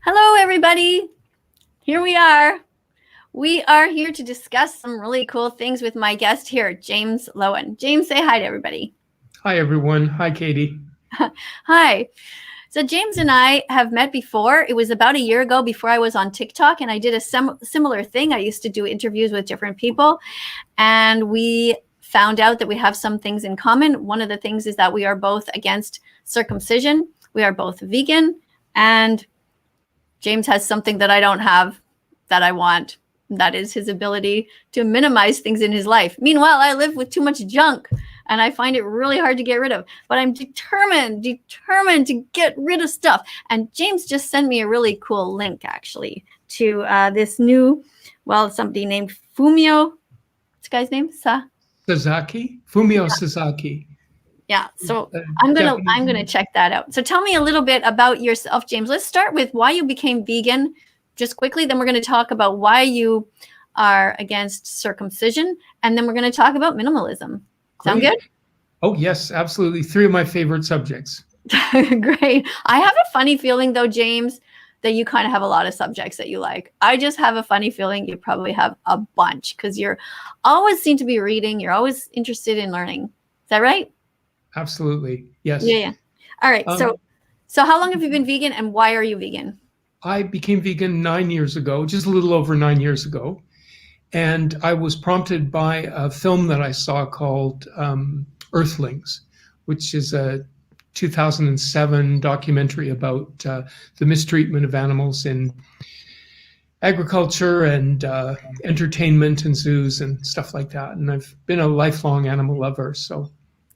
Hello, everybody. Here we are. We are here to discuss some really cool things with my guest here, James Lowen. James, say hi to everybody. Hi, everyone. Hi, Katie. Hi. So James and I have met before. It was about a year ago before I was on TikTok, and I did a similar thing. I used to do interviews with different people, and we found out that we have some things in common. One of the things is that we are both against circumcision. We are both vegan, and James has something that I don't have that I want. That is his ability to minimize things in his life. Meanwhile, I live with too much junk and I find it really hard to get rid of. But I'm determined to get rid of stuff. And James just sent me a really cool link, actually, to this new, somebody named Fumio. What's the guy's name? Sasaki? Fumio Sasaki. Yeah, so I'm gonna check that out. So tell me a little bit about yourself, James. Let's start with why you became vegan, just quickly. Then we're going to talk about why you are against circumcision, and then we're going to talk about minimalism. Sound good? Oh yes, absolutely. 3 of my favorite subjects. Great. I have a funny feeling, though, James, that you kind of have a lot of subjects that you like. I just have a funny feeling you probably have a bunch because you're always seem to be reading. You're always interested in learning. Is that right? Absolutely. Yes. Yeah. All right. So how long have you been vegan and why are you vegan? I became vegan 9 years ago, just a little over 9 years ago. And I was prompted by a film that I saw called Earthlings, which is a 2007 documentary about the mistreatment of animals in agriculture and entertainment and zoos and stuff like that. And I've been a lifelong animal lover, so.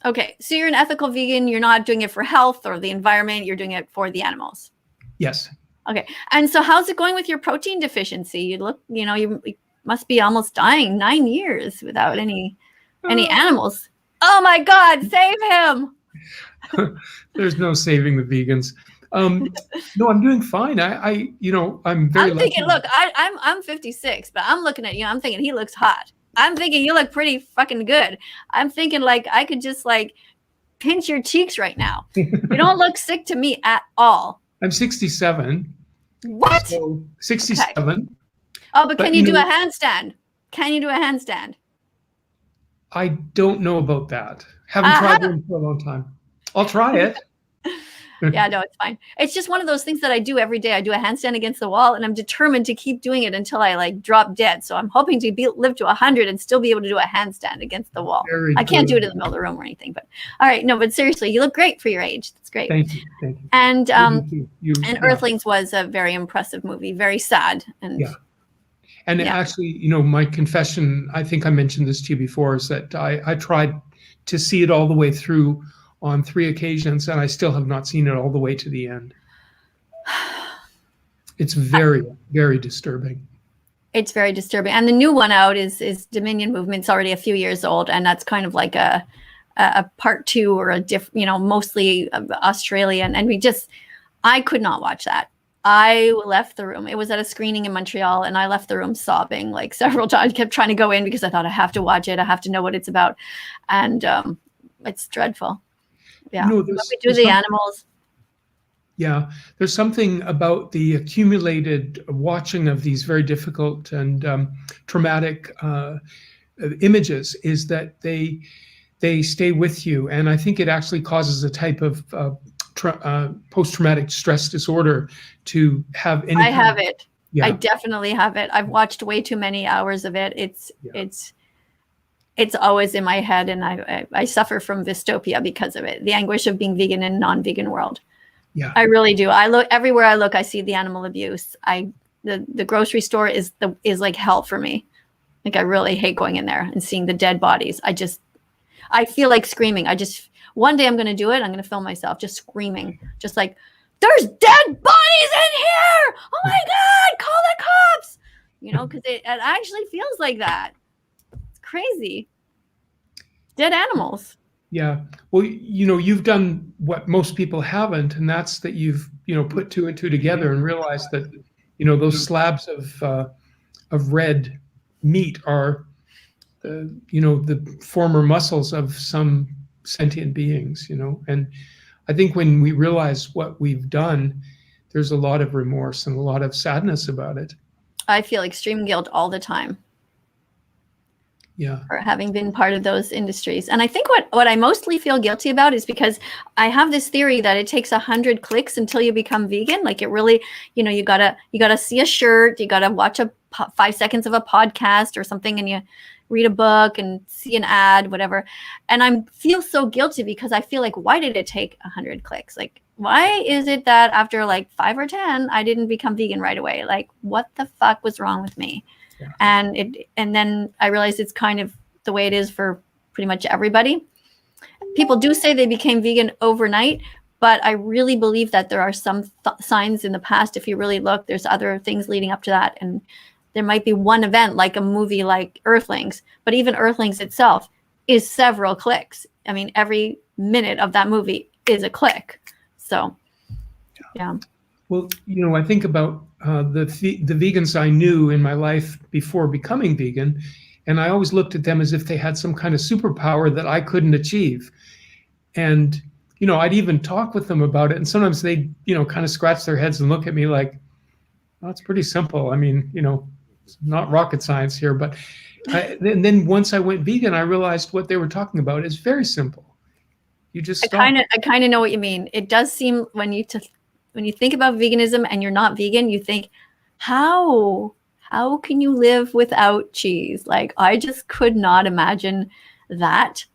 Okay, so you're an ethical vegan. You're not doing it for health or the environment. You're doing it for the animals. Yes. Okay, and so how's it going with your protein deficiency? You look, you must be almost dying 9 years without any animals. Oh my God, save him! There's no saving the vegans. No, I'm doing fine. I'm very. I'm thinking, look, I'm 56, but I'm looking at you. I'm thinking he looks hot. I'm thinking you look pretty fucking good. I'm thinking like I could just like pinch your cheeks right now. You don't look sick to me at all. I'm 67. What? So 67. Okay. Oh, but can you do a handstand? Can you do a handstand? I don't know about that. Haven't tried one for a long time. I'll try it. Yeah, no, it's fine. It's just one of those things that I do every day. I do a handstand against the wall, and I'm determined to keep doing it until I like drop dead. So I'm hoping to live to 100 and still be able to do a handstand against the wall. I can't do it in the middle of the room or anything, but all right. No, but seriously, you look great for your age. That's great. Thank you. And Earthlings was a very impressive movie, very sad. And yeah. And actually, my confession, I think I mentioned this to you before, is that I tried to see it all the way through on 3 occasions, and I still have not seen it all the way to the end. It's very, very disturbing. It's very disturbing. And the new one out is Dominion Movement. It's already a few years old, and that's kind of like a part 2 or a mostly Australian. And I could not watch that. I left the room. It was at a screening in Montreal, and I left the room sobbing like several times. I kept trying to go in because I thought I have to watch it. I have to know what it's about. And it's dreadful. Yeah, we do the animals. Yeah, there's something about the accumulated watching of these very difficult and traumatic images is that they stay with you, and I think it actually causes a type of post-traumatic stress disorder to have. I have it. Yeah. I definitely have it. I've watched way too many hours of it. It's always in my head, and I suffer from dystopia because of it. The anguish of being vegan in a non-vegan world. Yeah, I really do. I look everywhere I look. I see the animal abuse. The grocery store is like hell for me. Like I really hate going in there and seeing the dead bodies. I feel like screaming. One day I'm going to do it. I'm going to film myself just screaming, just like, there's dead bodies in here. Oh my God, call the cops. Because it actually feels like that. Crazy. Dead animals. Yeah. Well, you've done what most people haven't, and that's that you've, put 2 and 2 together and realized that, those slabs of red meat are, the former muscles of some sentient beings, and I think when we realize what we've done, there's a lot of remorse and a lot of sadness about it. I feel extreme guilt all the time. Yeah. For having been part of those industries. And I think what I mostly feel guilty about is because I have this theory that it takes 100 clicks until you become vegan. Like it really, you know, you gotta see a shirt, you gotta watch 5 seconds of a podcast or something, and you read a book and see an ad, whatever. And I feel so guilty because I feel like, why did it take 100 clicks? Like, why is it that after like 5 or 10, I didn't become vegan right away? Like, what the fuck was wrong with me? Yeah. And then I realized it's kind of the way it is for pretty much everybody. People do say they became vegan overnight, but I really believe that there are some signs in the past. If you really look, there's other things leading up to that. And there might be one event like a movie like Earthlings, but even Earthlings itself is several clicks. I mean, every minute of that movie is a click. So, yeah. Well, you know, I think about the vegans I knew in my life before becoming vegan, and I always looked at them as if they had some kind of superpower that I couldn't achieve. And, you know, I'd even talk with them about it, and sometimes they'd, you know, kind of scratch their heads and look at me like, oh, it's pretty simple. I mean, you know, it's not rocket science here. But and then once I went vegan, I realized what they were talking about is very simple. You just stop. I kind of know what you mean. It does seem when you think about veganism and you're not vegan, you think, how can you live without cheese? Like, I just could not imagine that,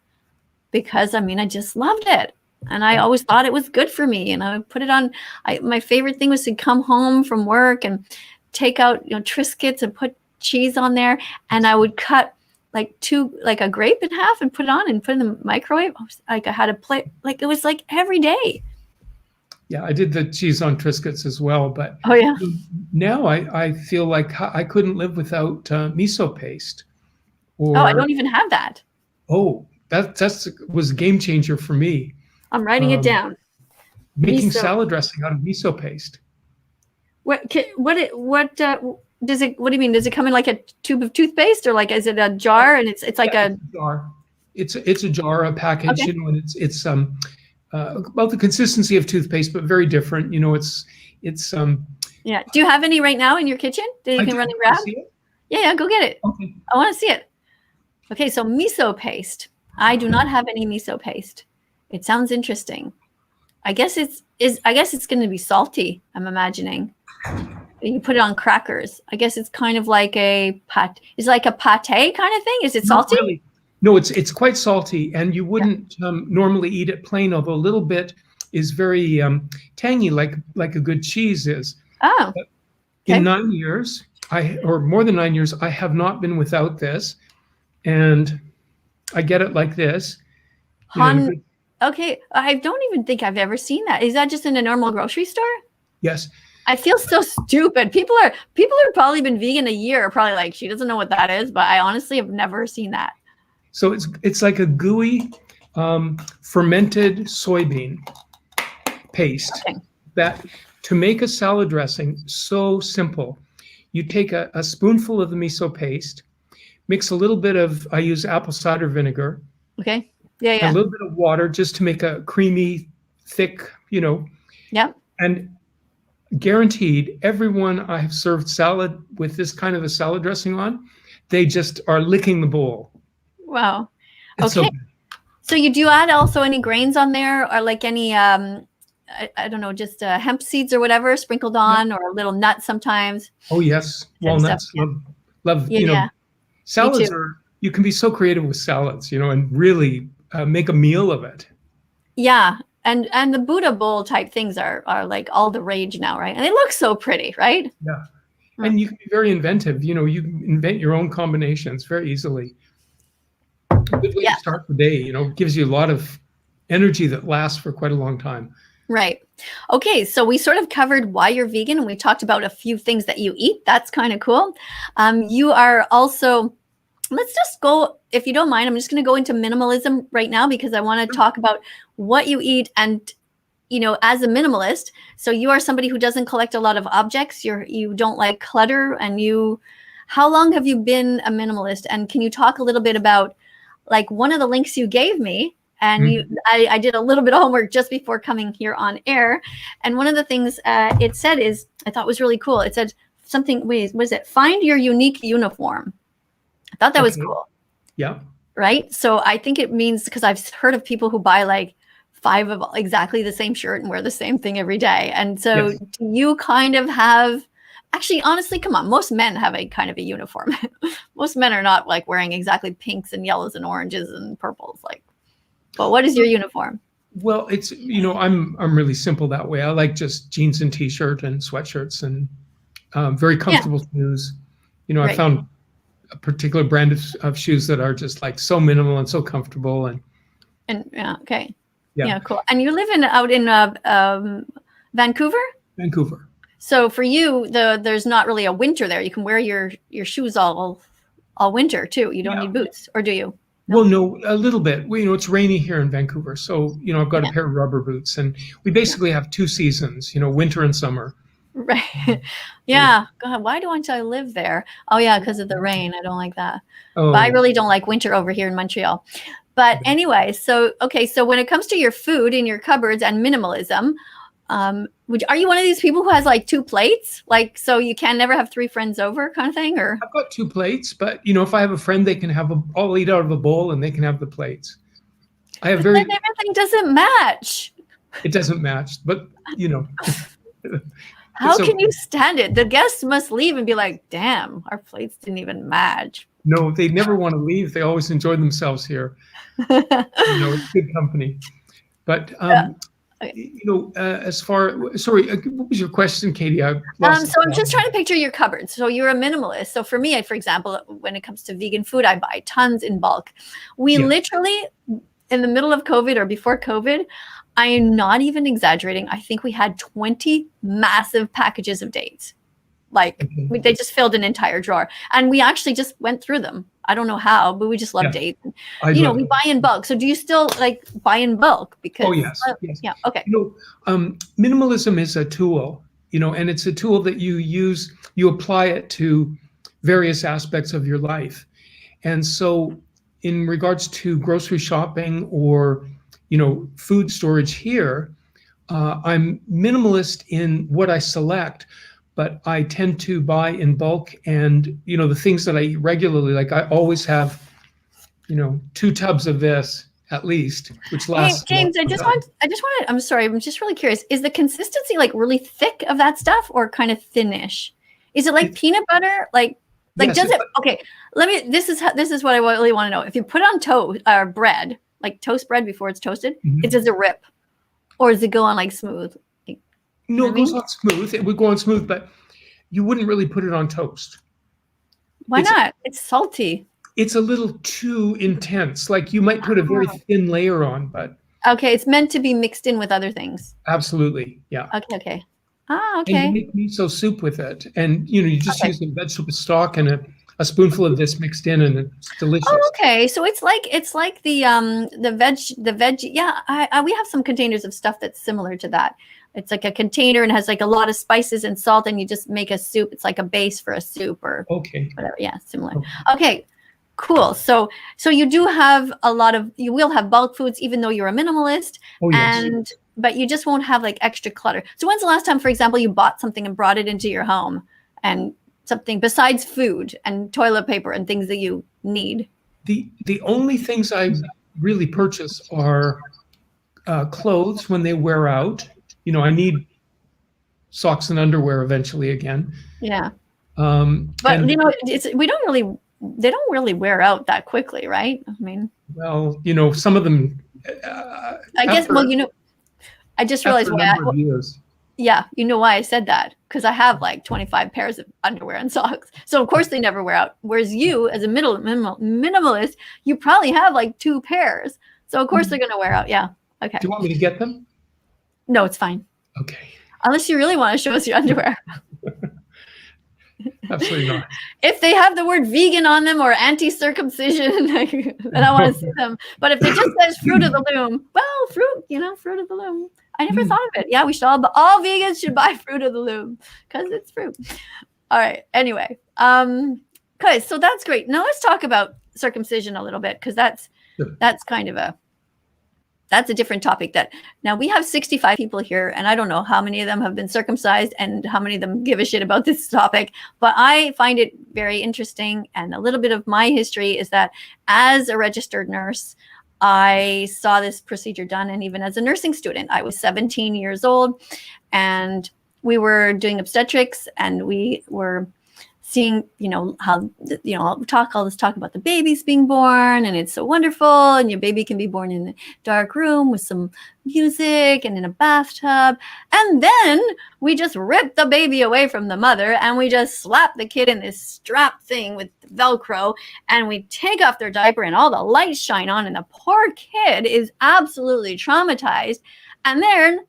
because I mean, I just loved it. And I always thought it was good for me. And I would put it on. My favorite thing was to come home from work and take out, you know, Triscuits and put cheese on there. And I would cut like a grape in half and put it on and put it in the microwave. I had a plate, like it was like every day. Yeah, I did the cheese on Triscuits as well, but oh yeah, now I feel like I couldn't live without miso paste. Or, I don't even have that. Oh, that was a game changer for me. I'm writing it down. Making salad dressing out of miso paste. What do you mean? Does it come in like a tube of toothpaste, or like is it a jar? And it's like a jar. It's a jar, a package. Okay. You know, and it's about the consistency of toothpaste, but very different. You know, it's yeah. Do you have any right now in your kitchen that you can run and grab? Yeah, go get it. Okay. I want to see it. Okay, so miso paste. I do not have any miso paste. It sounds interesting. I guess it's going to be salty. I'm imagining. You put it on crackers. I guess it's kind of like a it's like a pate kind of thing. Is it salty? Not really. No, it's quite salty, and you wouldn't normally eat it plain, although a little bit is very tangy, like a good cheese is. Oh. But in 9 years, or more than 9 years, I have not been without this, and I get it like this. Okay, I don't even think I've ever seen that. Is that just in a normal grocery store? Yes. I feel so stupid. People are probably been vegan a year, are probably like, she doesn't know what that is, but I honestly have never seen that. So it's like a gooey fermented soybean paste. Okay. That to make a salad dressing, so simple. You take a spoonful of the miso paste, mix a little bit of, I use apple cider vinegar. Okay. Yeah. A little bit of water just to make a creamy, thick, you know. Yeah. And guaranteed, everyone I have served salad with this kind of a salad dressing on, they just are licking the bowl. Wow. It's okay. So you do add also any grains on there, or like any I don't know, just hemp seeds or whatever sprinkled on, or a little nut sometimes. Oh yes, walnuts. Love. You know, salads are. You can be so creative with salads, you know, and really make a meal of it. Yeah, and the Buddha bowl type things are like all the rage now, right? And they look so pretty, right? Yeah, and you can be very inventive. You know, you can invent your own combinations very easily. A good way to start the day, you know, gives you a lot of energy that lasts for quite a long time. Right. Okay, so we sort of covered why you're vegan, and we talked about a few things that you eat. That's kind of cool. You are also, let's just go, if you don't mind, I'm just going to go into minimalism right now, because I want to talk about what you eat. And, you know, as a minimalist, so you are somebody who doesn't collect a lot of objects. You don't like clutter, and how long have you been a minimalist? And can you talk a little bit about, like, one of the links you gave me And I did a little bit of homework just before coming here on air. And one of the things it said is, I thought was really cool. It said something, wait, what is it? Find your unique uniform. I thought that was cool. Yeah. Right. So I think it means, because I've heard of people who buy like 5 of exactly the same shirt and wear the same thing every day. And so do you kind of have, actually, honestly, come on, most men have a kind of a uniform. Most men are not like wearing exactly pinks and yellows and oranges and purples. Like, but what is your uniform? Well, it's, I'm really simple that way. I like just jeans and t-shirt and sweatshirts and very comfortable shoes. I found a particular brand of shoes that are just like so minimal and so comfortable. And okay. Yeah, cool. And you live out in Vancouver? Vancouver. So for you, there's not really a winter there. You can wear your shoes all winter too. You don't need boots, or do you? No. Well, no, a little bit. It's rainy here in Vancouver, so I've got a pair of rubber boots, and we basically have 2 seasons. Winter and summer. Right. Yeah. God, why don't I live there? Oh yeah, because of the rain. I don't like that. Oh. But I really don't like winter over here in Montreal. But anyway, so when it comes to your food in your cupboards and minimalism, are you one of these people who has like 2 plates? Like, so you can never have 3 friends over kind of thing? Or I've got 2 plates, but if I have a friend, they can have I'll eat out of a bowl and they can have the plates. I have then everything doesn't match. It doesn't match, but How can you stand it? The guests must leave and be like, damn, our plates didn't even match. No, they never want to leave. They always enjoy themselves here. It's good company. But as far, sorry, what was your question, Katie? So I'm just trying to picture your cupboards. So you're a minimalist. So for me, for example, when it comes to vegan food, I buy tons in bulk. We literally, in the middle of COVID or before COVID, I am not even exaggerating, I think we had 20 massive packages of dates. Like they just filled an entire drawer, and we actually just went through them. I don't know how, but we just love dates. We buy in bulk. So do you still like buy in bulk? Because yes. Yeah. Okay. Minimalism is a tool, and it's a tool that you use. You apply it to various aspects of your life, and so in regards to grocery shopping or food storage here, I'm minimalist in what I select. But I tend to buy in bulk, and the things that I eat regularly, like I always have, 2 tubs of this at least, which lasts. Hey, James, I just want. I'm sorry, I'm just really curious. Is the consistency like really thick of that stuff, or kind of thinnish? Is it like peanut butter? Like yes, does it? Okay, This is what I really want to know. If you put on toast or bread, like toast bread before it's toasted, does it rip, or does it go on like smooth? No, it goes on smooth. It would go on smooth, but you wouldn't really put it on toast. Why not? It's salty. It's a little too intense. Like you might put a very thin layer on, but. Okay, it's meant to be mixed in with other things. Absolutely, yeah. Okay. Ah, okay. And you make miso soup with it, and you just use the vegetable stock and a spoonful of this mixed in, and it's delicious. Oh, okay. So it's like the veg. Yeah, we have some containers of stuff that's similar to that. It's like a container and has like a lot of spices and salt, and you just make a soup. It's like a base for a soup or whatever. Yeah, similar. Okay, cool. So you do have you will have bulk foods, even though you're a minimalist. Oh, yes. But you just won't have like extra clutter. So when's the last time, for example, you bought something and brought it into your home, and something besides food and toilet paper and things that you need? The only things I really purchase are clothes when they wear out. I need socks and underwear eventually again. Yeah. But they don't really wear out that quickly, right? I mean, well, some of them. I guess. Well, I just realized why. Yeah, you know why I said that? Because I have like 25 pairs of underwear and socks, so of course they never wear out. Whereas you, as a minimalist, you probably have like 2 pairs, so of course they're gonna wear out. Yeah. Okay. Do you want me to get them? No, it's fine. Okay. Unless you really want to show us your underwear. Absolutely not. If they have the word vegan on them or anti-circumcision, then I want to see them. But if it just says fruit of the loom, well, fruit of the loom. I never thought of it. Yeah, we should all vegans should buy fruit of the loom because it's fruit. All right. Anyway, okay, so that's great. Now let's talk about circumcision a little bit, because that's kind of that's a different topic. That now we have 65 people here, and I don't know how many of them have been circumcised and how many of them give a shit about this topic, but I find it very interesting. And a little bit of my history is that as a registered nurse, I saw this procedure done. And even as a nursing student, I was 17 years old, and we were doing obstetrics, and we were seeing, how, all this talk about the babies being born, and it's so wonderful, and your baby can be born in a dark room with some music and in a bathtub. And then we just rip the baby away from the mother, and we just slap the kid in this strap thing with Velcro, and we take off their diaper, and all the lights shine on, and the poor kid is absolutely traumatized. And then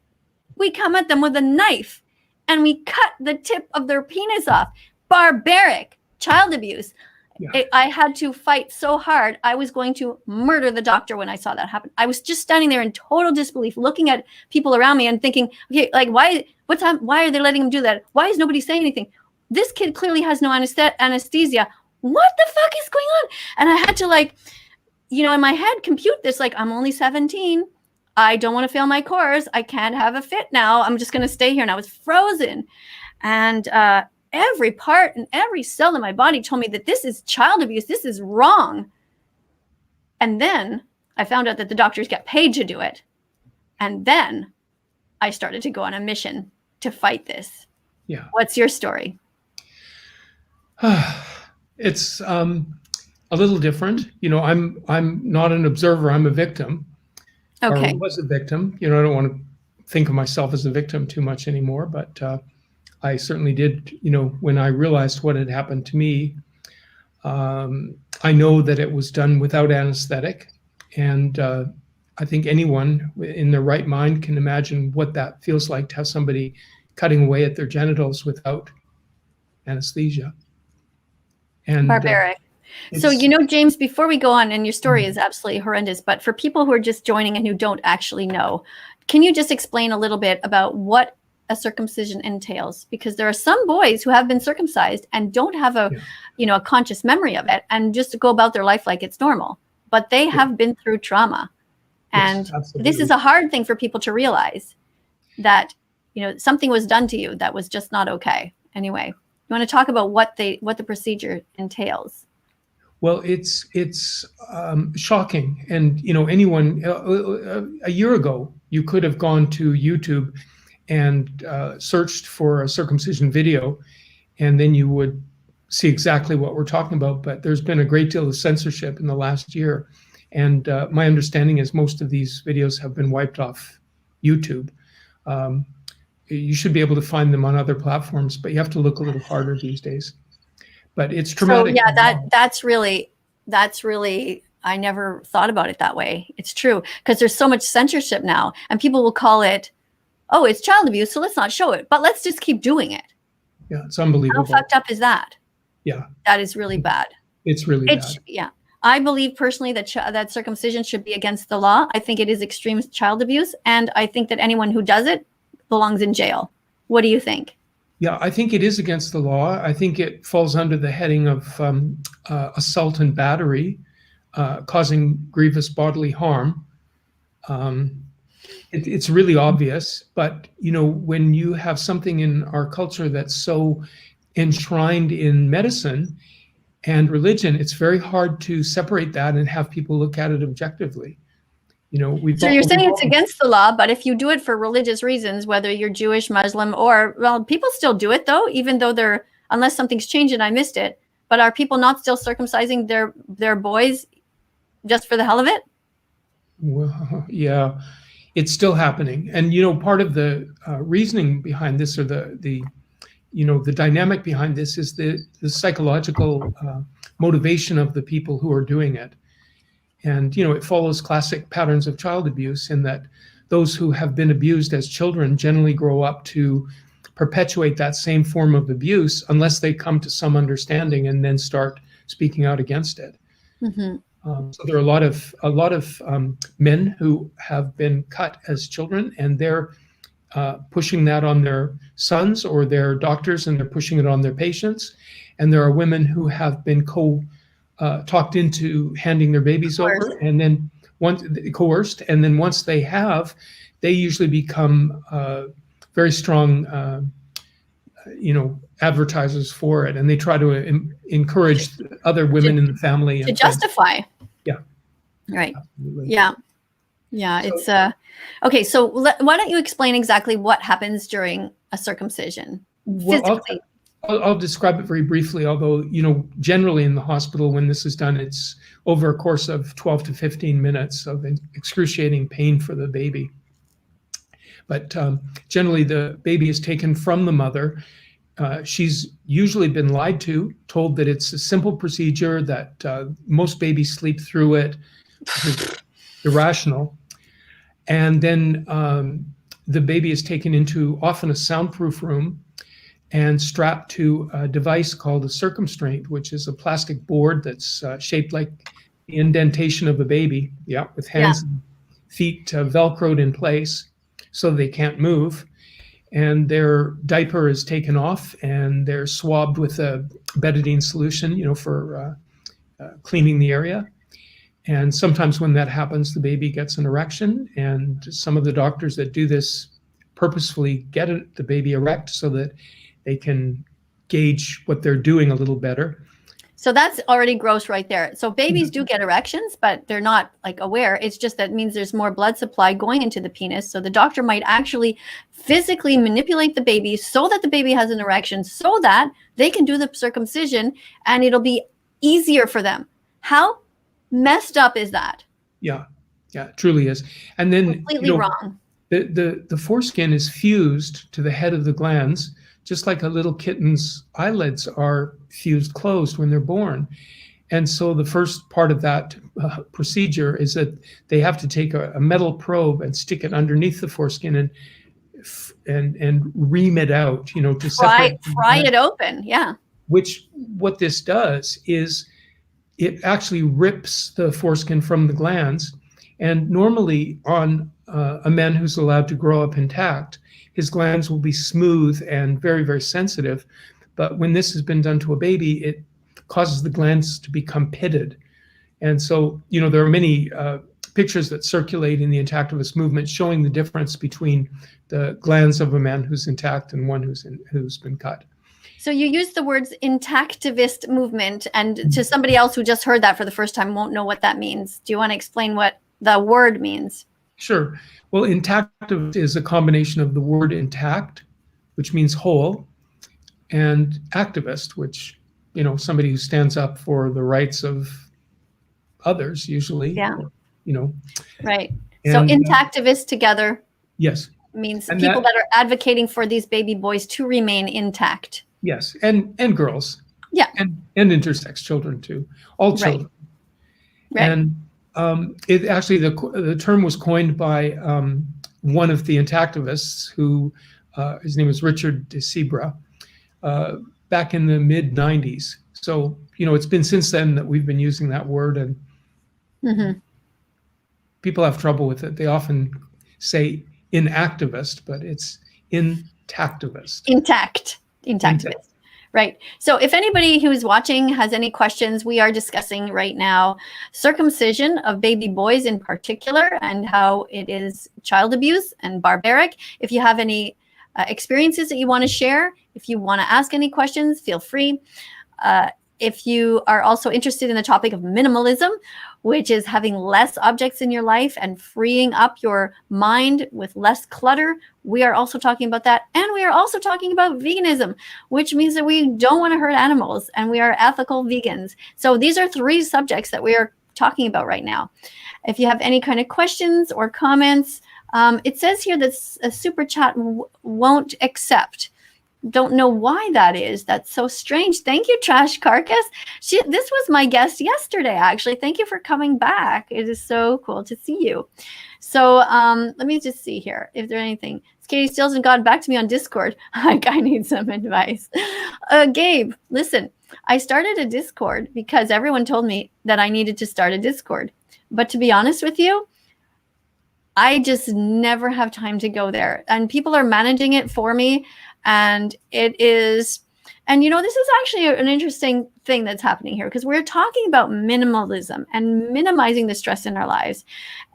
we come at them with a knife, and we cut the tip of their penis off. Barbaric child abuse. Yeah. I had to fight so hard. I was going to murder the doctor when I saw that happen. I was just standing there in total disbelief, looking at people around me and thinking, okay, like, why are they letting him do that? Why is nobody saying anything? This kid clearly has no anesthesia. What the fuck is going on? And I had to, in my head compute this, I'm only 17. I don't want to fail my course. I can't have a fit now. I'm just going to stay here. And I was frozen. And, every part and every cell in my body told me that this is child abuse. This is wrong. And then I found out that the doctors get paid to do it. And then I started to go on a mission to fight this. Yeah. What's your story? It's a little different. I'm not an observer. I'm a victim. Okay. Or was a victim. I don't want to think of myself as a victim too much anymore, but I certainly did, when I realized what had happened to me. I know that it was done without anesthetic. And I think anyone in their right mind can imagine what that feels like, to have somebody cutting away at their genitals without anesthesia. And barbaric. So, James, before we go on, and your story is absolutely horrendous, but for people who are just joining and who don't actually know, can you just explain a little bit about what a circumcision entails? Because there are some boys who have been circumcised and don't have a conscious memory of it, and just go about their life like it's normal, but they have been through trauma. And this is a hard thing for people to realize, that, something was done to you that was just not okay. Anyway, you want to talk about what the procedure entails? Well, it's shocking. And, anyone, a year ago, you could have gone to YouTube and searched for a circumcision video, and then you would see exactly what we're talking about. But there's been a great deal of censorship in the last year. And my understanding is most of these videos have been wiped off YouTube. You should be able to find them on other platforms, but you have to look a little harder these days. But it's traumatic. So yeah, that's really, I never thought about it that way. It's true, because there's so much censorship now, and people will call it, oh, it's child abuse, so let's not show it, but let's just keep doing it. Yeah, it's unbelievable. How fucked up is that? Yeah. That is really bad. It's really bad. Yeah. I believe personally that circumcision should be against the law. I think it is extreme child abuse, and I think that anyone who does it belongs in jail. What do you think? Yeah, I think it is against the law. I think it falls under the heading of assault and battery, causing grievous bodily harm. It's really obvious, but when you have something in our culture that's so enshrined in medicine and religion, it's very hard to separate that and have people look at it objectively. So you're saying it's against the law, but if you do it for religious reasons, whether you're Jewish, Muslim, or, well, people still do it though, even though unless something's changed and I missed it. But are people not still circumcising their boys just for the hell of it? Well, yeah. It's still happening. And, part of the reasoning behind this, or the dynamic behind this, is the psychological motivation of the people who are doing it. And, it follows classic patterns of child abuse, in that those who have been abused as children generally grow up to perpetuate that same form of abuse, unless they come to some understanding and then start speaking out against it. Mm-hmm. So there are a lot of men who have been cut as children, and they're pushing that on their sons or their doctors, and they're pushing it on their patients. And there are women who have been talked into handing their babies over, and then once coerced, and then once they have, they usually become very strong, advertisers for it, and they try to encourage other women in the family to justify. Yeah. Right. Absolutely. Yeah. Yeah. It's okay. So why don't you explain exactly what happens during a circumcision physically? I'll describe it very briefly, although, generally in the hospital when this is done, it's over a course of 12 to 15 minutes of excruciating pain for the baby. But generally the baby is taken from the mother. She's usually been lied to, told that it's a simple procedure, that most babies sleep through it. It's irrational. And then the baby is taken into often a soundproof room and strapped to a device called a circumstraint, which is a plastic board that's shaped like the indentation of a baby, with hands and feet velcroed in place so they can't move. And their diaper is taken off and they're swabbed with a betadine solution, for cleaning the area. And sometimes when that happens, the baby gets an erection, and some of the doctors that do this purposefully get the baby erect so that they can gauge what they're doing a little better. So that's already gross right there. So babies do get erections, but they're not like aware. It's just that means there's more blood supply going into the penis. So the doctor might actually physically manipulate the baby so that the baby has an erection so that they can do the circumcision and it'll be easier for them. How messed up is that? Yeah, it truly is. And then completely wrong. The foreskin is fused to the head of the glands, just like a little kitten's eyelids are fused closed when they're born. And so the first part of that procedure is that they have to take a metal probe and stick it underneath the foreskin and ream it out, to separate. Fry it open, yeah. What this does is it actually rips the foreskin from the glands. And normally on a man who's allowed to grow up intact, his glands will be smooth and very, very sensitive. But when this has been done to a baby, it causes the glands to become pitted. And so, there are many pictures that circulate in the Intactivist movement showing the difference between the glands of a man who's intact and one who's been cut. So you use the words Intactivist Movement, and to somebody else who just heard that for the first time won't know what that means. Do you want to explain what the word means? Sure. Well, intactivist is a combination of the word intact, which means whole, and activist, which, somebody who stands up for the rights of others, usually. Yeah. Right. And, so intactivists together. Yes. Means and people that are advocating for these baby boys to remain intact. Yes. And girls. Yeah. And intersex children too. All children. Right. And it actually, the term was coined by one of the intactivists who, his name was Richard de Sebra, back in the mid 90s. So, it's been since then that we've been using that word, and people have trouble with it. They often say inactivist, but it's intactivist. Intactivist. Right. So if anybody who is watching has any questions, we are discussing right now circumcision of baby boys in particular and how it is child abuse and barbaric. If you have any experiences that you want to share, if you want to ask any questions, feel free. If you are also interested in the topic of minimalism, which is having less objects in your life and freeing up your mind with less clutter, we are also talking about that. And we are also talking about veganism, which means that we don't want to hurt animals and we are ethical vegans. So these are three subjects that we are talking about right now. If you have any kind of questions or comments, it says here that a super chat won't accept. Don't know why that is. That's so strange. Thank you, Trash Carcass. This was my guest yesterday, actually. Thank you for coming back. It is so cool to see you. So let me just see here if there's anything. Katie still hasn't gotten back to me on Discord. I need some advice. Gabe, listen, I started a Discord because everyone told me that I needed to start a Discord. But to be honest with you, I just never have time to go there. And people are managing it for me. And it is And, this is actually an interesting thing that's happening here, because we're talking about minimalism and minimizing the stress in our lives.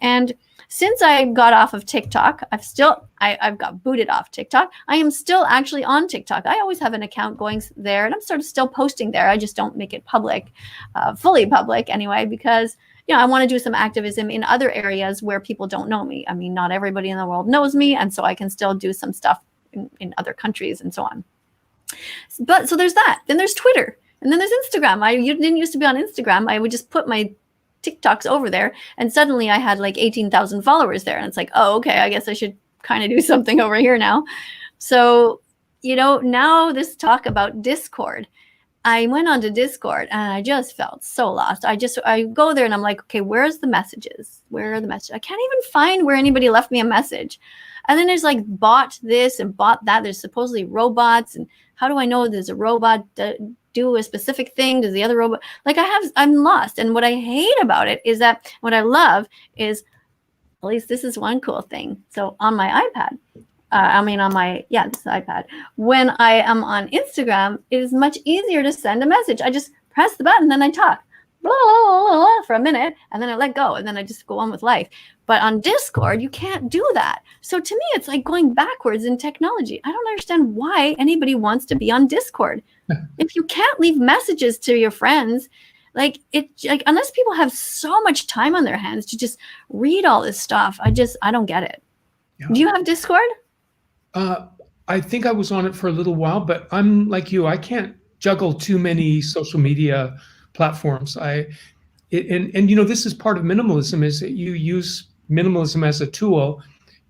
And since I got off of TikTok, I've got booted off TikTok. I am still actually on TikTok. I always have an account going there, and I'm sort of still posting there. I just don't make it public, fully public anyway, because I want to do some activism in other areas where people don't know me. I mean, not everybody in the world knows me, and so I can still do some stuff in other countries and so on. But so there's that. Then there's Twitter, and then there's Instagram. You didn't used to be on Instagram. I would just put my TikToks over there, and suddenly I had like 18,000 followers there, and it's like, oh, okay, I guess I should kind of do something over here now. So, now this talk about Discord. I went onto Discord and I just felt so lost. I go there and I'm like, okay, where's the messages? Where are the messages? I can't even find where anybody left me a message. And then there's like bot this and bot that. There's supposedly robots, and how do I know there's a robot do a specific thing? Does the other robot, I'm lost. And what I hate about it is that what I love is, at least this is one cool thing. So on my iPad, this is iPad, when I am on Instagram, it is much easier to send a message. I just press the button, then I talk blah, blah, blah, blah, for a minute, and then I let go, and then I just go on with life. But on Discord, you can't do that. So to me, it's like going backwards in technology. I don't understand why anybody wants to be on Discord. If you can't leave messages to your friends, unless people have so much time on their hands to just read all this stuff, I don't get it. Yeah. Do you have Discord? I think I was on it for a little while, but I'm like you. I can't juggle too many social media platforms. This is part of minimalism, is that you use minimalism as a tool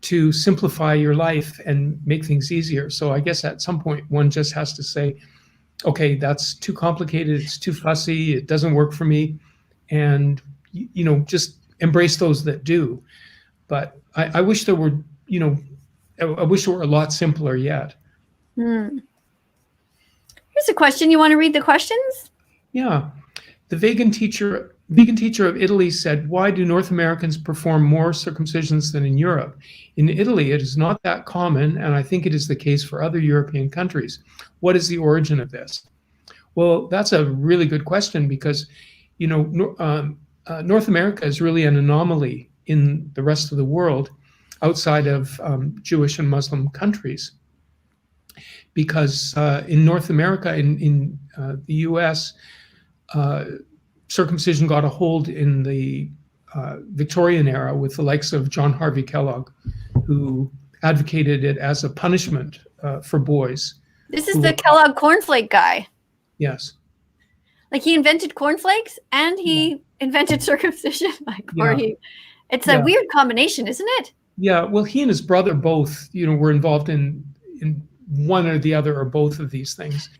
to simplify your life and make things easier. So I guess at some point one just has to say, okay, that's too complicated, it's too fussy, it doesn't work for me, and just embrace those that do. But I wish there were, I wish it were a lot simpler yet. Here's a question. You want to read the questions? Yeah. The vegan teacher of Italy said, why do North Americans perform more circumcisions than in Europe? In Italy, it is not that common, and I think it is the case for other European countries. What is the origin of this? Well, that's a really good question, because, North America is really an anomaly in the rest of the world, outside of Jewish and Muslim countries. Because in North America, in the US, circumcision got a hold in the Victorian era with the likes of John Harvey Kellogg, who advocated it as a punishment for boys. This is the Kellogg cornflake guy. Yes. Like, he invented cornflakes and he invented circumcision. It's a weird combination, isn't it? Yeah, well, he and his brother both, were involved in one or the other or both of these things.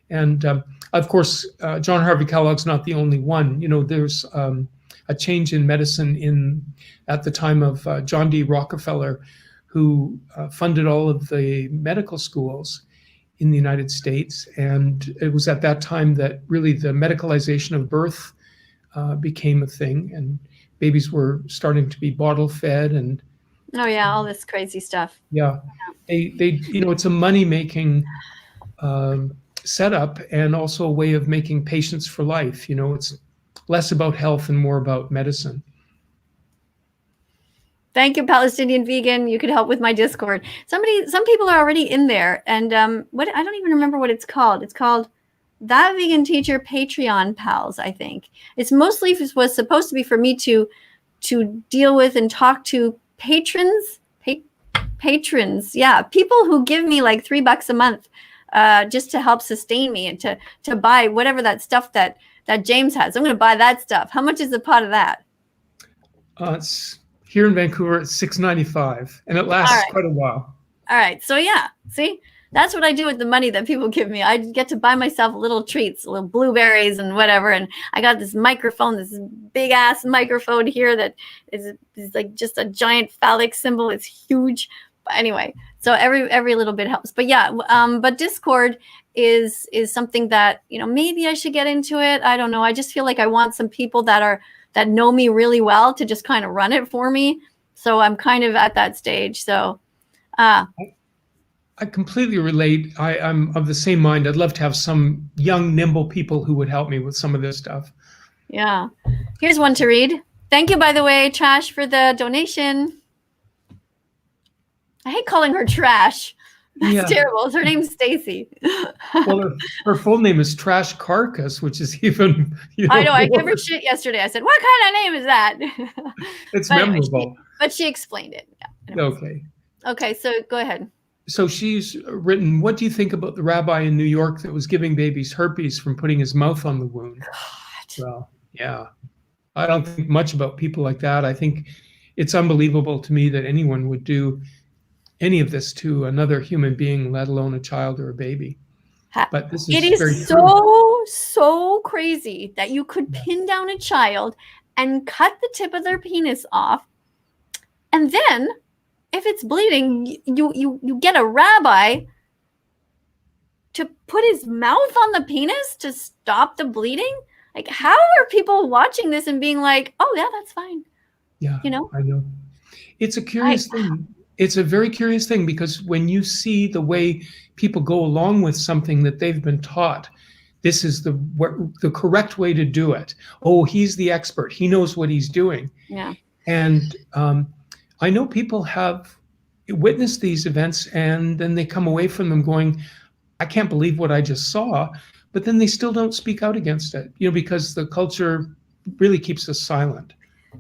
And of course, John Harvey Kellogg's not the only one. There's a change in medicine at the time of John D. Rockefeller, who funded all of the medical schools in the United States. And it was at that time that really the medicalization of birth became a thing, and babies were starting to be bottle fed and oh yeah, all this crazy stuff. Yeah, they it's a money-making setup, and also a way of making patients for life. It's less about health and more about medicine. Thank you, Palestinian vegan. You could help with my Discord. Some people are already in there, and I don't even remember what it's called. It's called That Vegan Teacher Patreon Pals, I think. It's mostly was supposed to be for me to deal with and talk to patrons, yeah, people who give me like $3 a month just to help sustain me and to buy whatever that stuff that James has. I'm going to buy that stuff. How much is a pot of that? It's here in Vancouver, it's $6.95, and it lasts quite a while. All right, so yeah, see, that's what I do with the money that people give me. I get to buy myself little treats, little blueberries and whatever. And I got this microphone, this big ass microphone here that is like just a giant phallic symbol. It's huge. But anyway, so every little bit helps. But yeah, but Discord is something that, maybe I should get into it. I don't know. I just feel like I want some people that know me really well to just kind of run it for me. So I'm kind of at that stage. So I completely relate. I'm of the same mind. I'd love to have some young, nimble people who would help me with some of this stuff. Yeah. Here's one to read. Thank you, by the way, Trash, for the donation. I hate calling her Trash. That's terrible. Her name's Stacy. Well, her full name is Trash Carcass, which is even. I know. I gave her shit yesterday. I said, "What kind of name is that?" It's memorable. But she explained it. Yeah. Okay. Okay. So go ahead. So she's written, what do you think about the rabbi in New York that was giving babies herpes from putting his mouth on the wound? God. Well, yeah. I don't think much about people like that. I think it's unbelievable to me that anyone would do any of this to another human being, let alone a child or a baby. But this is it is very so crazy that you could pin down a child and cut the tip of their penis off, and then if it's bleeding, you get a rabbi to put his mouth on the penis to stop the bleeding. Like, how are people watching this and being like, "Oh yeah, that's fine"? Yeah, you know. I know. It's a curious thing. It's a very curious thing, because when you see the way people go along with something that they've been taught, this is the correct way to do it. Oh, he's the expert. He knows what he's doing. Yeah. And I know people have witnessed these events and then they come away from them going, I can't believe what I just saw. But then they still don't speak out against it, because the culture really keeps us silent.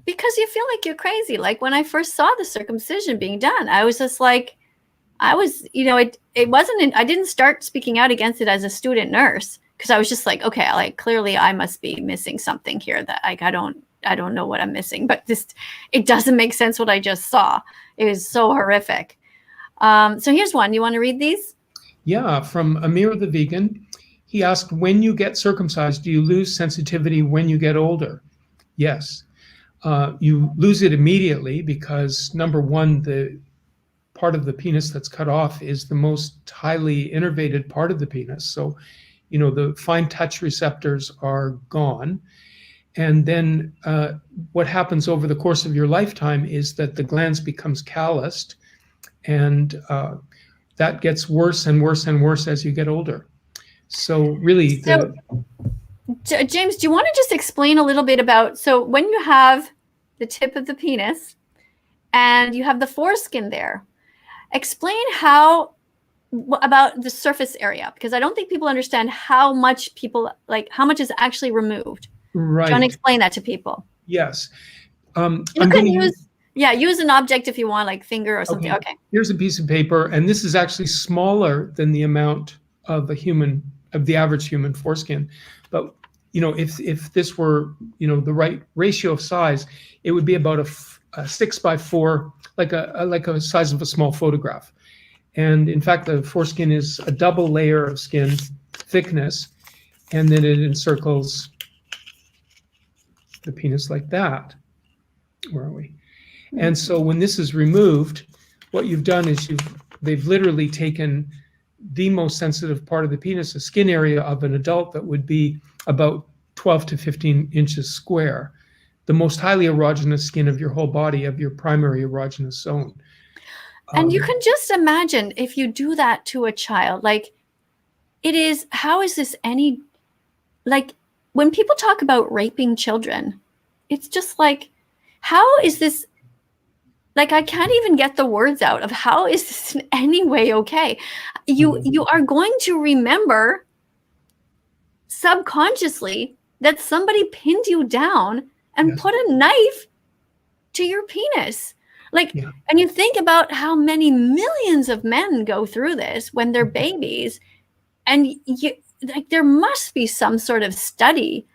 Because you feel like you're crazy. Like when I first saw the circumcision being done, I was just like, it wasn't, I didn't start speaking out against it as a student nurse, because I was just like, okay, like clearly I must be missing something here that like, I don't know what I'm missing, but it doesn't make sense what I just saw. It was so horrific. So here's one. You want to read these? Yeah, from Amir the Vegan. He asked, when you get circumcised, do you lose sensitivity when you get older? Yes. You lose it immediately because, number one, the part of the penis that's cut off is the most highly innervated part of the penis. So, the fine touch receptors are gone. And then what happens over the course of your lifetime is that the glands becomes calloused, and that gets worse and worse and worse as you get older. So really, James, do you want to just explain a little bit about, so when you have the tip of the penis and you have the foreskin there, explain about the surface area, because I don't think people understand how much is actually removed. Right. Trying to explain that to people. Yes. You can use an object if you want, like finger or something. Okay. Here's a piece of paper, and this is actually smaller than the amount of the average human foreskin. But if this were the right ratio of size, it would be about a 6x4, like a size of a small photograph. And in fact, the foreskin is a double layer of skin thickness, and then it encircles the penis like that. Where are we? And so when this is removed, what you've done is they've literally taken the most sensitive part of the penis, the skin area of an adult that would be about 12 to 15 inches square, the most highly erogenous skin of your whole body, of your primary erogenous zone. And you can just imagine if you do that to a child, like how is this any, like when people talk about raping children, it's just like, how is this, like, I can't even get the words out of how is this in any way okay? You are going to remember subconsciously that somebody pinned you down and put a knife to your penis. And you think about how many millions of men go through this when they're babies, and there must be some sort of study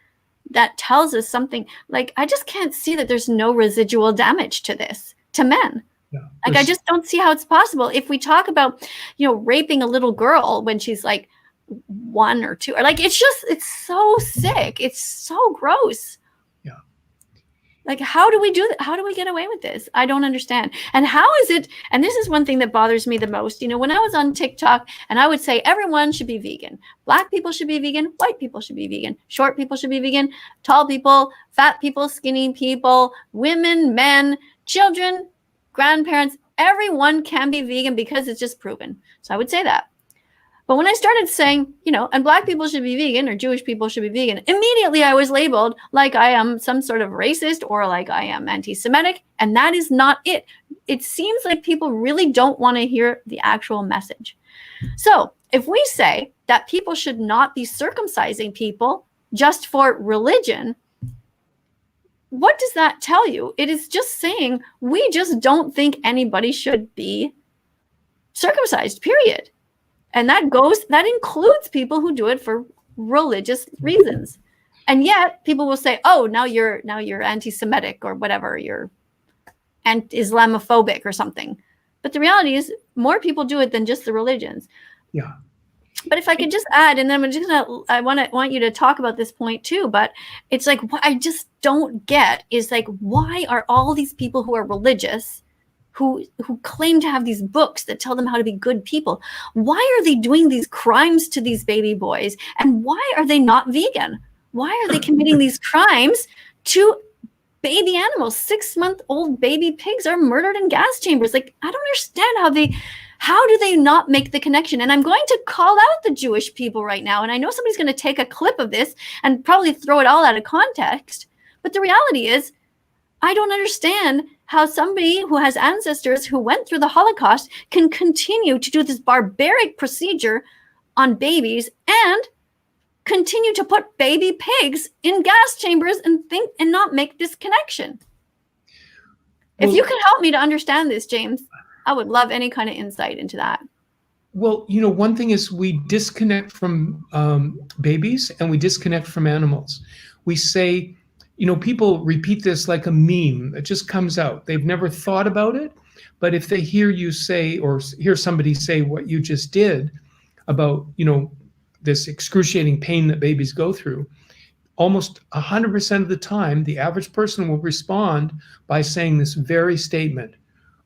that tells us something. Like, I just can't see that there's no residual damage to this, to men. Yeah, I just don't see how it's possible. If we talk about, raping a little girl when she's like 1 or 2, or like, it's so sick. It's so gross. Yeah. Like, how do we do that? How do we get away with this? I don't understand. And how is it? And this is one thing that bothers me the most. When I was on TikTok and I would say everyone should be vegan. Black people should be vegan. White people should be vegan. Short people should be vegan. Tall people, fat people, skinny people, women, men, children, grandparents, everyone can be vegan because it's just proven. So I would say that. But when I started saying, and Black people should be vegan or Jewish people should be vegan, immediately I was labeled like I am some sort of racist or like I am anti-Semitic. And that is not it. It seems like people really don't want to hear the actual message. So if we say that people should not be circumcising people just for religion, what does that tell you? It is just saying we just don't think anybody should be circumcised, period. And that includes people who do it for religious reasons. And yet people will say, oh, now you're anti-Semitic or whatever, you're Islamophobic or something. But the reality is more people do it than just the religions. Yeah. But if I could just add, and then I want you to talk about this point too, but it's like, what I just don't get is like, why are all these people who are religious, who claim to have these books that tell them how to be good people, why are they doing these crimes to these baby boys? And why are they not vegan? Why are they committing these crimes to baby animals? 6-month-old baby pigs are murdered in gas chambers. Like, I don't understand how do they not make the connection? And I'm going to call out the Jewish people right now. And I know somebody's going to take a clip of this and probably throw it all out of context. But the reality is, I don't understand how somebody who has ancestors who went through the Holocaust can continue to do this barbaric procedure on babies and continue to put baby pigs in gas chambers and not make this connection. If you can help me to understand this, James, I would love any kind of insight into that. Well, one thing is we disconnect from babies and we disconnect from animals. We say, people repeat this like a meme. It just comes out. They've never thought about it. But if they hear you say, or hear somebody say what you just did about, this excruciating pain that babies go through, almost 100% of the time, the average person will respond by saying this very statement.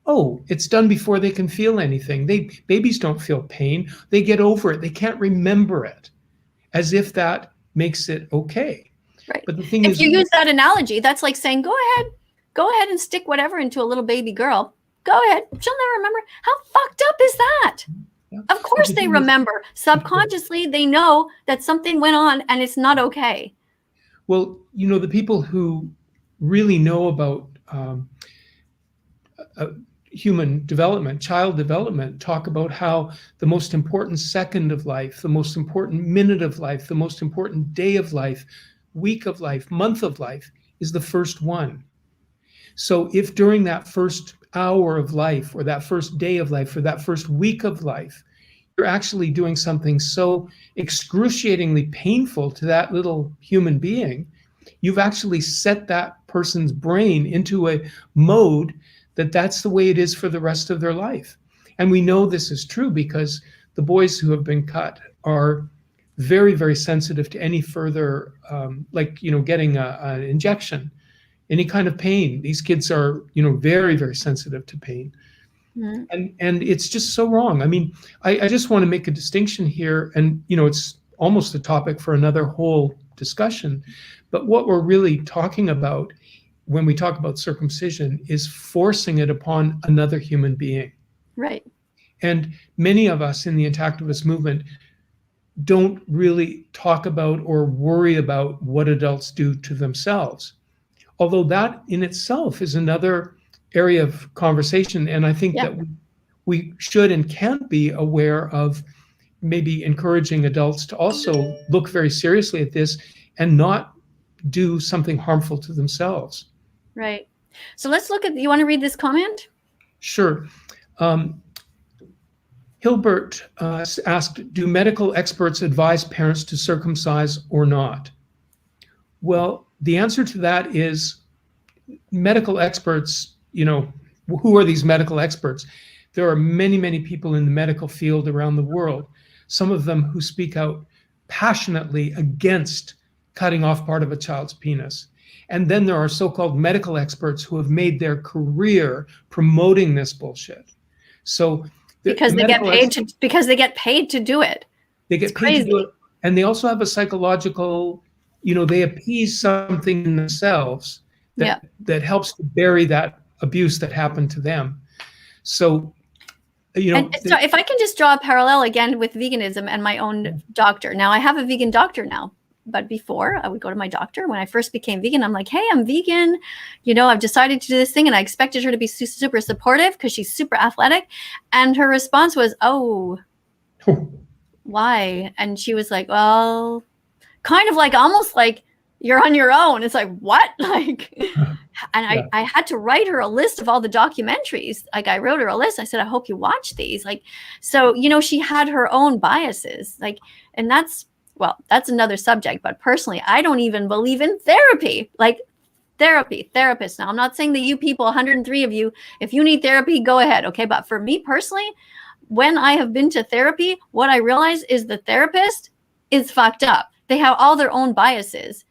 Oh, it's done before they can feel anything. Babies don't feel pain. They get over it. They can't remember it, as if that makes it okay. Right. But the thing is, if you use that analogy, that's like saying, go ahead and stick whatever into a little baby girl. Go ahead. She'll never remember. How fucked up is that? Yeah. Of course they remember. Subconsciously, they know that something went on and it's not okay. Well, the people who really know about human development, child development, talk about how the most important second of life, the most important minute of life, the most important day of life, week of life, month of life is the first one. So if during that first hour of life or that first day of life or that first week of life, you're actually doing something so excruciatingly painful to that little human being, you've actually set that person's brain into a mode that's the way it is for the rest of their life. And we know this is true because the boys who have been cut are very, very sensitive to any further, getting an injection, any kind of pain. These kids are, very, very sensitive to pain. Mm-hmm. And it's just so wrong. I mean, I just want to make a distinction here, and, it's almost a topic for another whole discussion. But what we're really talking about when we talk about circumcision is forcing it upon another human being. Right. And many of us in the Intactivist movement don't really talk about or worry about what adults do to themselves. Although that in itself is another area of conversation. And I think that we should and can be aware of maybe encouraging adults to also look very seriously at this and not do something harmful to themselves. Right. So let's look at, you want to read this comment? Sure. Hilbert asked, do medical experts advise parents to circumcise or not? Well, the answer to that is medical experts, who are these medical experts? There are many, many people in the medical field around the world, some of them who speak out passionately against cutting off part of a child's penis. And then there are so-called medical experts who have made their career promoting this bullshit. So because they get paid to do it. They get paid to do it. And they also have a psychological, they appease something in themselves that helps to bury that abuse that happened to them. So, you know, And so if I can just draw a parallel again with veganism and my own doctor. Now I have a vegan doctor now, but before I would go to my doctor. When I first became vegan, I'm like, hey, I'm vegan. You know, I've decided to do this thing, and I expected her to be super supportive because she's super athletic. And her response was, oh, why? And she was like, well, kind of like almost like you're on your own. It's like, what? Like, and I had to write her a list of all the documentaries. Like I wrote her a list. I said, I hope you watch these. Like, so, you know, she had her own biases. Like, and that's another subject. But personally, I don't even believe in therapy. Like therapists. Now, I'm not saying that you people, 103 of you, if you need therapy, go ahead. Okay. But for me personally, when I have been to therapy, what I realize is the therapist is fucked up. They have all their own biases.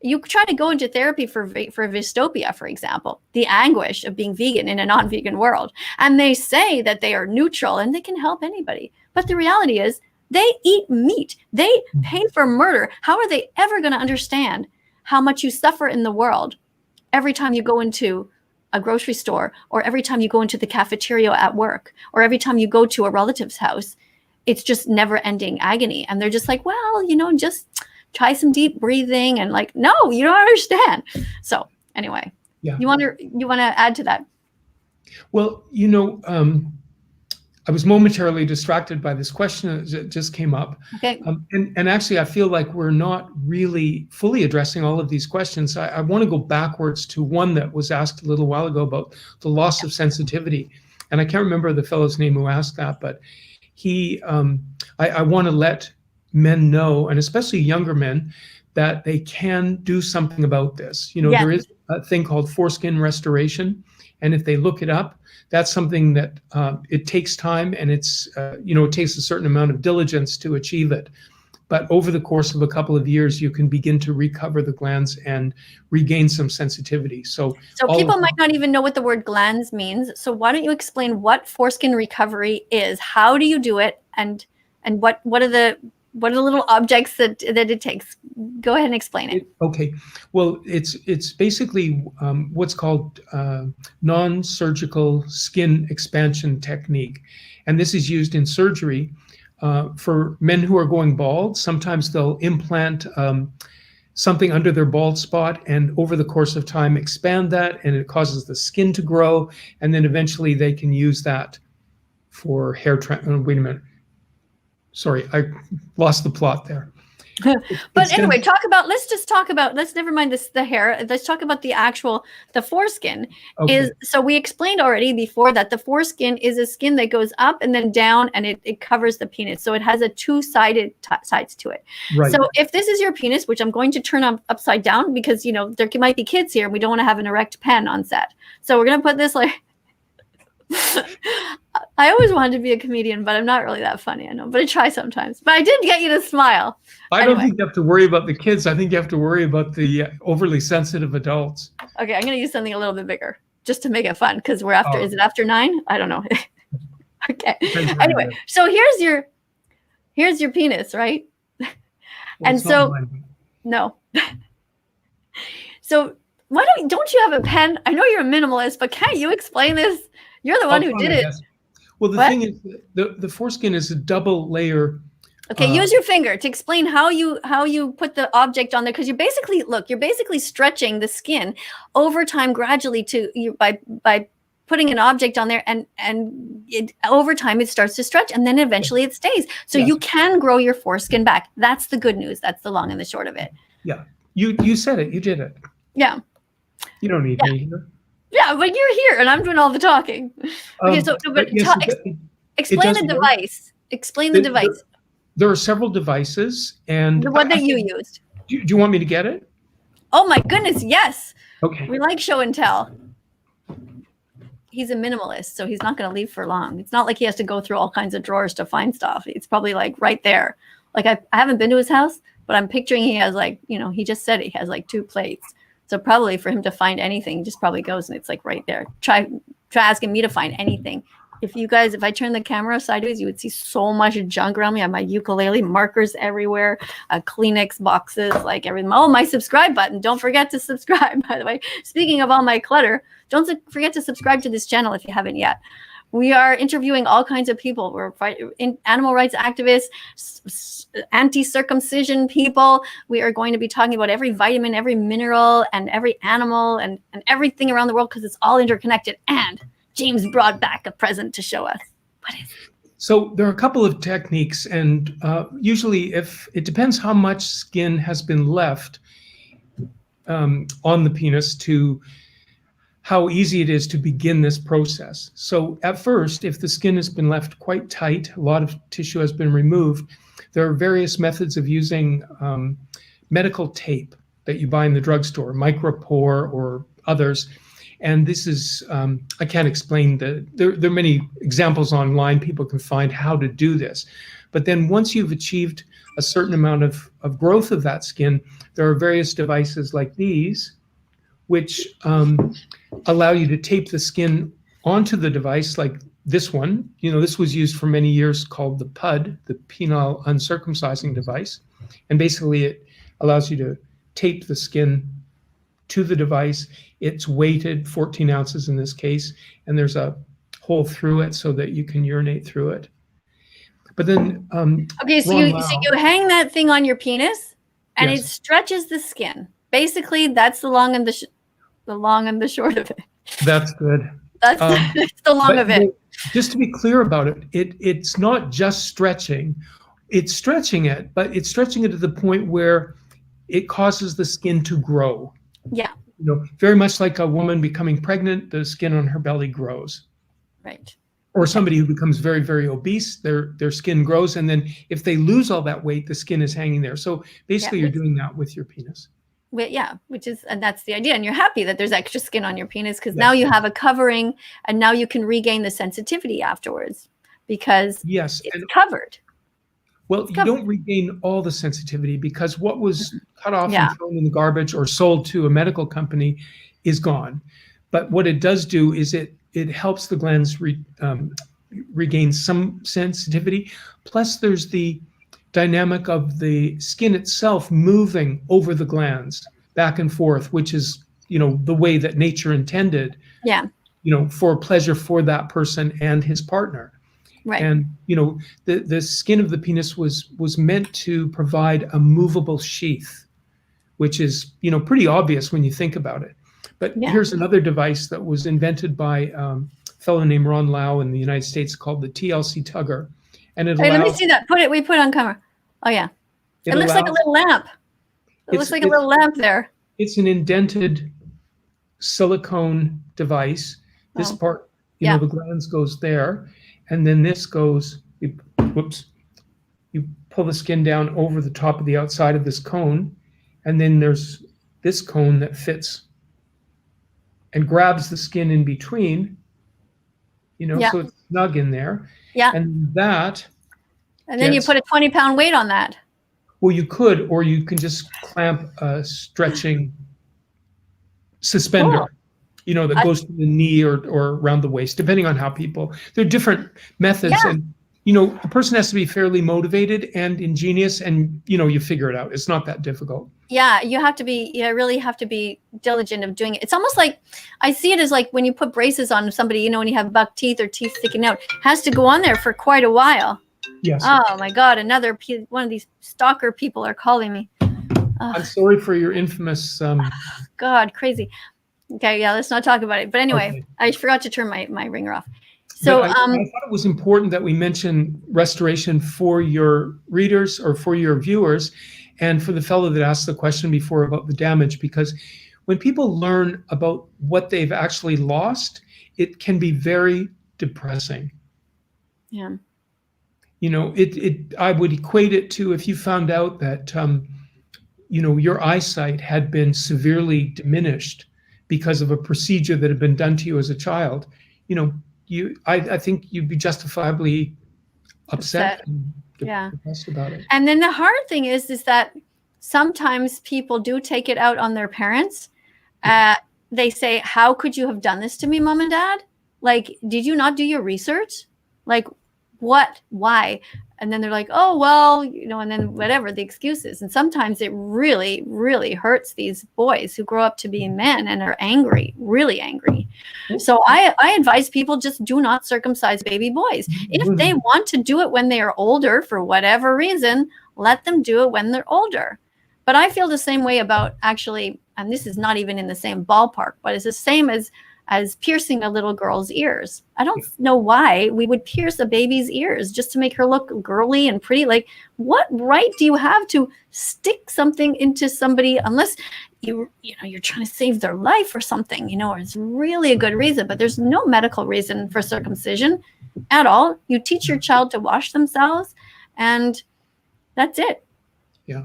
You try to go into therapy for dystopia, for example, the anguish of being vegan in a non-vegan world. And they say that they are neutral and they can help anybody. But the reality is they eat meat. They pay for murder. How are they ever going to understand how much you suffer in the world every time you go into a grocery store, or every time you go into the cafeteria at work, or every time you go to a relative's house? It's just never ending agony. And they're just like, well, you know, just try some deep breathing. And like, no, you don't understand. So anyway, you want to add to that? Well, you know, I was momentarily distracted by this question that just came up. Okay. And actually, I feel like we're not really fully addressing all of these questions. I want to go backwards to one that was asked a little while ago about the loss of sensitivity. And I can't remember the fellow's name who asked that, but I want to let men know, and especially younger men, that they can do something about this. You know, there is a thing called foreskin restoration. And if they look it up, that's something that it takes time, and it's, you know, it takes a certain amount of diligence to achieve it. But over the course of a couple of years, you can begin to recover the glands and regain some sensitivity. So people might not even know what the word glands means. So why don't you explain what foreskin recovery is? How do you do it? And what are the little objects that it takes? Go ahead and explain it. Okay. Well, it's basically what's called non-surgical skin expansion technique. And this is used in surgery for men who are going bald. Sometimes they'll implant something under their bald spot, and over the course of time expand that, and it causes the skin to grow. And then eventually they can use that for hair wait a minute. Sorry, I lost the plot there. But anyway, let's never mind the hair. Let's talk about the foreskin. Okay. So we explained already before that the foreskin is a skin that goes up and then down, and it covers the penis. So it has a two-sided sides to it. Right. So if this is your penis, which I'm going to turn upside down because, you know, there might be kids here and we don't want to have an erect pen on set. So we're going to put this like... I always wanted to be a comedian, but I'm not really that funny, I know, but I try sometimes. But I did get you to smile. I don't think you have to worry about the kids. I think you have to worry about the overly sensitive adults. Okay, I'm going to use something a little bit bigger just to make it fun, because we're after, is it after 9? I don't know. Okay. Anyway, so here's your penis, right? Well, and so, no. So why don't you have a pen? I know you're a minimalist, but can't you explain this? You're the one who did it. Well, the thing is, the foreskin is a double layer. Okay, use your finger to explain how you put the object on there, because you're basically stretching the skin over time gradually by putting an object on there, and over time it starts to stretch, and then eventually it stays. So you can grow your foreskin back. That's the good news. That's the long and the short of it. Yeah, you said it. You did it. Yeah. You don't need me here. Yeah, but you're here and I'm doing all the talking. Okay, explain the device. Explain the device. There are several devices, and the one that you used. Do you want me to get it? Oh my goodness, yes. Okay. We like show and tell. He's a minimalist, so he's not going to leave for long. It's not like he has to go through all kinds of drawers to find stuff. It's probably like right there. Like I haven't been to his house, but I'm picturing he has like, you know, he just said he has like 2 plates. So probably for him to find anything, he just probably goes and it's like right there. Try asking me to find anything. If I turn the camera sideways, you would see so much junk around me. I have my ukulele, markers everywhere, Kleenex boxes, like everything. Oh, my subscribe button. Don't forget to subscribe, by the way. Speaking of all my clutter, don't forget to subscribe to this channel if you haven't yet. We are interviewing all kinds of people. We're animal rights activists, anti-circumcision people. We are going to be talking about every vitamin, every mineral, and every animal, and everything around the world, because it's all interconnected. And James brought back a present to show us. What is it? So there are a couple of techniques, and usually if it depends how much skin has been left on the penis to how easy it is to begin this process. So at first, if the skin has been left quite tight, a lot of tissue has been removed, there are various methods of using medical tape that you buy in the drugstore, Micropore or others. And this is, I can't explain there are many examples online, people can find how to do this. But then once you've achieved a certain amount of growth of that skin, there are various devices like these, which allow you to tape the skin onto the device, like this one. This was used for many years, called the PUD, the Penile Uncircumcising device. And basically it allows you to tape the skin to the device. It's weighted, 14 ounces in this case, and there's a hole through it so that you can urinate through it. But then, okay, so you hang that thing on your penis, and yes, it stretches the skin. Basically, that's the long and the short of it. That's good. That's the long of it. Just to be clear about it, it's not just stretching. It's stretching it, but it's stretching it to the point where it causes the skin to grow. Yeah. Very much like a woman becoming pregnant, the skin on her belly grows. Right. Or somebody who becomes very, very obese, their skin grows. And then if they lose all that weight, the skin is hanging there. So basically you're doing that with your penis. And that's the idea. And you're happy that there's extra skin on your penis, because now you have a covering, and now you can regain the sensitivity afterwards, because it's covered. Well, you don't regain all the sensitivity, because what was cut off and thrown in the garbage or sold to a medical company is gone. But what it does do is it helps the glands regain some sensitivity. Plus, there's the dynamic of the skin itself moving over the glands back and forth, which is, the way that nature intended, for pleasure for that person and his partner. Right. And, the skin of the penis was meant to provide a movable sheath, which is, pretty obvious when you think about it. But here's another device that was invented by a fellow named Ron Lau in the United States, called the Tlc Tugger. And let me see that. We put it on camera. Oh yeah. It looks like a little lamp. It looks like a little lamp there. It's an indented silicone device. This part, the glands goes there. And then this goes, you pull the skin down over the top of the outside of this cone. And then there's this cone that fits and grabs the skin in between, so it's snug in there. Yeah. And that. And then you put a 20-pound weight on that. Well, you could, or you can just clamp a stretching suspender, that goes to the knee or around the waist, depending on how people, there are different methods. Yeah. And, a person has to be fairly motivated and ingenious, and, you figure it out. It's not that difficult. Yeah, you really have to be diligent of doing it. It's almost like, I see it as like when you put braces on somebody, when you have buck teeth or teeth sticking out, it has to go on there for quite a while. Yes. Oh my God, another one of these stalker people are calling me. I'm sorry for your infamous. God, crazy. Okay, let's not talk about it. But anyway, I forgot to turn my ringer off. So I thought it was important that we mention restoration for your readers or for your viewers, and for the fellow that asked the question before about the damage, because when people learn about what they've actually lost, it can be very depressing. Yeah. I would equate it to if you found out that, your eyesight had been severely diminished because of a procedure that had been done to you as a child. I think you'd be justifiably upset. And depressed about it. And then the hard thing is that sometimes people do take it out on their parents. They say, "How could you have done this to me, Mom and Dad? Like, did you not do your research? Like, Why? And then they're like, oh, well, you know, and then whatever the excuses. And sometimes it really, really hurts these boys who grow up to be men and are angry, really angry. So I advise people, just do not circumcise baby boys. If they want to do it when they are older, for whatever reason, let them do it when they're older. But I feel the same way about, actually, and this is not even in the same ballpark, but it's the same as piercing a little girl's ears. I don't know why we would pierce a baby's ears just to make her look girly and pretty. Like, what right do you have to stick something into somebody, unless you're trying to save their life or something, you know, or it's really a good reason. But there's no medical reason for circumcision at all. You teach your child to wash themselves, and that's it. Yeah.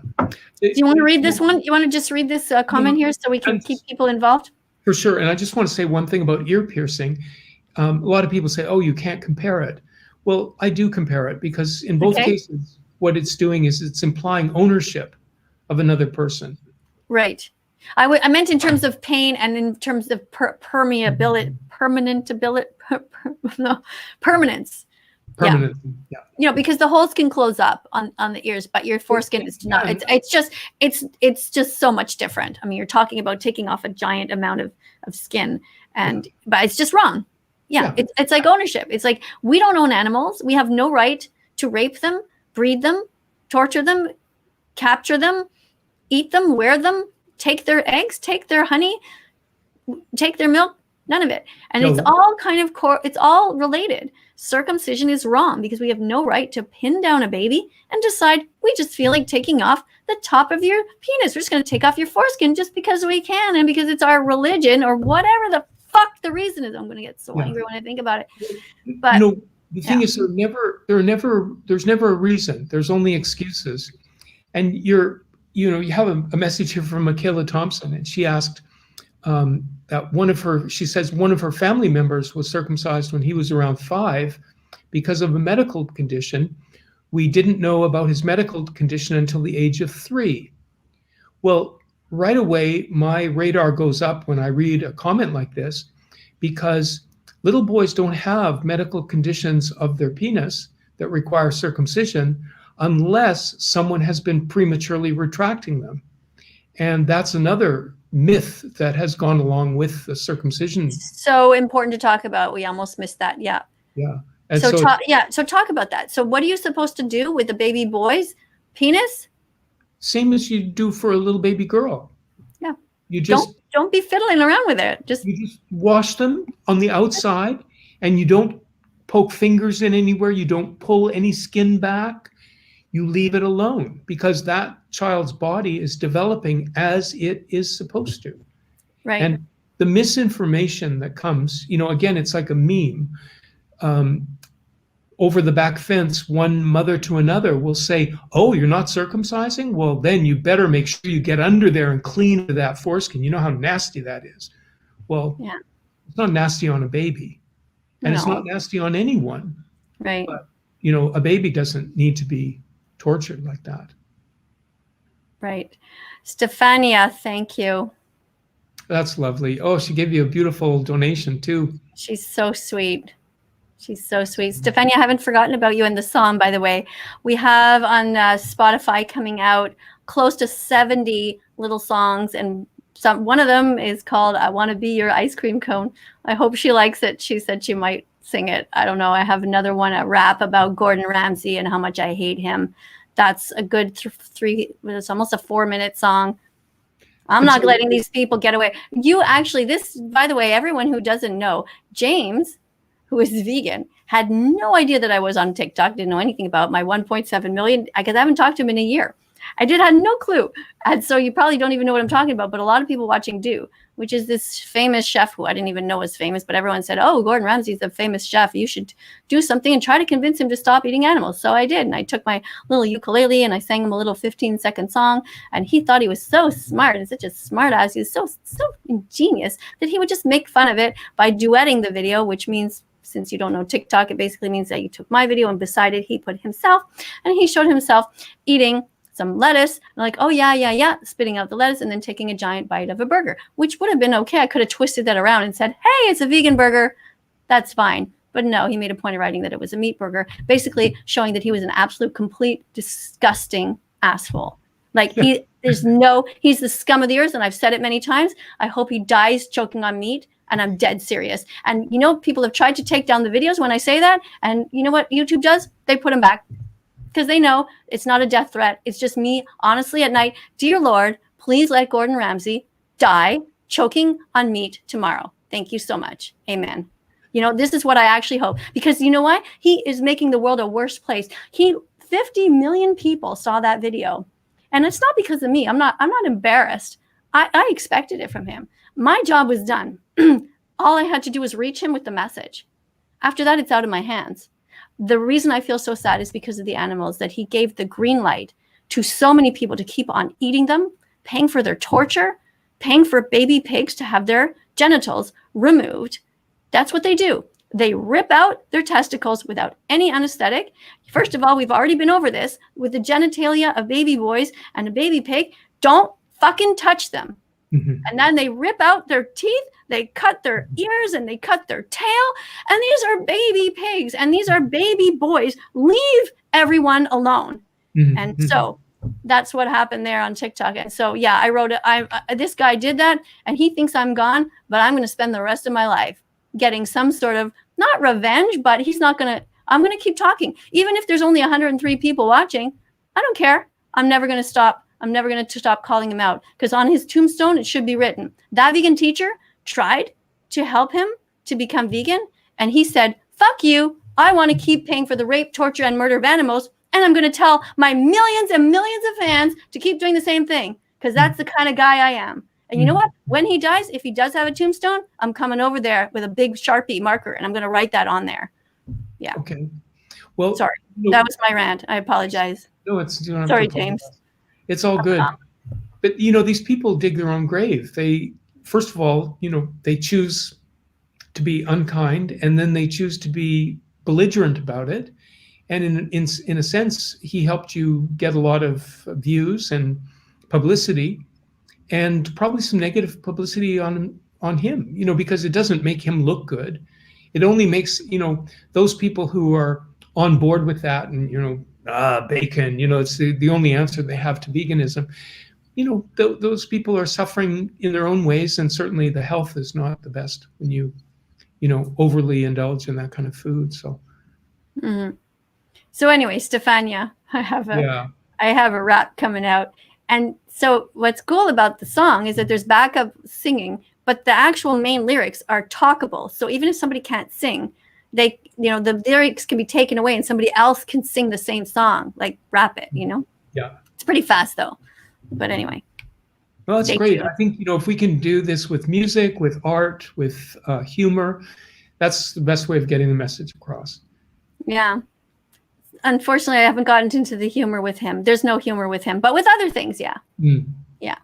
Do you want to read this one? You want to just read this comment here so we can keep people involved? For sure. And I just want to say one thing about ear piercing. A lot of people say, oh, you can't compare it. Well, I do compare it, because in both cases, what it's doing is it's implying ownership of another person. Right. I meant in terms of pain and in terms of permeability, permanence. Permanent. Yeah. You know, because the holes can close up on the ears, but your foreskin is not. It's just so much different. I mean, you're talking about taking off a giant amount of skin, but it's just wrong. Yeah. It's like ownership. It's like, we don't own animals. We have no right to rape them, breed them, torture them, capture them, eat them, wear them, take their eggs, take their honey, take their milk. None of it. And it's all kind of it's all related. Circumcision is wrong because we have no right to pin down a baby and decide we just feel like taking off the top of your penis. We're just going to take off your foreskin just because we can, and because it's our religion, or whatever the fuck the reason is. I'm going to get so angry when I think about it. But you know, the thing is, there's never a reason. There's only excuses. And you have a message here from Michaela Thompson, and she asked that she says one of her family members was circumcised when he was around 5 because of a medical condition. We didn't know about his medical condition until the age of 3. Well, right away, my radar goes up when I read a comment like this, because little boys don't have medical conditions of their penis that require circumcision unless someone has been prematurely retracting them. And that's another myth that has gone along with the circumcision. So important to talk about. We almost missed that. Yeah. Yeah. And so talk about that. So what are you supposed to do with the baby boy's penis? Same as you do for a little baby girl. Yeah. You just don't be fiddling around with it. You just wash them on the outside, and you don't poke fingers in anywhere. You don't pull any skin back. You leave it alone, because that child's body is developing as it is supposed to. Right. And the misinformation that comes, again, it's like a meme. Over the back fence, one mother to another will say, oh, you're not circumcising? Well, then you better make sure you get under there and clean that foreskin. You know how nasty that is. Well, it's not nasty on a baby. And it's not nasty on anyone. Right. But, a baby doesn't need to be tortured like that. Right. Stefania, thank you. That's lovely. Oh, she gave you a beautiful donation too. She's so sweet. She's so sweet. Stefania, I haven't forgotten about you in the song, by the way. We have on Spotify coming out close to 70 little songs, and one of them is called I Want to Be Your Ice Cream Cone. I hope she likes it. She said she might sing it. I don't know. I have another one, a rap about Gordon Ramsay and how much I hate him. That's a good it's almost a 4-minute song. I'm not letting these people get away. This, by the way, everyone who doesn't know, James, who is vegan, had no idea that I was on TikTok, didn't know anything about my 1.7 million, because I haven't talked to him in a year. I had no clue. And so you probably don't even know what I'm talking about, but a lot of people watching do, which is this famous chef who I didn't even know was famous, but everyone said, oh, Gordon Ramsay's a famous chef. You should do something and try to convince him to stop eating animals. So I did. And I took my little ukulele and I sang him a little 15-second song. And he thought he was so smart and such a smart ass. He was so ingenious that he would just make fun of it by duetting the video, which means, since you don't know TikTok, it basically means that you took my video and beside it, he put himself, and he showed himself eating some lettuce, and like, oh yeah, spitting out the lettuce and then taking a giant bite of a burger, which would have been okay. I could have twisted that around and said, hey, it's a vegan burger. That's fine. But no, he made a point of writing that it was a meat burger, basically showing that he was an absolute, complete, disgusting asshole. Like he's the scum of the earth, and I've said it many times. I hope he dies choking on meat, and I'm dead serious. And people have tried to take down the videos when I say that, and you know what YouTube does? They put them back because they know it's not a death threat. It's just me, honestly, at night. Dear Lord, please let Gordon Ramsay die choking on meat tomorrow. Thank you so much. Amen. This is what I actually hope, because you know what? He is making the world a worse place. 50 million people saw that video, and it's not because of me. I'm not embarrassed. I expected it from him. My job was done. All I had to do was reach him with the message. After that, it's out of my hands. The reason I feel so sad is because of the animals, that he gave the green light to so many people to keep on eating them, paying for their torture, paying for baby pigs to have their genitals removed. That's what they do. They rip out their testicles without any anesthetic. First of all, we've already been over this with the genitalia of baby boys and a baby pig. Don't fucking touch them. Mm-hmm. And then they rip out their teeth, they cut their ears, and they cut their tail. And these are baby pigs, and these are baby boys. Leave everyone alone. Mm-hmm. And so that's what happened there on TikTok. And so, yeah, I wrote it. This guy did that, and he thinks I'm gone, but I'm going to spend the rest of my life getting some sort of, not revenge, but I'm going to keep talking. Even if there's only 103 people watching, I don't care. I'm never going to stop. I'm never going to stop calling him out, because on his tombstone, it should be written, that vegan teacher tried to help him to become vegan. And he said, fuck you. I want to keep paying for the rape, torture, and murder of animals. And I'm going to tell my millions and millions of fans to keep doing the same thing, because that's the kind of guy I am. And you know what? When he dies, if he does have a tombstone, I'm coming over there with a big Sharpie marker, and I'm going to write that on there. Yeah. Okay. Well, sorry. That was my rant. I apologize. No, it's sorry, James. It's all good. But these people dig their own grave. They, first of all, they choose to be unkind, and then they choose to be belligerent about it. And in a sense, he helped you get a lot of views and publicity, and probably some negative publicity on him, because it doesn't make him look good. It only makes, those people who are on board with that and, bacon, it's the only answer they have to veganism. Those people are suffering in their own ways, and certainly the health is not the best when you overly indulge in that kind of food. So. Mm-hmm. So anyway, Stefania, I have a rap coming out. And so what's cool about the song is that there's backup singing, but the actual main lyrics are talkable. So even if somebody can't sing, the lyrics can be taken away and somebody else can sing the same song, like rap it, Yeah. It's pretty fast though. But anyway. Well, that's great. I think, if we can do this with music, with art, with humor, that's the best way of getting the message across. Yeah. Unfortunately, I haven't gotten into the humor with him. There's no humor with him, but with other things, yeah. Yeah.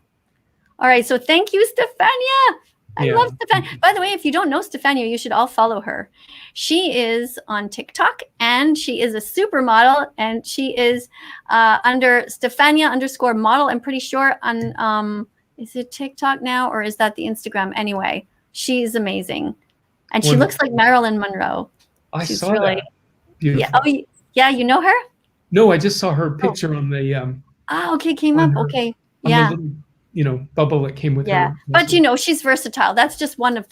All right. So thank you, Stefania. I love Stefania. By the way, if you don't know Stefania, you should all follow her. She is on TikTok, and she is a supermodel, and she is under Stefania_model. I'm pretty sure on, is it TikTok now, or is that the Instagram? Anyway, she's amazing. And she looks like Marilyn Monroe. She's saw that. Beautiful. Yeah. Oh, yeah, you know her? No, I just saw her picture on the okay, came up. Okay. Yeah. The little, bubble that came with her. Yeah. But she's versatile. That's just one of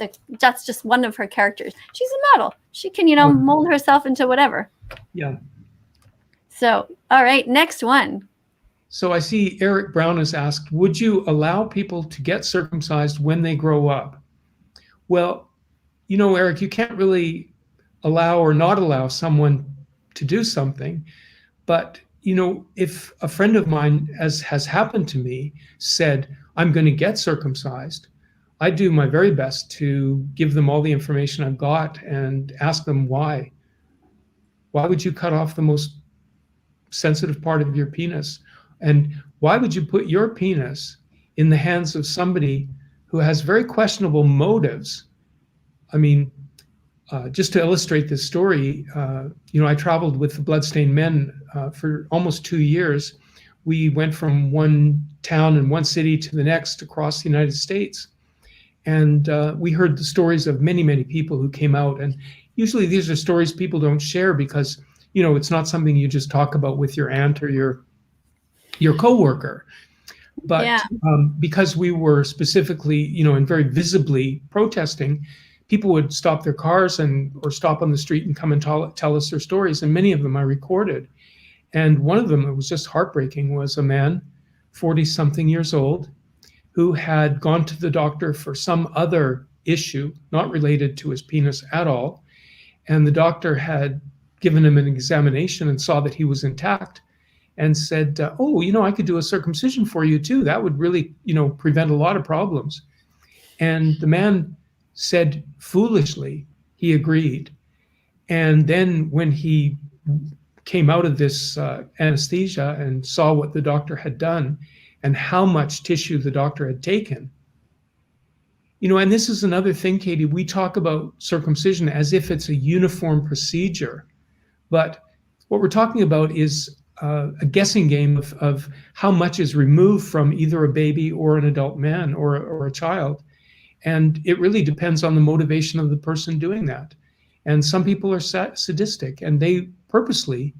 her characters. She's a model. She can, mold herself into whatever. Yeah. So, all right, next one. So I see Eric Brown has asked, would you allow people to get circumcised when they grow up? Well, Eric, you can't really allow or not allow someone to do something, but if a friend of mine, as has happened to me, said, I'm going to get circumcised, I do my very best to give them all the information I've got and ask them why. Why would you cut off the most sensitive part of your penis? And why would you put your penis in the hands of somebody who has very questionable motives? I mean, just to illustrate this story, I traveled with the Bloodstained Men for almost 2 years. We went from one town and one city to the next across the United States. And we heard the stories of many, many people who came out. And usually these are stories people don't share because, you know, it's not something you just talk about with your aunt or your coworker. But Yeah. because we were specifically, you know, and very visibly protesting, people would stop their cars or stop on the street and come and tell us their stories. And many of them I recorded. And one of them, it was just heartbreaking, was a man, 40-something years old, who had gone to the doctor for some other issue, not related to his penis at all. And the doctor had given him an examination and saw that he was intact and said, oh, you know, I could do a circumcision for you too. That would really, you know, prevent a lot of problems. And the man said foolishly, he agreed. And then when he came out of this anesthesia and saw what the doctor had done and how much tissue the doctor had taken, you know, and this is another thing, Katie, we talk about circumcision as if it's a uniform procedure, but what we're talking about is a guessing game of how much is removed from either a baby or an adult man or a child. And it really depends on the motivation of the person doing that. And some people are sadistic, and they purposely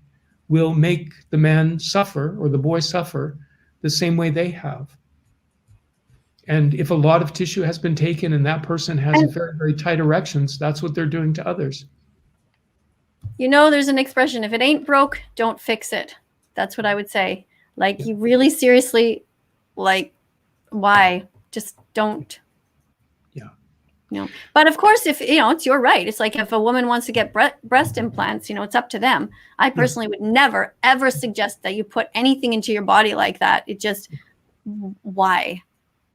will make the man suffer or the boy suffer the same way they have. And if a lot of tissue has been taken and that person has very, very tight erections, that's what they're doing to others. You know, there's an expression, if it ain't broke, don't fix it. That's what I would say. Like, you really seriously, like, why? Just don't. Yeah. You know, but of course, if, you know, it's your right. It's like if a woman wants to get breast implants, you know, it's up to them. I personally would never, ever suggest that you put anything into your body like that. It just, why?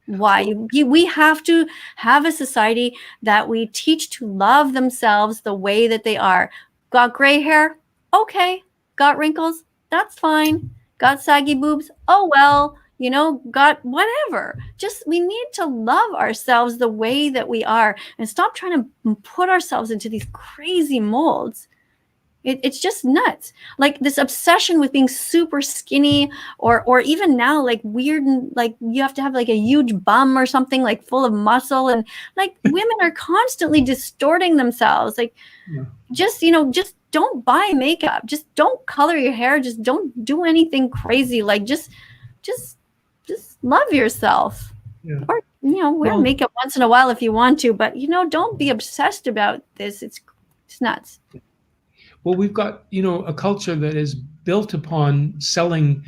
We have to have a society that we teach to love themselves the way that they are. Got gray hair? Okay. Got wrinkles? That's fine. Got saggy boobs? Oh, well, you know, got whatever. Just, we need to love ourselves the way that we are and stop trying to put ourselves into these crazy molds. It's just nuts. Like this obsession with being super skinny or even now like weird, like you have to have like a huge bum or something like full of muscle, and like women are constantly distorting themselves. Like just, you know, just don't buy makeup. Just don't color your hair. Just don't do anything crazy. Like just love yourself. Yeah. Or, you know, wear makeup once in a while if you want to, but you know, don't be obsessed about this. It's nuts. Well, we've got, you know, a culture that is built upon selling,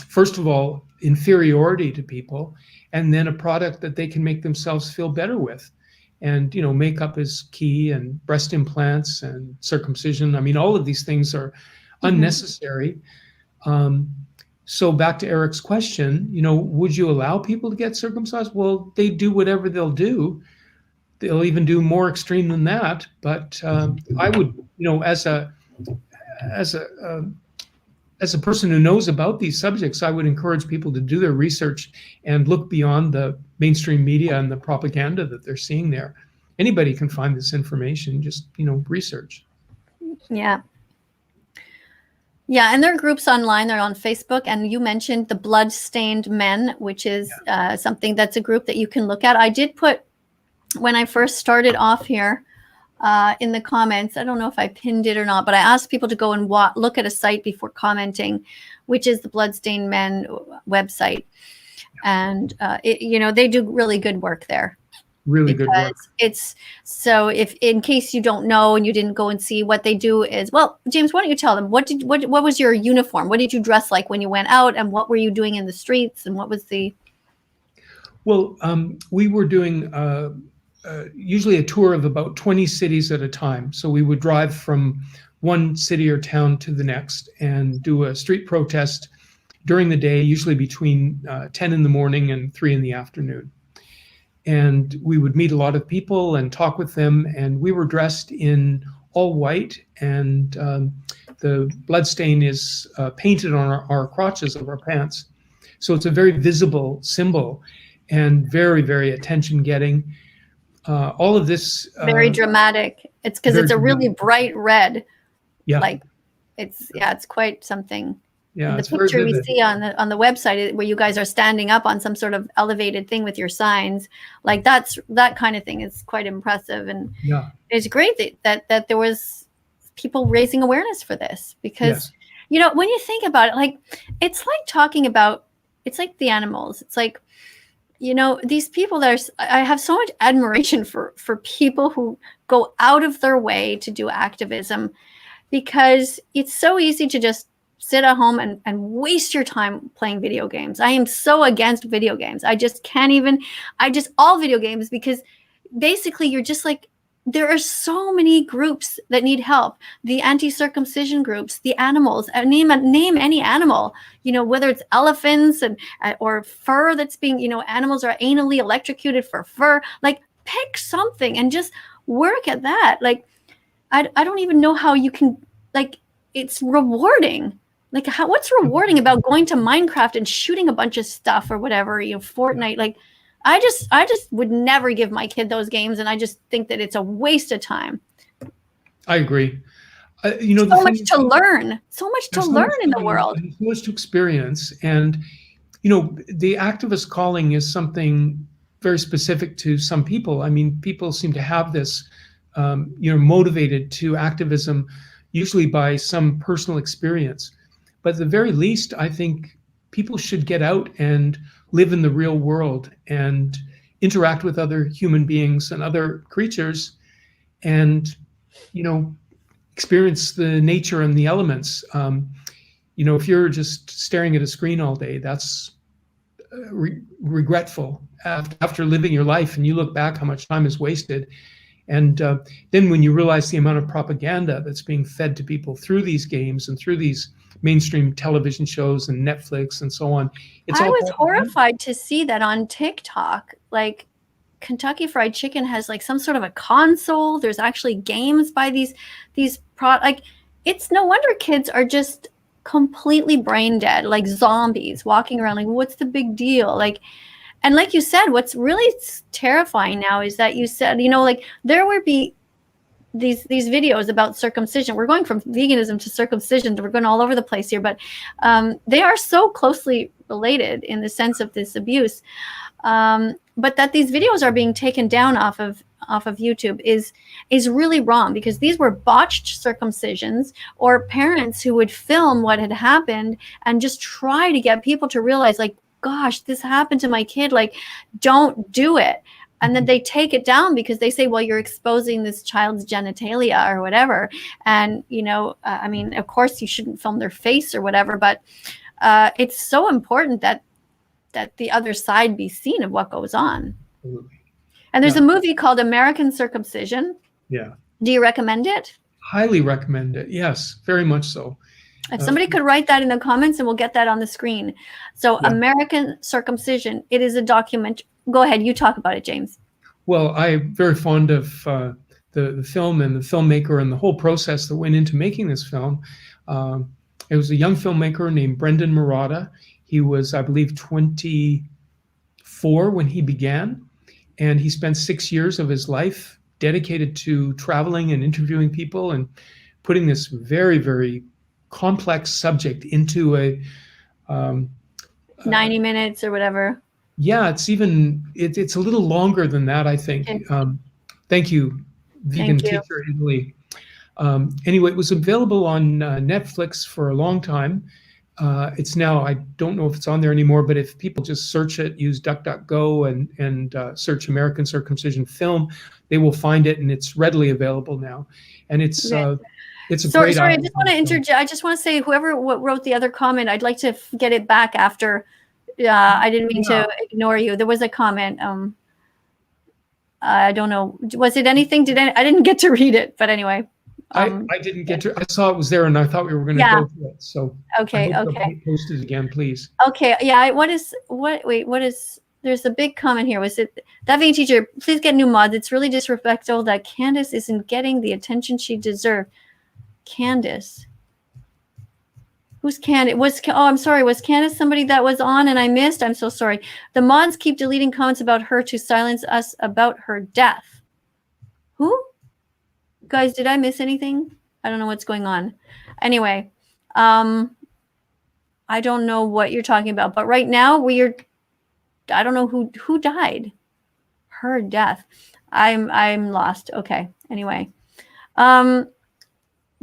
first of all, inferiority to people, and then a product that they can make themselves feel better with. And, you know, makeup is key, and breast implants and circumcision. I mean, all of these things are unnecessary. So back to Eric's question, you know, would you allow people to get circumcised? Well, they do whatever they'll do. They'll even do more extreme than that. But I would, you know, as a person who knows about these subjects, I would encourage people to do their research and look beyond the mainstream media and the propaganda that they're seeing there. Anybody can find this information, just, you know, research. Yeah. Yeah, and there are groups online. They're on Facebook, and you mentioned the Blood-Stained Men, which is something that's a group that you can look at. I did put, when I first started off here, in the comments, I don't know if I pinned it or not, but I asked people to go and look at a site before commenting, which is the Blood-Stained Men website. And, you know, they do really good work there. Really good work. It's so, if in case you don't know and you didn't go and see, what they do is, well, James, why don't you tell them what was your uniform? What did you dress like when you went out, and what were you doing in the streets, and what was the? Well, we were doing usually a tour of about 20 cities at a time. So we would drive from one city or town to the next and do a street protest during the day, usually between 10 in the morning and 3 in the afternoon. And we would meet a lot of people and talk with them. And we were dressed in all white, and the blood stain is painted on our crotches of our pants. So it's a very visible symbol and very, very attention-getting. All of this very dramatic. It's because it's a really bright red. Yeah. Like it's quite something. Yeah, And the it's very picture we vivid. see on the website where you guys are standing up on some sort of elevated thing with your signs, like that kind of thing is quite impressive. And Yeah. it's great that there was people raising awareness for this, because, Yes. you know, when you think about it, like, it's like talking about, it's like the animals. It's like, you know, these people I have so much admiration for people who go out of their way to do activism, because it's so easy to just sit at home and waste your time playing video games. I am so against video games. I just can't even, all video games, because basically you're just like, there are so many groups that need help. The anti-circumcision groups, the animals, name any animal, you know, whether it's elephants and or fur that's being, you know, animals are anally electrocuted for fur. Like, pick something and just work at that. Like, I don't even know how you can, like, it's rewarding. Like, what's rewarding about going to Minecraft and shooting a bunch of stuff or whatever, you know, Fortnite? Like, I just would never give my kid those games, and I just think that it's a waste of time. I agree. You know, So much to learn, so much to learn in the world. So much to experience. And, you know, the activist calling is something very specific to some people. I mean, people seem to have this, you know, motivated to activism, usually by some personal experience. But at the very least, I think people should get out and live in the real world and interact with other human beings and other creatures, and, you know, experience the nature and the elements. You know, if you're just staring at a screen all day, that's regretful after living your life, and you look back how much time is wasted. And then when you realize the amount of propaganda that's being fed to people through these games and through these mainstream television shows and Netflix and so on, I was horrified to see that on TikTok. Like, Kentucky Fried Chicken has like some sort of a console. There's actually games by these like, it's no wonder kids are just completely brain dead, like zombies walking around. Like, what's the big deal? Like, and like you said, what's really terrifying now is that you said, you know, like, there would be these videos about circumcision. We're going from veganism to circumcision. We're going all over the place here, but they are so closely related in the sense of this abuse. But that these videos are being taken down off of YouTube is really wrong, because these were botched circumcisions, or parents who would film what had happened and just try to get people to realize, like, gosh, this happened to my kid, like, don't do it. And then they take it down because they say, well, you're exposing this child's genitalia or whatever. And, you know, I mean, of course you shouldn't film their face or whatever, but it's so important that the other side be seen of what goes on. Absolutely. And there's a movie called American Circumcision. Yeah. Do you recommend it? Highly recommend it. Yes, very much so. If somebody could write that in the comments, and we'll get that on the screen. So yeah. American Circumcision, it is a document. Go ahead, you talk about it, James. Well, I'm very fond of the film and the filmmaker and the whole process that went into making this film. It was a young filmmaker named Brendan Marotta. He was, I believe, 24 when he began, and he spent 6 years of his life dedicated to traveling and interviewing people and putting this very, very complex subject into a 90 minutes or whatever. Yeah, it's a little longer than that, I think. Okay. Thank you, Vegan Teacher Italy. Anyway, it was available on Netflix for a long time. It's now, I don't know if it's on there anymore, but if people just search it, use DuckDuckGo and search American Circumcision film, they will find it, and it's readily available now. And it's a great. Sorry, I just want to interject. I just want to say, whoever wrote the other comment, I'd like to get it back after. I didn't mean to ignore you. There was a comment. I don't know. Was it anything? I didn't get to read it, but anyway. I didn't get to. I saw it was there, and I thought we were going to go through it. So okay. Post it again, please. Okay. Yeah. There's a big comment here. Was it that Vegan Teacher? Please get new mods. It's really disrespectful that Candace isn't getting the attention she deserved. Candace. Who's Candace? I'm sorry. Was Candace somebody that was on and I missed? I'm so sorry. The mods keep deleting comments about her to silence us about her death. Who? Guys, did I miss anything? I don't know what's going on. Anyway, I don't know what you're talking about, but right now I don't know who died. Her death. I'm lost. Okay. Anyway.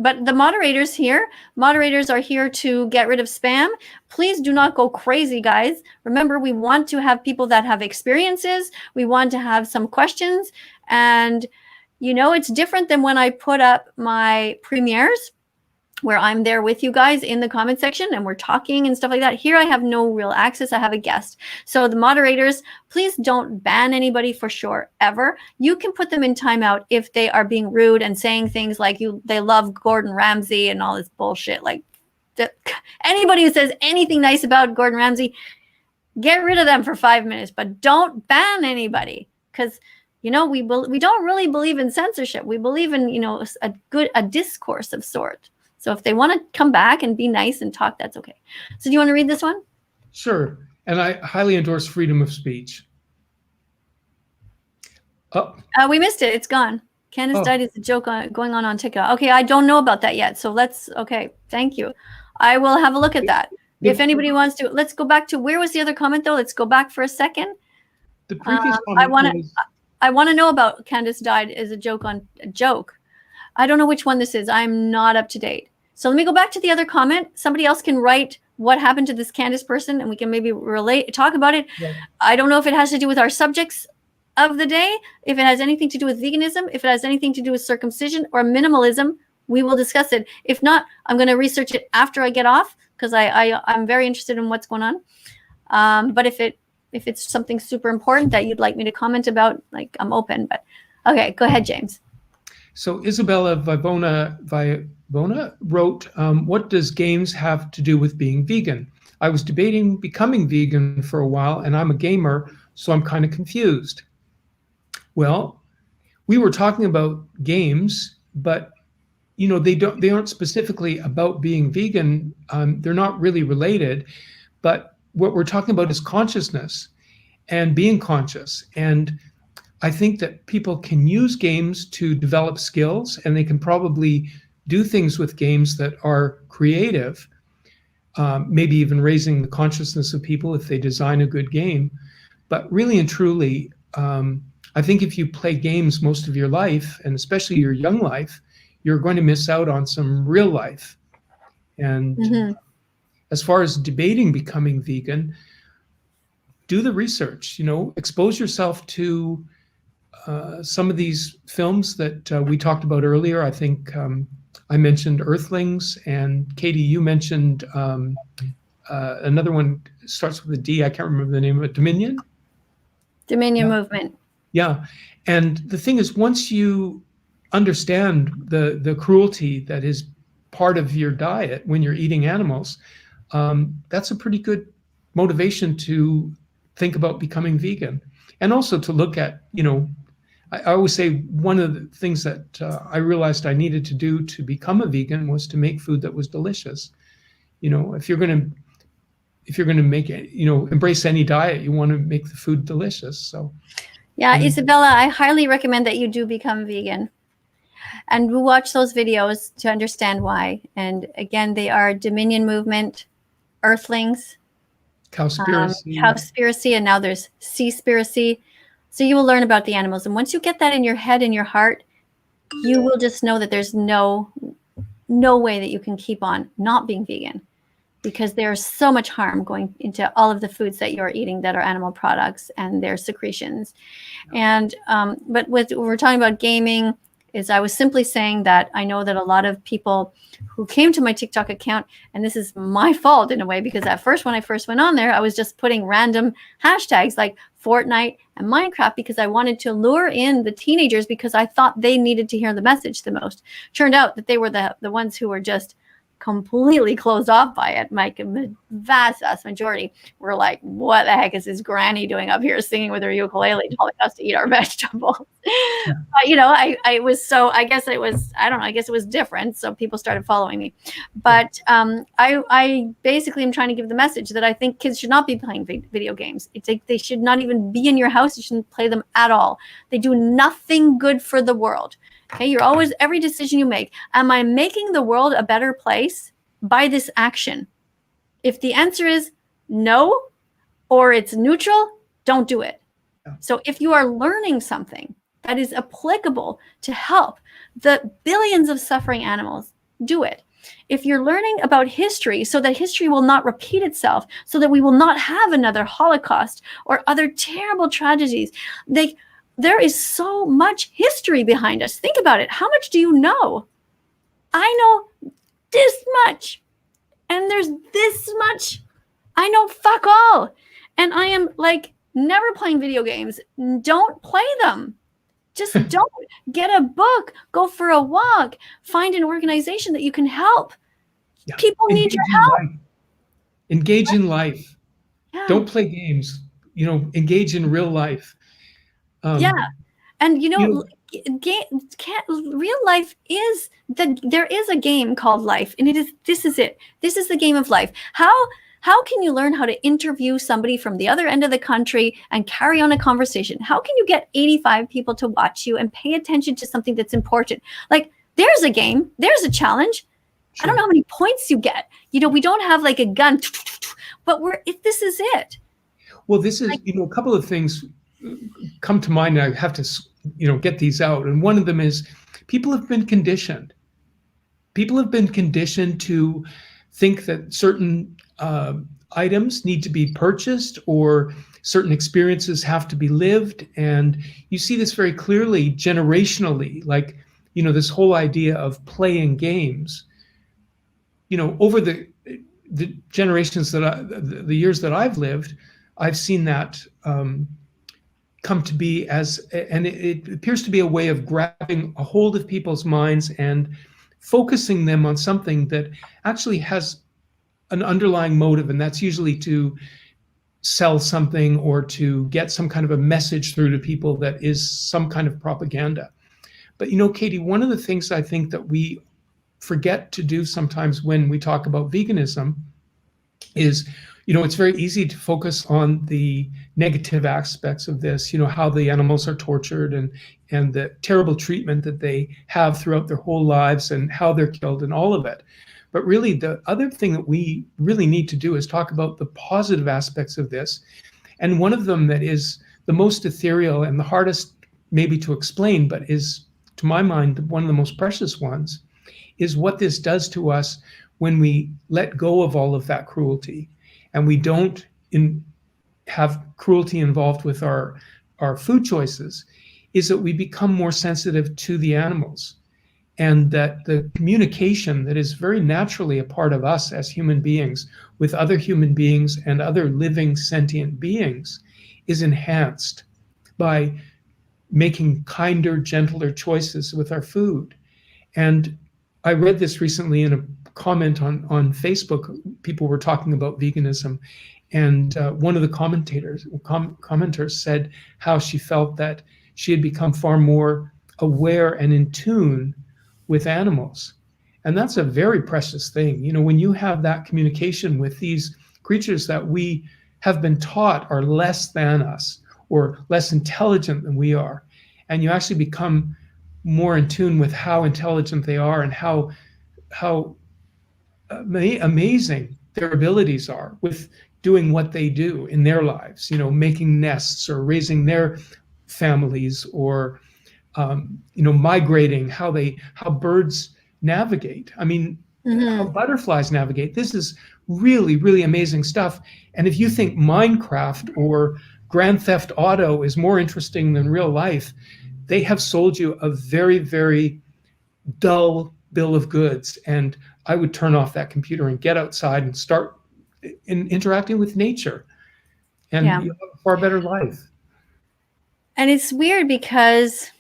But the moderators are here to get rid of spam. Please do not go crazy, guys. Remember, we want to have people that have experiences. We want to have some questions. And, you know, it's different than when I put up my premieres, where I'm there with you guys in the comment section and we're talking and stuff like that. Here I have no real access. I have a guest. So the moderators, please don't ban anybody for sure, ever. You can put them in timeout if they are being rude and saying things like they love Gordon Ramsay and all this bullshit. Like anybody who says anything nice about Gordon Ramsay, get rid of them for 5 minutes, but don't ban anybody, because you know, we don't really believe in censorship. We believe in, you know, a discourse of sort. So if they want to come back and be nice and talk, that's okay. So do you want to read this one? Sure. And I highly endorse freedom of speech. Oh. We missed it. It's gone. Candace died is a joke going on TikTok. Okay, I don't know about that yet. So okay, thank you. I will have a look at that. If anybody wants to, let's go back to, where was the other comment though? Let's go back for a second. The previous comment I want to know about Candace died is a joke. I don't know which one this is. I'm not up to date. So let me go back to the other comment. Somebody else can write what happened to this Candace person and we can maybe talk about it. Yeah. I don't know if it has to do with our subjects of the day, if it has anything to do with veganism, if it has anything to do with circumcision or minimalism, we will discuss it. If not, I'm going to research it after I get off, because I'm very interested in what's going on. But if it's something super important that you'd like me to comment about, like, I'm open. But okay, go ahead, James. So Isabella Vivona wrote, what does games have to do with being vegan? I was debating becoming vegan for a while, and I'm a gamer, so I'm kind of confused. Well, we were talking about games, but you know, they aren't specifically about being vegan. They're not really related, but what we're talking about is consciousness and being conscious. And I think that people can use games to develop skills, and they can probably do things with games that are creative, maybe even raising the consciousness of people if they design a good game. But really and truly, I think if you play games most of your life, and especially your young life, you're going to miss out on some real life. And as far as debating becoming vegan, do the research, you know, expose yourself to some of these films that we talked about earlier. I think I mentioned Earthlings, and Katie, you mentioned another one, starts with a D. I can't remember the name of it. Dominion? Dominion Movement. Yeah. And the thing is, once you understand the cruelty that is part of your diet when you're eating animals, that's a pretty good motivation to think about becoming vegan. And also to look at, you know, I always say one of the things that I realized I needed to do to become a vegan was to make food that was delicious. You know, if you're going to make it, you know, embrace any diet, you want to make the food delicious. So yeah, Isabella, I highly recommend that you do become vegan. And we watch those videos to understand why. And again, they are Dominion Movement, Earthlings, Cowspiracy, and now there's Seaspiracy. So you will learn about the animals. And once you get that in your head and your heart, you will just know that there's no way that you can keep on not being vegan, because there's so much harm going into all of the foods that you're eating that are animal products and their secretions. And but when we're talking about gaming, is I was simply saying that I know that a lot of people who came to my TikTok account, and this is my fault in a way, because at first when I first went on there, I was just putting random hashtags like Fortnite and Minecraft because I wanted to lure in the teenagers, because I thought they needed to hear the message the most. Turned out that they were the ones who were just completely closed off by it. My vast majority were like, what the heck is this granny doing up here singing with her ukulele telling us to eat our vegetables? Yeah. You know, I guess it was different. So people started following me. But I basically am trying to give the message that I think kids should not be playing video games. It's like they should not even be in your house. You shouldn't play them at all. They do nothing good for the world. Okay, you're always, every decision you make, am I making the world a better place by this action? If the answer is no, or it's neutral, don't do it. Yeah. So if you are learning something that is applicable to help the billions of suffering animals, do it. If you're learning about history so that history will not repeat itself, so that we will not have another Holocaust or other terrible tragedies, there is so much history behind us. Think about it. How much do you know? I know this much, and there's this much. I know fuck all. And I am like never playing video games. Don't play them. Just don't. Get a book, go for a walk, find an organization that you can help. Yeah. People need your help. Engage in life. Yeah. Don't play games. Engage in real life. Yeah. And real life is that there is a game called life, and this is it. This is the game of life. How can you learn how to interview somebody from the other end of the country and carry on a conversation? How can you get 85 people to watch you and pay attention to something that's important? Like, there's a game, there's a challenge. Sure. I don't know how many points you get. We don't have like a gun, but this is it. Well, this is, a couple of things come to mind, and I have to, get these out. And one of them is people have been conditioned. People have been conditioned to think that certain items need to be purchased or certain experiences have to be lived. And you see this very clearly generationally, like, this whole idea of playing games, over the generations the years that I've lived, I've seen that come to be and it appears to be a way of grabbing a hold of people's minds and focusing them on something that actually has an underlying motive, and that's usually to sell something or to get some kind of a message through to people that is some kind of propaganda. But Katie, one of the things I think that we forget to do sometimes when we talk about veganism is, it's very easy to focus on the negative aspects of this, how the animals are tortured and the terrible treatment that they have throughout their whole lives and how they're killed and all of it. But really, the other thing that we really need to do is talk about the positive aspects of this. And one of them that is the most ethereal and the hardest maybe to explain, but is, to my mind, one of the most precious ones, is what this does to us when we let go of all of that cruelty and we don't have cruelty involved with our food choices, is that we become more sensitive to the animals. And that the communication that is very naturally a part of us as human beings with other human beings and other living sentient beings is enhanced by making kinder, gentler choices with our food. And I read this recently in a comment on Facebook. People were talking about veganism, and one of the commenters said how she felt that she had become far more aware and in tune with animals. And that's a very precious thing. When you have that communication with these creatures that we have been taught are less than us or less intelligent than we are, and you actually become more in tune with how intelligent they are and how amazing their abilities are with doing what they do in their lives, making nests or raising their families or migrating, how birds navigate. I mean, how butterflies navigate. This is really, really amazing stuff. And if you think Minecraft or Grand Theft Auto is more interesting than real life, they have sold you a very, very dull bill of goods. And I would turn off that computer and get outside and start interacting with nature. And you have a far better life. And it's weird because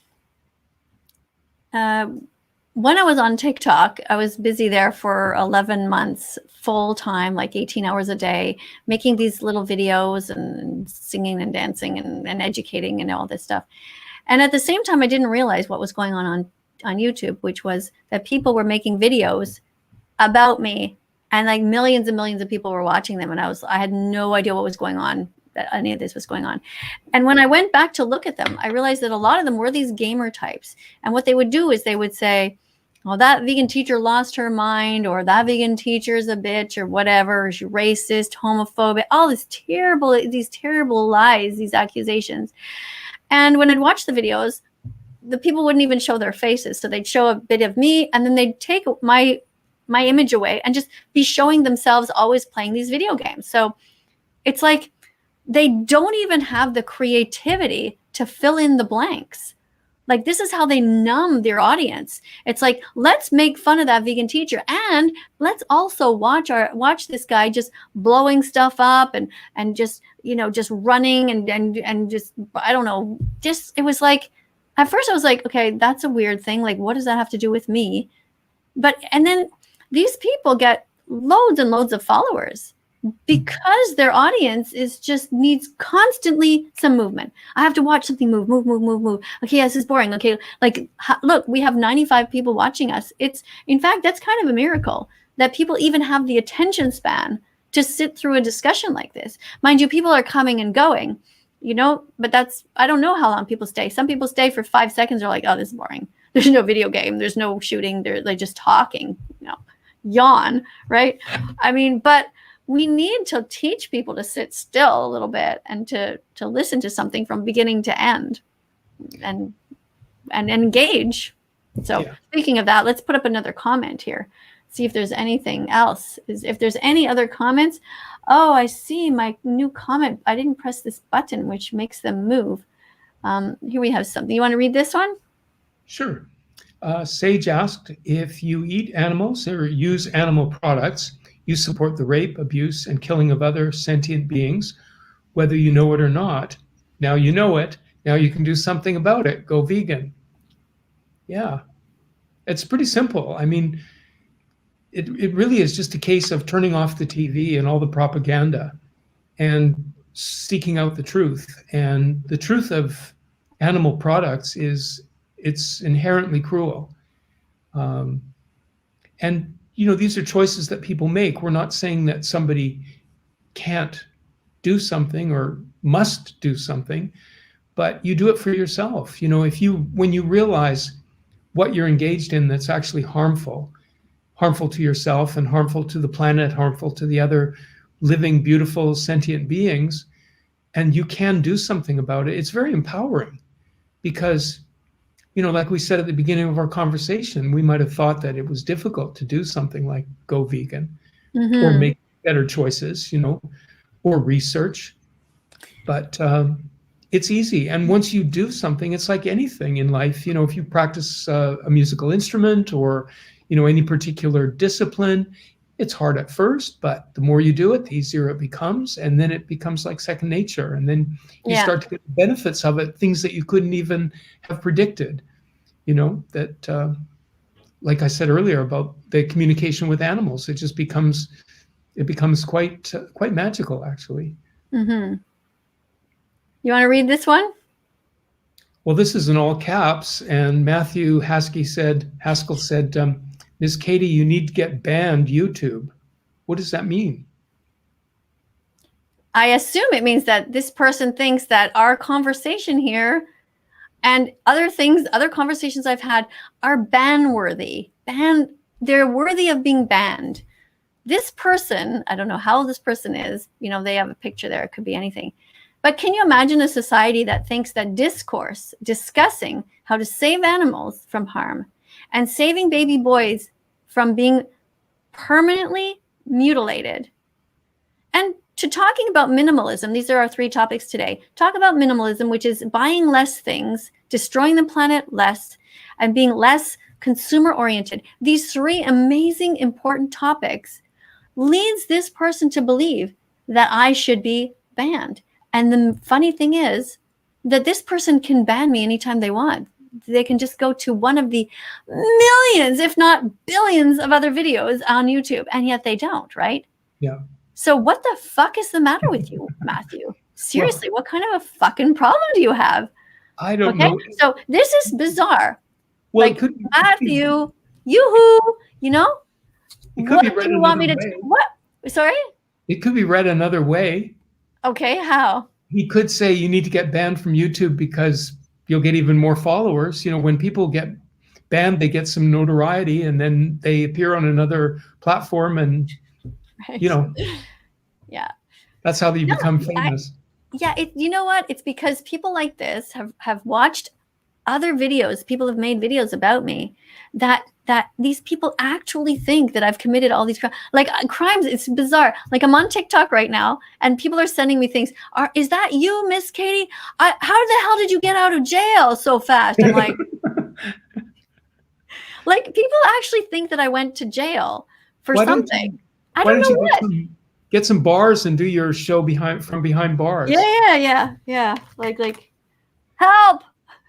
when I was on TikTok, I was busy there for 11 months, full time, like 18 hours a day, making these little videos and singing and dancing and educating and all this stuff. And at the same time, I didn't realize what was going on YouTube, which was that people were making videos about me, and like millions and millions of people were watching them. And I had no idea what was going on, that any of this was going on. And when I went back to look at them, I realized that a lot of them were these gamer types. And what they would do is they would say, well, that vegan teacher lost her mind, or that vegan teacher is a bitch, or whatever, or she's racist, homophobic, all these terrible lies, these accusations. And when I'd watch the videos, the people wouldn't even show their faces. So they'd show a bit of me, and then they'd take my image away and just be showing themselves always playing these video games. So it's like they don't even have the creativity to fill in the blanks. Like, this is how they numb their audience. It's like, let's make fun of that vegan teacher, and let's also watch this guy just blowing stuff up and just, you know, just running and just, I don't know, just, it was like, at first I was like, okay, that's a weird thing. Like, what does that have to do with me? And then these people get loads and loads of followers because their audience needs constantly some movement. I have to watch something move. Okay, yes, it's boring. Okay, like, look, we have 95 people watching us. In fact, that's kind of a miracle that people even have the attention span to sit through a discussion like this. Mind you, people are coming and going, you know, but I don't know how long people stay. Some people stay for 5 seconds. They're like, oh, this is boring. There's no video game. There's no shooting. They're just talking, you know, yawn, right? I mean, but we need to teach people to sit still a little bit and to listen to something from beginning to end and engage. So Speaking of that, let's put up another comment here. See if there's anything else. If there's any other comments. Oh, I see my new comment. I didn't press this button, which makes them move. Here we have something. You want to read this one? Sure. Sage asked, if you eat animals or use animal products, you support the rape, abuse, and killing of other sentient beings, whether you know it or not. Now you know it. Now you can do something about it. Go vegan. Yeah, it's pretty simple. I mean, it really is just a case of turning off the TV and all the propaganda and seeking out the truth. And the truth of animal products is it's inherently cruel. And you know, these are choices that people make. We're not saying that somebody can't do something or must do something, but you do it for yourself. You know, when you realize what you're engaged in that's actually harmful to yourself and harmful to the planet, harmful to the other living, beautiful, sentient beings, and you can do something about it, it's very empowering. Because, you know, like we said at the beginning of our conversation, we might have thought that it was difficult to do something like go vegan or make better choices, you know, or research. But it's easy. And once you do something, it's like anything in life. You know, if you practice a musical instrument or, you know, any particular discipline, it's hard at first, but the more you do it, the easier it becomes. And then it becomes like second nature. And then you start to get the benefits of it, things that you couldn't even have predicted. You know, that, like I said earlier about the communication with animals, it becomes quite magical, actually. Mm-hmm. You want to read this one? Well, this is in all caps, and Matthew Haskell said, Ms. Katie, you need to get banned YouTube. What does that mean? I assume it means that this person thinks that our conversation here and other conversations I've had are ban-worthy. They're worthy of being banned. This person, I don't know how this person is, you know, they have a picture there, it could be anything. But can you imagine a society that thinks that discourse, discussing how to save animals from harm and saving baby boys from being permanently mutilated, and to talking about minimalism, these are our 3 topics today. Talk about minimalism, which is buying less things, destroying the planet less, and being less consumer oriented. These 3 amazing, important topics leads this person to believe that I should be banned. And the funny thing is that this person can ban me anytime they want. They can just go to one of the millions, if not billions, of other videos on YouTube, and yet they don't, right? Yeah. So what the fuck is the matter with you, Matthew? Seriously, what kind of a fucking problem do you have? I don't know. So this is bizarre. Well, like, Matthew, yoo-hoo, you know? What do you want me to do? What? Sorry? It could be read another way. Okay, how? He could say you need to get banned from YouTube because you'll get even more followers. You know, when people get banned, they get some notoriety, and then they appear on another platform, and Right. Yeah. that's how they No, become famous. You know what? It's because people like this have watched other videos. People have made videos about me that these people actually think that I've committed all these crimes. It's bizarre. Like, I'm on TikTok right now, and people are sending me things. Is that you, Miss Katie? How the hell did you get out of jail so fast? I'm like, like, people actually think that I went to jail for something. I don't know what. Get some bars and do your show from behind bars. Yeah. Like, help!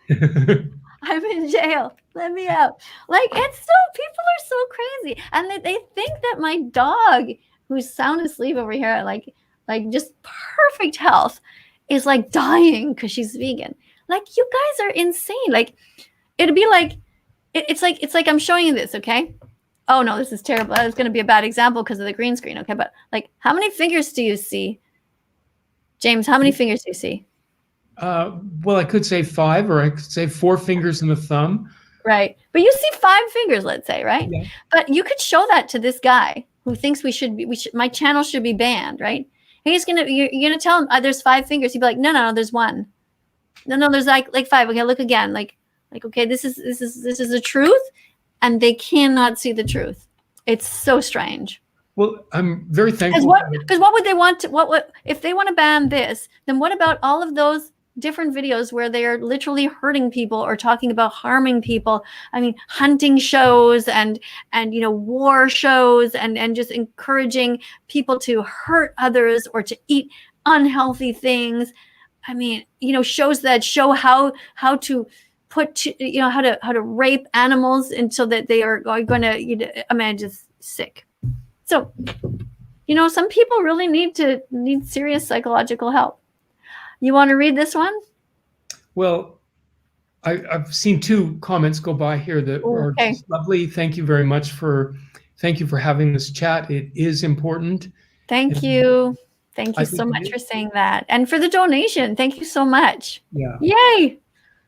I'm in jail. Let me out. Like, people are so crazy. And they think that my dog, who's sound asleep over here, like just perfect health, is like dying because she's vegan. Like, you guys are insane. Like, it'd be like, it's like I'm showing you this, okay? Oh no, this is terrible. That was going to be a bad example because of the green screen, okay? But like, how many fingers do you see? James, how many fingers do you see? Well, I could say 5, or I could say 4 fingers and a thumb. Right. But you see 5 fingers, let's say, right? Yeah. But you could show that to this guy who thinks my channel should be banned, right? And you're going to tell him there's 5 fingers. He'd be like, no, there's 1. No, there's like 5. Okay, look again. Like, okay, this is the truth. And they cannot see the truth. It's so strange. Well, I'm very thankful. Because what would they want to, if they want to ban this, then what about all of those different videos where they are literally hurting people or talking about harming people? I mean, hunting shows and war shows and just encouraging people to hurt others or to eat unhealthy things. I mean, shows that show how to how to rape animals until that they are going to, just sick. So, some people really need serious psychological help. You want to read this one? Well, I've seen 2 comments go by here that are just lovely. Thank you very much for having this chat. It is important. Thank you. Thank you so much for saying that. And for the donation. Thank you so much. Yeah. Yay.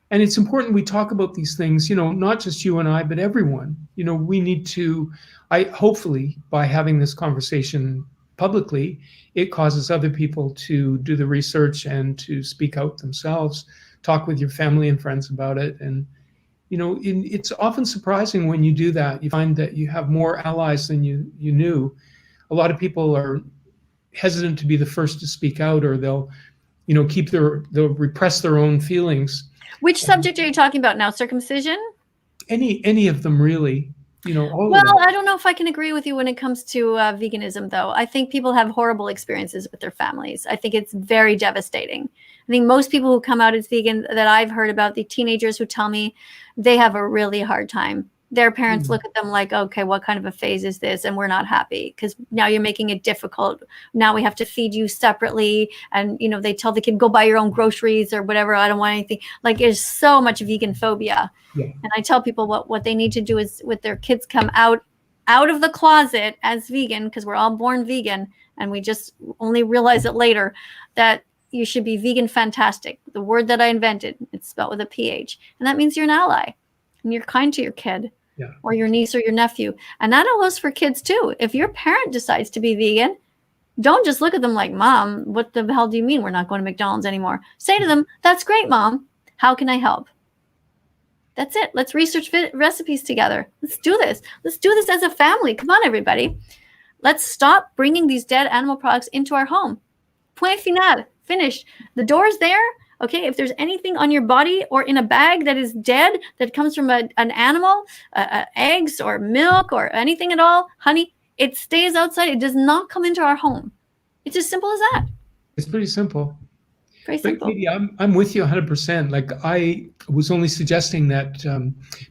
And it's important we talk about these things, not just you and I, but everyone. We need to, hopefully by having this conversation publicly, it causes other people to do the research and to speak out themselves, talk with your family and friends about it. And, it's often surprising when you do that. You find that you have more allies than you knew. A lot of people are hesitant to be the first to speak out, or they'll repress their own feelings. Which subject are you talking about now? Circumcision? Any of them, really. Well, I don't know if I can agree with you when it comes to veganism, though. I think people have horrible experiences with their families. I think it's very devastating. I think most people who come out as vegan that I've heard about, the teenagers who tell me, they have a really hard time. Their parents look at them like, okay, what kind of a phase is this? And we're not happy because now you're making it difficult. Now we have to feed you separately. And, they tell the kid, go buy your own groceries or whatever. I don't want anything. Like, there's so much vegan phobia. Yeah. And I tell people what they need to do is with their kids come out of the closet as vegan, because we're all born vegan. And we just only realize it later that you should be vegan fantastic. The word that I invented, it's spelled with a PH. And that means you're an ally and you're kind to your kid. Yeah. Or your niece or your nephew. And that goes for kids too. If your parent decides to be vegan, don't just look at them like, Mom, what the hell do you mean we're not going to McDonald's anymore? Say to them, that's great, Mom. How can I help? That's it. Let's research recipes together. Let's do this. Let's do this as a family. Come on, everybody. Let's stop bringing these dead animal products into our home. Point final. Finished. The door's there. Okay, if there's anything on your body or in a bag that is dead, that comes from an animal, eggs or milk or anything at all, honey, it stays outside. It does not come into our home. It's as simple as that. It's pretty simple. Pretty simple. But Katie, I'm with you 100%. Like, I was only suggesting that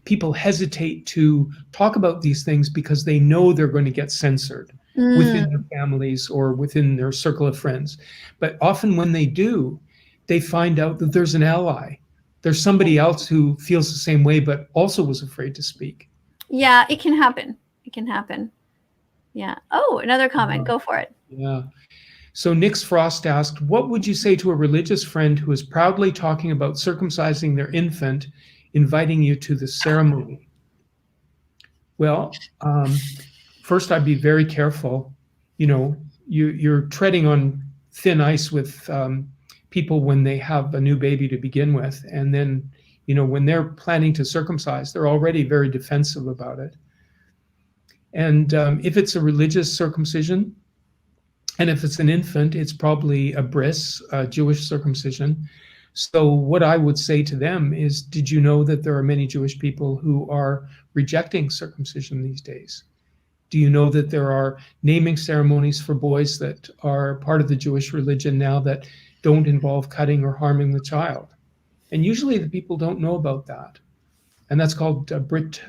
people hesitate to talk about these things because they know they're going to get censored within their families or within their circle of friends. But often when they do, they find out that there's an ally. There's somebody else who feels the same way, but also was afraid to speak. Yeah, it can happen. It can happen. Yeah. Oh, another comment. Go for it. Yeah. So Nix Frost asked, what would you say to a religious friend who is proudly talking about circumcising their infant, inviting you to the ceremony? Well, first I'd be very careful. You know, you're treading on thin ice with people when they have a new baby to begin with. And then, you know, when they're planning to circumcise, they're already very defensive about it. And if it's a religious circumcision, and if it's an infant, it's probably a bris, a Jewish circumcision. So what I would say to them is, did you know that there are many Jewish people who are rejecting circumcision these days? Do you know that there are naming ceremonies for boys that are part of the Jewish religion now that don't involve cutting or harming the child? And usually the people don't know about that. And that's called Brit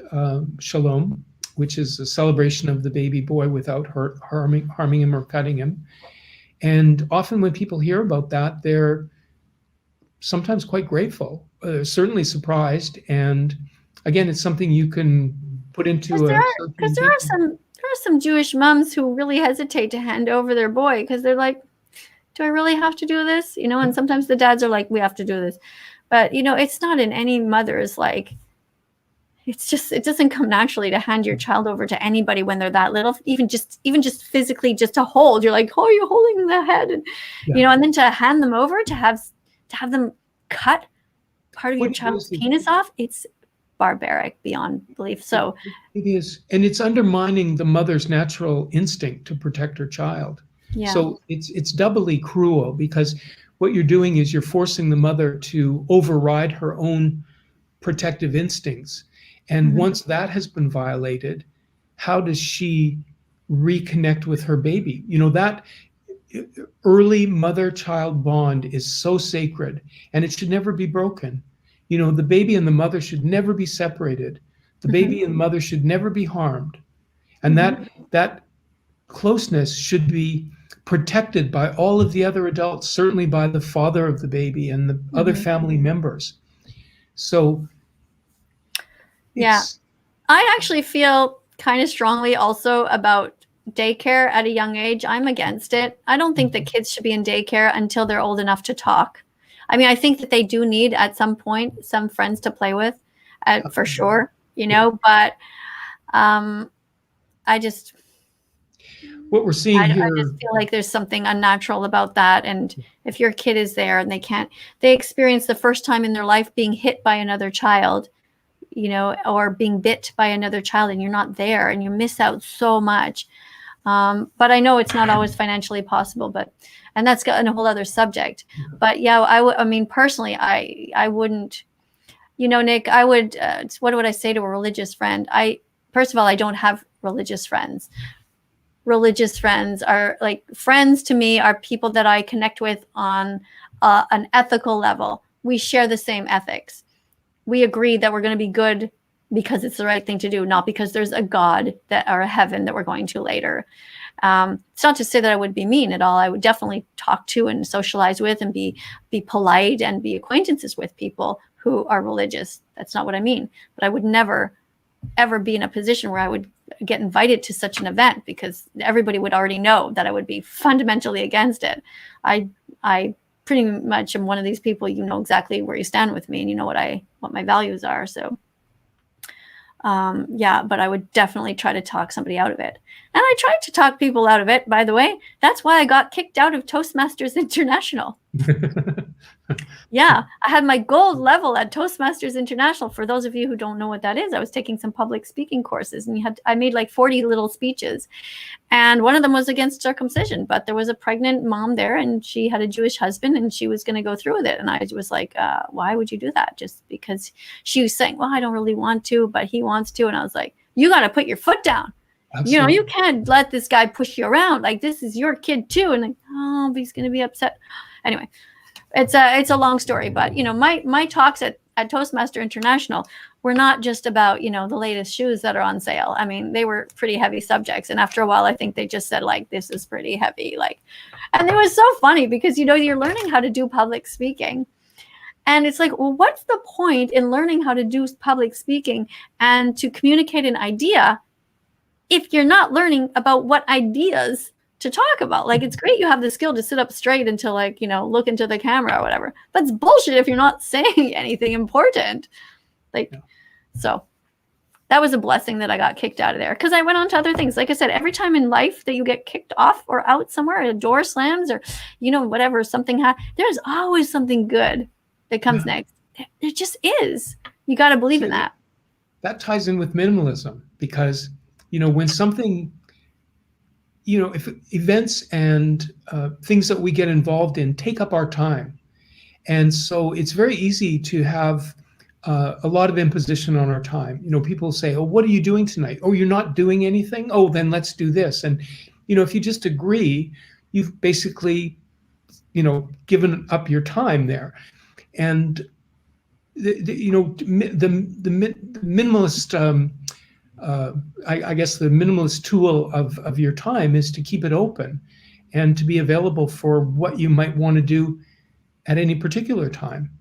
Shalom, which is a celebration of the baby boy without harming him or cutting him. And often when people hear about that, they're sometimes quite grateful, certainly surprised. And again, it's something you can put into because there are some Jewish moms who really hesitate to hand over their boy because they're like, do I really have to do this? You know, and sometimes the dads are like, we have to do this. But, you know, it's not in any mother's like, it's just, it doesn't come naturally to hand your child over to anybody when they're that little, even just physically just to hold. You're like, oh, you're holding the head. And, you know, and then to hand them over, to have them cut part of your child's penis off, it's barbaric beyond belief. So it is, and it's undermining the mother's natural instinct to protect her child. Yeah. So it's doubly cruel because what you're doing is you're forcing the mother to override her own protective instincts. And once that has been violated, how does she reconnect with her baby? You know, that early mother-child bond is so sacred, and it should never be broken. You know, the baby and the mother should never be separated. The baby and the mother should never be harmed. And that closeness should be protected by all of the other adults, certainly by the father of the baby and the other family members. So, yeah, I actually feel kind of strongly also about daycare at a young age. I'm against it. I don't think that kids should be in daycare until they're old enough to talk. I mean, I think that they do need at some point some friends to play with, for sure, you know, but I just... What we're seeing here, I just feel like there's something unnatural about that. And if your kid is there and they experience the first time in their life being hit by another child, you know, or being bit by another child, and you're not there and you miss out so much. But I know it's not always financially possible, and that's got a whole other subject. But yeah, I mean, personally, I wouldn't, you know, Nick, I would, what would I say to a religious friend? First of all, I don't have religious friends. Religious friends are like, friends to me are people that I connect with on an ethical level. We share the same ethics. We agree that we're going to be good because it's the right thing to do, not because there's a God or a heaven that we're going to later. It's not to say that I would be mean at all. I would definitely talk to and socialize with and be polite and be acquaintances with people who are religious. That's not what I mean. But I would never, ever be in a position where I would get invited to such an event because everybody would already know that I would be fundamentally against it. I pretty much am one of these people, you know exactly where you stand with me and you know what my values are. So yeah, but I would definitely try to talk somebody out of it. And I tried to talk people out of it, by the way. That's why I got kicked out of Toastmasters International. Yeah, I had my gold level at Toastmasters International. For those of you who don't know what that is, I was taking some public speaking courses, and I made like 40 little speeches. And one of them was against circumcision, but there was a pregnant mom there and she had a Jewish husband and she was going to go through with it. And I was like, why would you do that? Just because she was saying, well, I don't really want to, but he wants to. And I was like, you got to put your foot down. Absolutely. You know, you can't let this guy push you around. Like, this is your kid too. And like, oh, but he's going to be upset. Anyway, it's a long story, but you know, my talks at Toastmaster International were not just about, you know, the latest shoes that are on sale. I mean, they were pretty heavy subjects. And after a while, I think they just said like, this is pretty heavy. Like, and it was so funny because, you know, you're learning how to do public speaking. And it's like, well, what's the point in learning how to do public speaking and to communicate an idea if you're not learning about what ideas to talk about? Like, it's great you have the skill to sit up straight and to, like, you know, look into the camera or whatever. But it's bullshit if you're not saying anything important. Like, yeah. So that was a blessing that I got kicked out of there, because I went on to other things. Like I said, every time in life that you get kicked off or out somewhere, a door slams or, whatever, there's always something good that comes next. It just is. You got to believe in that. That ties in with minimalism, because, when something, if events and things that we get involved in take up our time. And so it's very easy to have a lot of imposition on our time. People say, oh, what are you doing tonight? Oh, you're not doing anything? Oh, then let's do this. And, if you just agree, you've basically, given up your time there. And, the minimalist, I guess the minimalist tool of your time is to keep it open and to be available for what you might want to do at any particular time.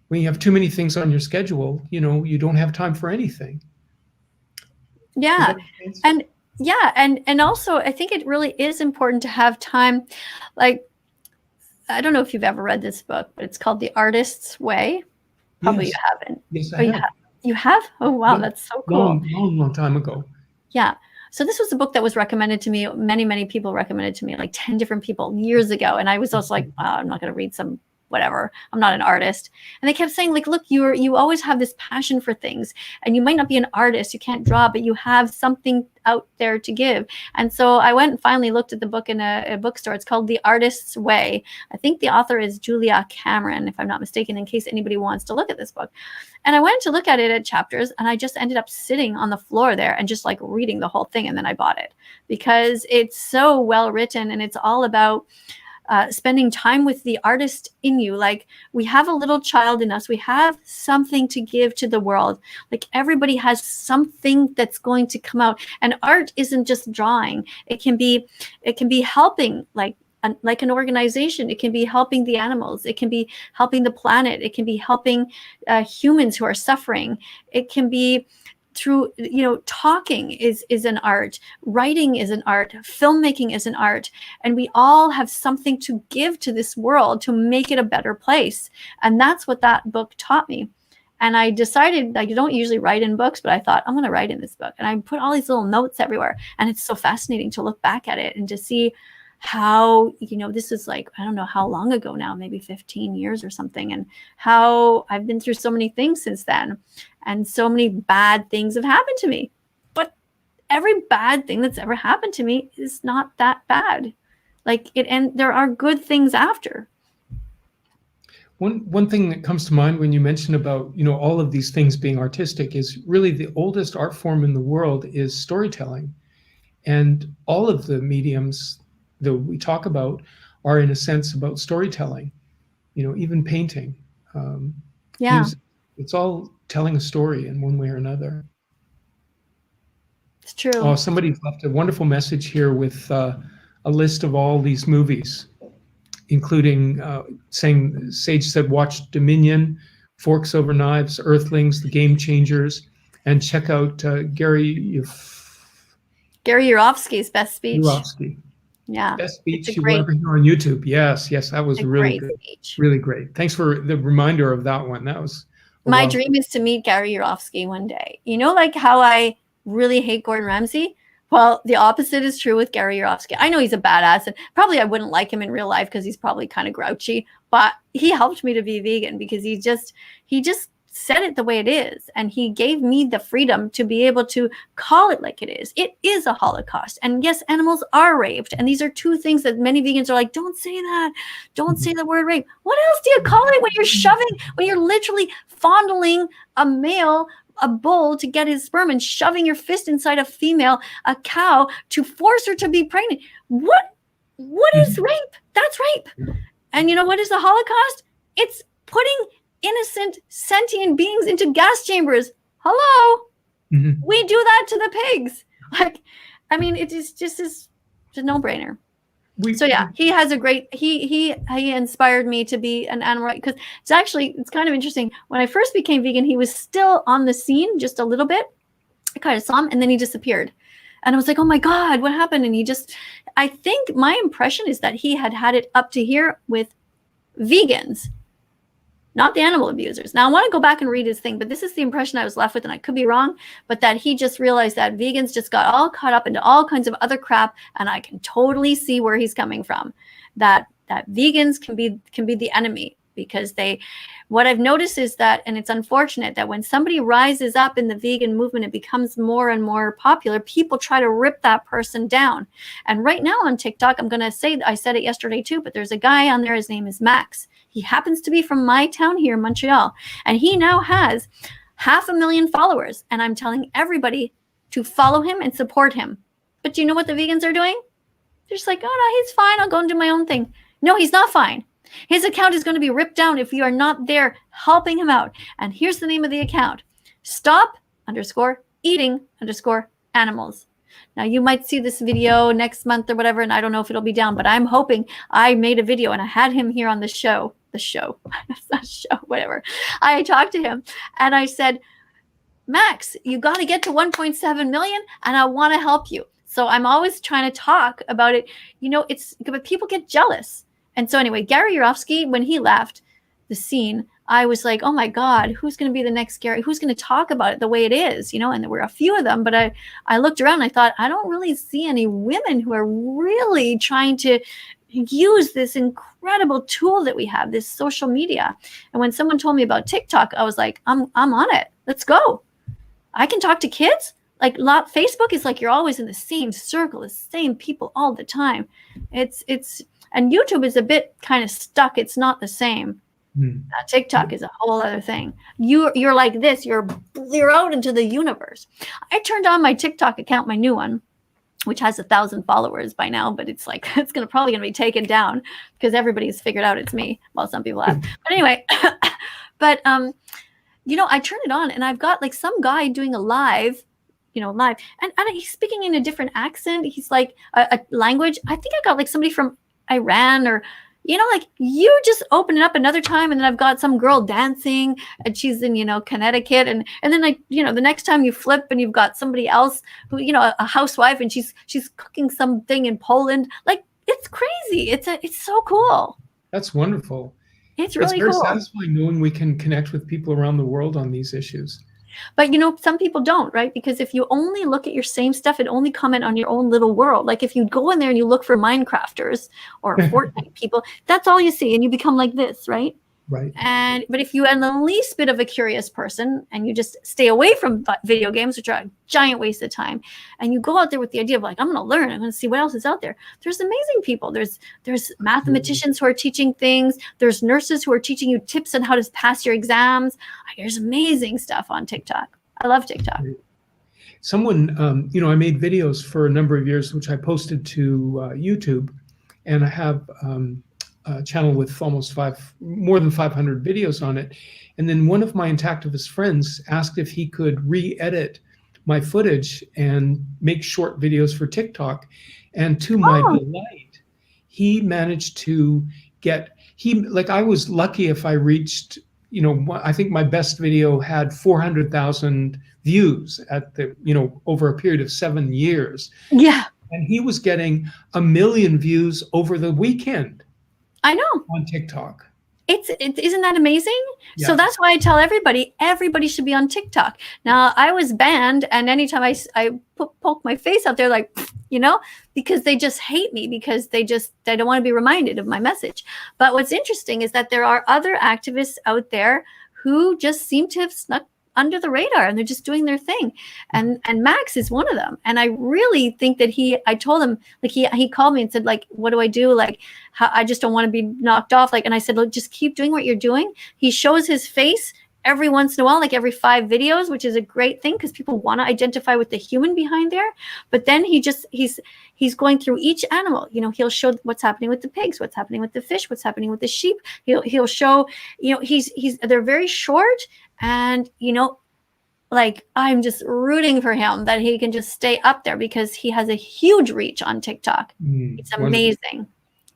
When you have too many things on your schedule, you don't have time for anything. Yeah. And also I think it really is important to have time. Like, I don't know if you've ever read this book, but it's called The Artist's Way. Probably Yes. You haven't. Yes, I have. You have? Oh, wow. Yeah. That's so cool. Long time ago. Yeah. So this was a book that was recommended to me. Many people recommended to me, like 10 different people years ago. And I was also like, wow, I'm not going to read some whatever. I'm not an artist. And they kept saying, like, look, you always have this passion for things, and you might not be an artist, you can't draw, but you have something out there to give. And so I went and finally looked at the book in a bookstore. It's called The Artist's Way. I think the author is Julia Cameron, if I'm not mistaken, in case anybody wants to look at this book. And I went to look at it at chapters, and I just ended up sitting on the floor there and just like reading the whole thing. And then I bought it because it's so well written, and it's all about spending time with the artist in you. Like, we have a little child in us. We have something to give to the world. Like, everybody has something that's going to come out. And art isn't just drawing. It can be helping, like an organization. It can be helping the animals. It can be helping the planet. It can be helping humans who are suffering. It can be through, talking is an art, writing is an art, filmmaking is an art, and we all have something to give to this world to make it a better place. And that's what that book taught me. And I decided, like, you don't usually write in books, but I thought, I'm going to write in this book. And I put all these little notes everywhere. And it's so fascinating to look back at it and to see how, this is like, I don't know how long ago now, maybe 15 years or something, and how I've been through so many things since then. And so many bad things have happened to me. But every bad thing that's ever happened to me is not that bad. And there are good things after. One thing that comes to mind when you mention about, all of these things being artistic is really the oldest art form in the world is storytelling. And all of the mediums that we talk about are in a sense about storytelling, even painting. Music. It's all telling a story in one way or another. It's true. Oh, somebody's left a wonderful message here with a list of all these movies, including saying, Sage said, watch Dominion, Forks Over Knives, Earthlings, The Game Changers, and check out Gary Yourofsky's Best Speech. Yeah. Best speech you will ever hear on YouTube. Yes, that was really good. Speech. Really great. Thanks for the reminder of that one. That was my dream is to meet Gary Yourofsky one day. Like how I really hate Gordon Ramsay? Well, the opposite is true with Gary Yourofsky. I know he's a badass, and probably I wouldn't like him in real life because he's probably kind of grouchy, but he helped me to be vegan because he just said it the way it is. And he gave me the freedom to be able to call it like it is. It is a Holocaust. And yes, animals are raped. And these are two things that many vegans are like, don't say that. Don't say the word rape. What else do you call it when you're literally fondling a bull to get his sperm and shoving your fist inside a cow to force her to be pregnant? What is rape? That's rape. And what is the Holocaust? It's putting innocent sentient beings into gas chambers. Hello. Mm-hmm. We do that to the pigs. It is just a no-brainer. He has a great, he inspired me to be an animal rights, because it's kind of interesting. When I first became vegan, he was still on the scene just a little bit. I kind of saw him and then he disappeared. And I was like, oh my God, what happened? And I think my impression is that he had it up to here with vegans, not the animal abusers. Now, I want to go back and read his thing, but this is the impression I was left with, and I could be wrong, but that he just realized that vegans just got all caught up into all kinds of other crap, and I can totally see where he's coming from, that vegans can be the enemy, because what I've noticed is that, and it's unfortunate, that when somebody rises up in the vegan movement, it becomes more and more popular, people try to rip that person down. And right now on TikTok, I'm going to say, I said it yesterday too, but there's a guy on there, his name is Max. He happens to be from my town here in Montreal, and he now has 500,000 followers, and I'm telling everybody to follow him and support him. But do you know what the vegans are doing? They're just like, oh no, he's fine, I'll go and do my own thing. No, he's not fine. His account is going to be ripped down if you are not there helping him out. And here's the name of the account: stop_eating_animals. Now, you might see this video next month or whatever, and I don't know if it'll be down, but I'm hoping. I made a video and I had him here on the show, whatever. I talked to him and I said, Max, you got to get to 1.7 million and I want to help you. So I'm always trying to talk about it. You know, but people get jealous. And so anyway, Gary Yourofsky, when he left the scene, I was like, oh my God, who's going to be the next Gary? Who's going to talk about it the way it is? You know, and there were a few of them, but I looked around and I thought, I don't really see any women who are really trying to use this incredible tool that we have, this social media. And when someone told me about TikTok, I was like, I'm on it. Let's go. I can talk to kids. Like Facebook is like you're always in the same circle, the same people all the time. And YouTube is a bit kind of stuck. It's not the same. TikTok is a whole other thing. You're like this. You're out into the universe. I turned on my TikTok account, my new one, which has 1,000 followers by now, but it's like it's probably gonna be taken down because everybody's figured out it's me. Well, some people have. But anyway, you know, I turned it on and I've got like some guy doing a live. And he's speaking in a different accent. He's like a language. I think I got like somebody from Iran, or, you know, like you just open it up another time. And then I've got some girl dancing and she's in, Connecticut. And then the next time you flip and you've got somebody else who, a housewife, and she's cooking something in Poland. Like, it's crazy. It's so cool. That's wonderful. It's really very cool. satisfying knowing we can connect with people around the world on these issues. But, some people don't, right? Because if you only look at your same stuff and only comment on your own little world, like if you go in there and you look for Minecrafters or Fortnite people, that's all you see. And you become like this, right? Right. But if you are the least bit of a curious person and you just stay away from video games, which are a giant waste of time, and you go out there with the idea of like, I'm going to learn, I'm going to see what else is out there. There's amazing people. There's mathematicians who are teaching things. There's nurses who are teaching you tips on how to pass your exams. There's amazing stuff on TikTok. I love TikTok. Someone, I made videos for a number of years, which I posted to YouTube, and I have a channel with more than 500 videos on it. And then one of my Intactivist friends asked if he could re-edit my footage and make short videos for TikTok. And to my delight, he managed to I was lucky if I reached, I think my best video had 400,000 views over a period of 7 years. Yeah. And he was getting 1 million views over the weekend. I know. On TikTok. Isn't that amazing? Yeah. So that's why I tell everybody should be on TikTok. Now, I was banned, and anytime I poke my face out there, like, because they just hate me, because they don't want to be reminded of my message. But what's interesting is that there are other activists out there who just seem to have snuck under the radar, and they're just doing their thing. And Max is one of them. And I really think that I told him, like, he called me and said, like, what do I do? Like, I just don't want to be knocked off. Like, and I said, look, just keep doing what you're doing. He shows his face every once in a while, like every 5 videos, which is a great thing because people want to identify with the human behind there. But then he's going through each animal. He'll show what's happening with the pigs, what's happening with the fish, what's happening with the sheep. He'll show, they're very short. And, like, I'm just rooting for him that he can just stay up there because he has a huge reach on TikTok. It's amazing.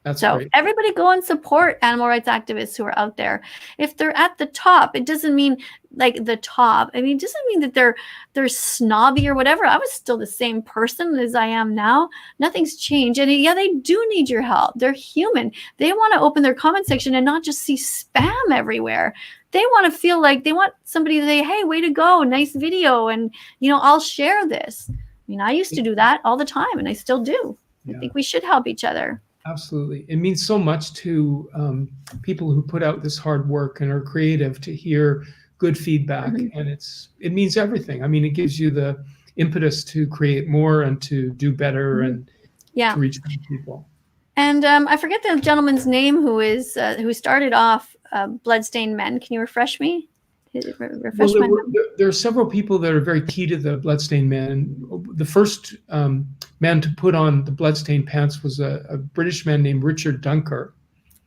That's So great. everybody go and support animal rights activists who are out there. If they're at the top, it doesn't mean like the top. I mean, it doesn't mean that they're snobby or whatever. I was still the same person as I am now. Nothing's changed. And yeah, they do need your help. They're human. They want to open their comment section and not just see spam everywhere. They want to feel like they want somebody to say, hey, way to go, nice video. And, I'll share this. I mean, I used to do that all the time and I still do. Yeah. I think we should help each other. Absolutely. It means so much to people who put out this hard work and are creative to hear good feedback. Mm-hmm. And it means everything. I mean, it gives you the impetus to create more and to do better Mm-hmm. and to reach more people. And I forget the gentleman's name who started off Bloodstained Men. Can you refresh me? There are several people that are very key to the Bloodstained Men. The first man to put on the bloodstained pants was a British man named Richard Dunker.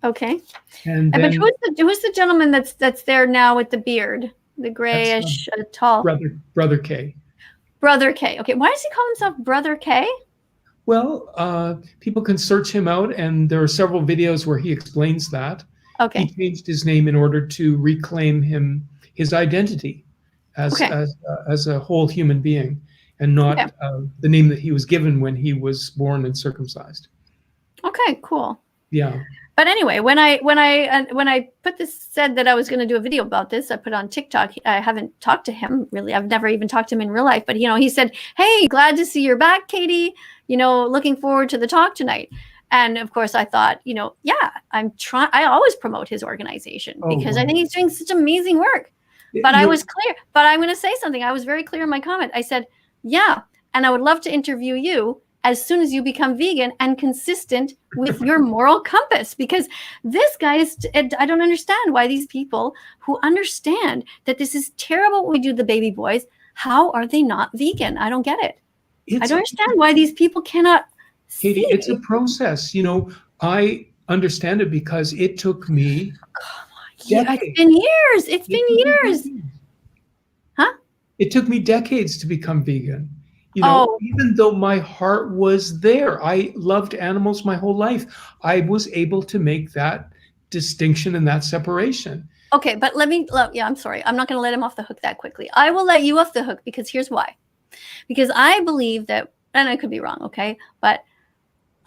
Okay. And but then, who's the gentleman that's there now with the beard, the grayish, tall? Brother K. Brother K. Okay. Why does he call himself Brother K? Well, people can search him out, and there are several videos where he explains that. Okay. He changed his name in order to reclaim his identity as a whole human being, and not the name that he was given when he was born and circumcised. Okay, cool. Yeah. But anyway, when I said that I was going to do a video about this, I put on TikTok. I haven't talked to him really. I've never even talked to him in real life. But he said, "Hey, glad to see you're back, Katie. Looking forward to the talk tonight." And of course, I thought, yeah, I'm trying. I always promote his organization because I think he's doing such amazing work. But I was clear. But I'm going to say something. I was very clear in my comment. I said, yeah, and I would love to interview you as soon as you become vegan and consistent with your moral compass, because this guy I don't understand why these people who understand that this is terrible what we do to the baby boys, how are they not vegan? I don't get it. I don't understand why these people cannot Katie, see. it's a process. I understand it because it took me decades. It's been years. It's been years. Huh? It took me decades to become vegan. Even though my heart was there, I loved animals my whole life. I was able to make that distinction and that separation. Okay, but I'm sorry. I'm not going to let him off the hook that quickly. I will let you off the hook because here's why. Because I believe that, and I could be wrong, okay? But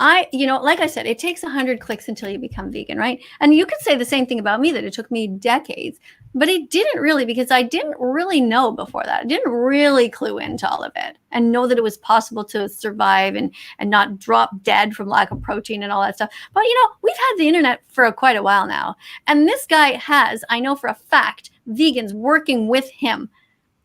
like I said, it takes 100 clicks until you become vegan, right? And you could say the same thing about me, that it took me decades, but it didn't really, because I didn't really know before that. I didn't really clue into all of it and know that it was possible to survive and not drop dead from lack of protein and all that stuff. But, we've had the internet for quite a while now. And this guy has, I know for a fact, vegans working with him.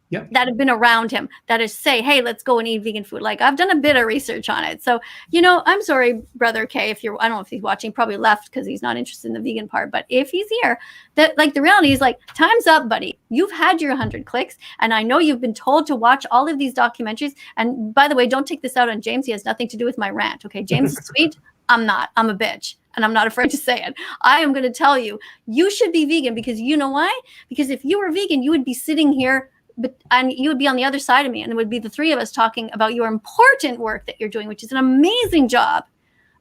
Yep. That have been around him, that is say, hey, let's go and eat vegan food. Like, I've done a bit of research on it. So, I'm sorry, Brother K, I don't know if he's watching, probably left because he's not interested in the vegan part. But if he's here, that the reality is time's up, buddy. You've had your 100 clicks. And I know you've been told to watch all of these documentaries. And by the way, don't take this out on James. He has nothing to do with my rant. Okay. James is sweet. I'm not. I'm a bitch. And I'm not afraid to say it. I am going to tell you, you should be vegan, because you know why? Because if you were vegan, you would be sitting here and you would be on the other side of me, and it would be the three of us talking about your important work that you're doing, which is an amazing job.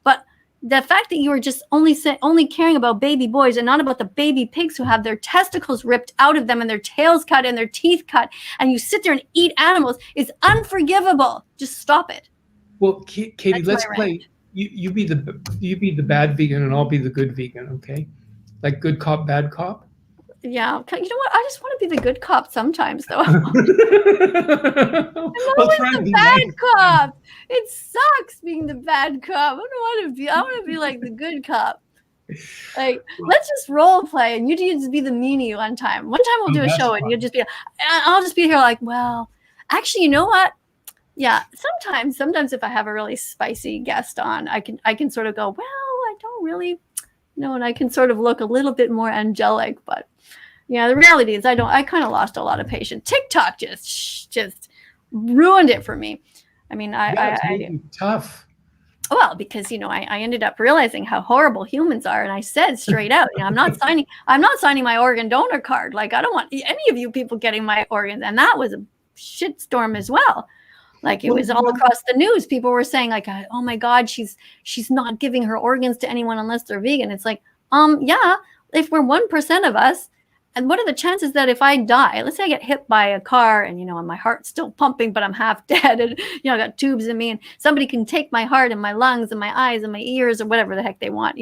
But the fact that you are just only caring about baby boys and not about the baby pigs who have their testicles ripped out of them and their tails cut and their teeth cut, and you sit there and eat animals, is unforgivable. Just stop it. Well, Katie, let's play. You be the bad vegan and I'll be the good vegan, okay? Like good cop, bad cop. Yeah, you know what? I just want to be the good cop sometimes, though. I'm always the bad cop. It sucks being the bad cop. I don't want to be. I want to be like the good cop. Let's just role play, and you just be the meanie one time. One time we'll do a show, fun. And you'll just be. I'll just be here well, actually, you know what? Yeah, sometimes if I have a really spicy guest on, I can sort of go, well, I don't really, and I can sort of look a little bit more angelic, but. Yeah, the reality is I kind of lost a lot of patience. TikTok just ruined it for me. I mean, it's tough. Well, because I ended up realizing how horrible humans are, and I said straight out, I'm not signing my organ donor card. I don't want any of you people getting my organs, and that was a shitstorm as well. Like, it was all across the news. People were saying, like, oh my God, she's not giving her organs to anyone unless they're vegan. It's like, yeah, if we're 1% of us, and what are the chances that if I die, let's say I get hit by a car and, and my heart's still pumping, but I'm half dead, and, I got tubes in me, and somebody can take my heart and my lungs and my eyes and my ears or whatever the heck they want,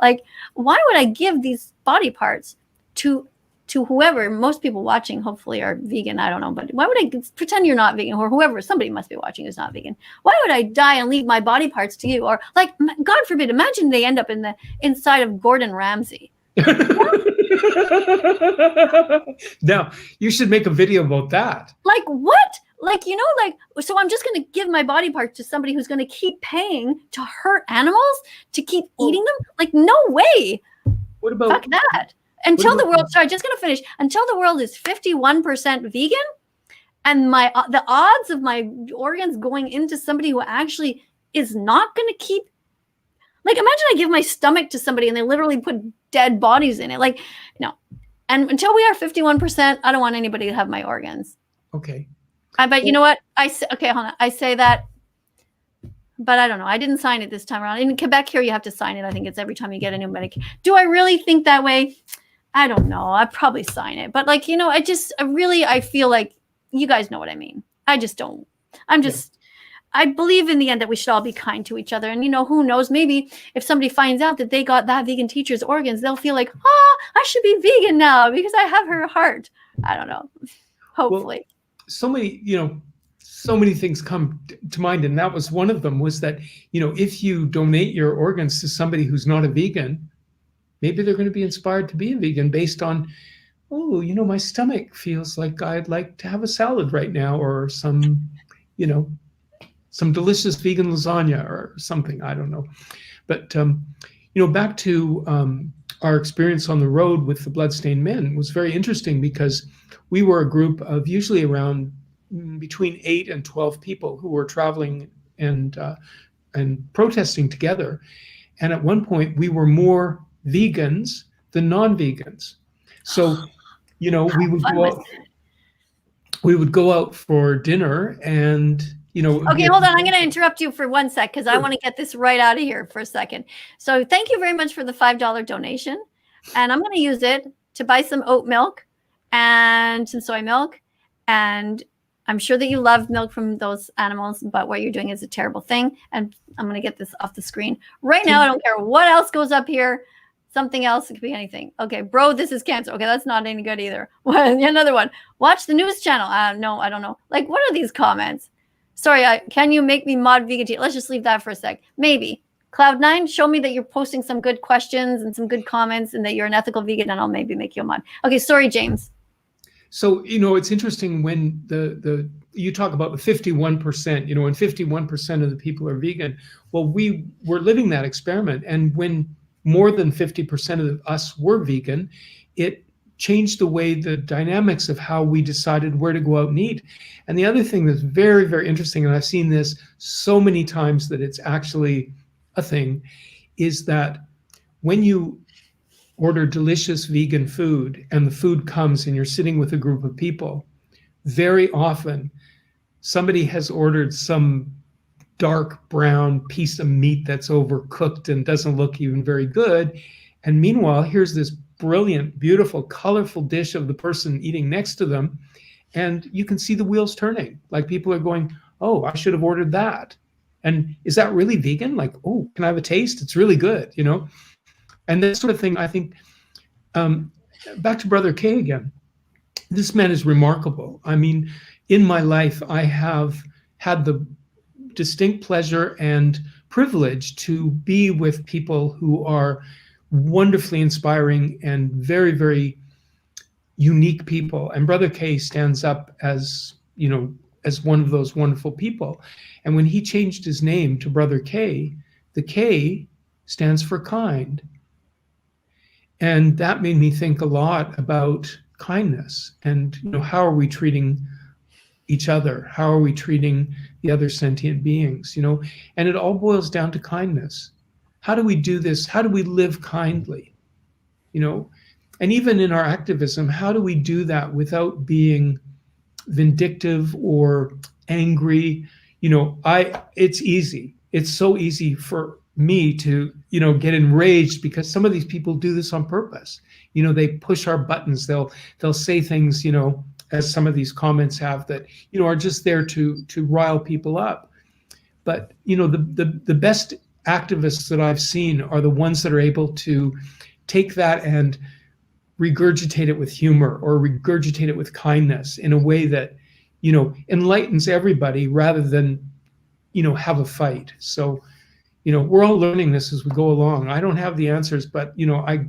like, why would I give these body parts to whoever? Most people watching hopefully are vegan. I don't know, but why would I pretend you're not vegan, or whoever, somebody must be watching who's not vegan? Why would I die and leave my body parts to you? Or, like, God forbid, imagine they end up inside of Gordon Ramsay. Now, you should make a video about that. Like, what? Like, so I'm just going to give my body parts to somebody who's going to keep paying to hurt animals, to keep eating them? Like, no way. What about... Fuck that. Until the world, sorry, just going to finish. Until the world is 51% vegan, and the odds of my organs going into somebody who actually is not going to keep, like, imagine I give my stomach to somebody and they literally put dead bodies in it. Like, no. And until we are 51%, I don't want anybody to have my organs. Okay. But you know what? Okay, hold on. I say that, but I don't know. I didn't sign it this time around. In Quebec here, you have to sign it. I think it's every time you get a new Medicare. Do I really think that way? I don't know. I'd probably sign it. But, like, I feel like you guys know what I mean. I just don't. I believe in the end that we should all be kind to each other. And, who knows, maybe if somebody finds out that they got that vegan teacher's organs, they'll feel like, I should be vegan now because I have her heart. I don't know. Hopefully. Well, so many things come to mind. And that was one of them, was that, if you donate your organs to somebody who's not a vegan, maybe they're going to be inspired to be a vegan based on, my stomach feels like I'd like to have a salad right now, or some delicious vegan lasagna or something. I don't know. But, back to our experience on the road with the Bloodstained Men was very interesting, because we were a group of usually around between 8 and 12 people who were traveling and protesting together. And at one point, we were more vegans than non-vegans. So, we would go out for dinner, and okay, hold on. I'm going to interrupt you for 1 sec, because I want to get this right out of here for a second. So thank you very much for the $5 donation. And I'm going to use it to buy some oat milk and some soy milk. And I'm sure that you love milk from those animals, but what you're doing is a terrible thing. And I'm going to get this off the screen right now. I don't care what else goes up here. Something else. It could be anything. Okay, bro, this is cancer. Okay, that's not any good either. Another one. Watch the news channel. No, I don't know. Like, what are these comments? Sorry, can you make me mod vegan tea? Let's just leave that for a sec. Maybe. Cloud9, show me that you're posting some good questions and some good comments and that you're an ethical vegan, and I'll maybe make you a mod. Okay, sorry, James. So, it's interesting when you talk about the 51%, and 51% of the people are vegan. Well, we were living that experiment. And when more than 50% of us were vegan, it changed the way, the dynamics of how we decided where to go out and eat. And the other thing that's very, very interesting, and I've seen this so many times that it's actually a thing, is that when you order delicious vegan food and the food comes and you're sitting with a group of people, very often somebody has ordered some dark brown piece of meat that's overcooked and doesn't look even very good. And meanwhile, here's this brilliant, beautiful, colorful dish of the person eating next to them. And you can see the wheels turning. Like, people are going, oh, I should have ordered that. And is that really vegan? Like, oh, can I have a taste? It's really good, And that sort of thing, I think, back to Brother K again. This man is remarkable. I mean, in my life, I have had the distinct pleasure and privilege to be with people who are wonderfully inspiring and very, very unique people. And Brother K stands up as, as one of those wonderful people. And when he changed his name to Brother K, the K stands for kind. And that made me think a lot about kindness and, how are we treating each other? How are we treating the other sentient beings? And it all boils down to kindness. How do we do this? How do we live kindly? And even in our activism, how do we do that without being vindictive or angry. It's easy. It's so easy for me to, get enraged because some of these people do this on purpose. They push our buttons. They'll say things, as some of these comments have, that, are just there to rile people up. But, the best activists that I've seen are the ones that are able to take that and regurgitate it with humor or regurgitate it with kindness in a way that, enlightens everybody rather than, have a fight. So, we're all learning this as we go along. I don't have the answers, but, I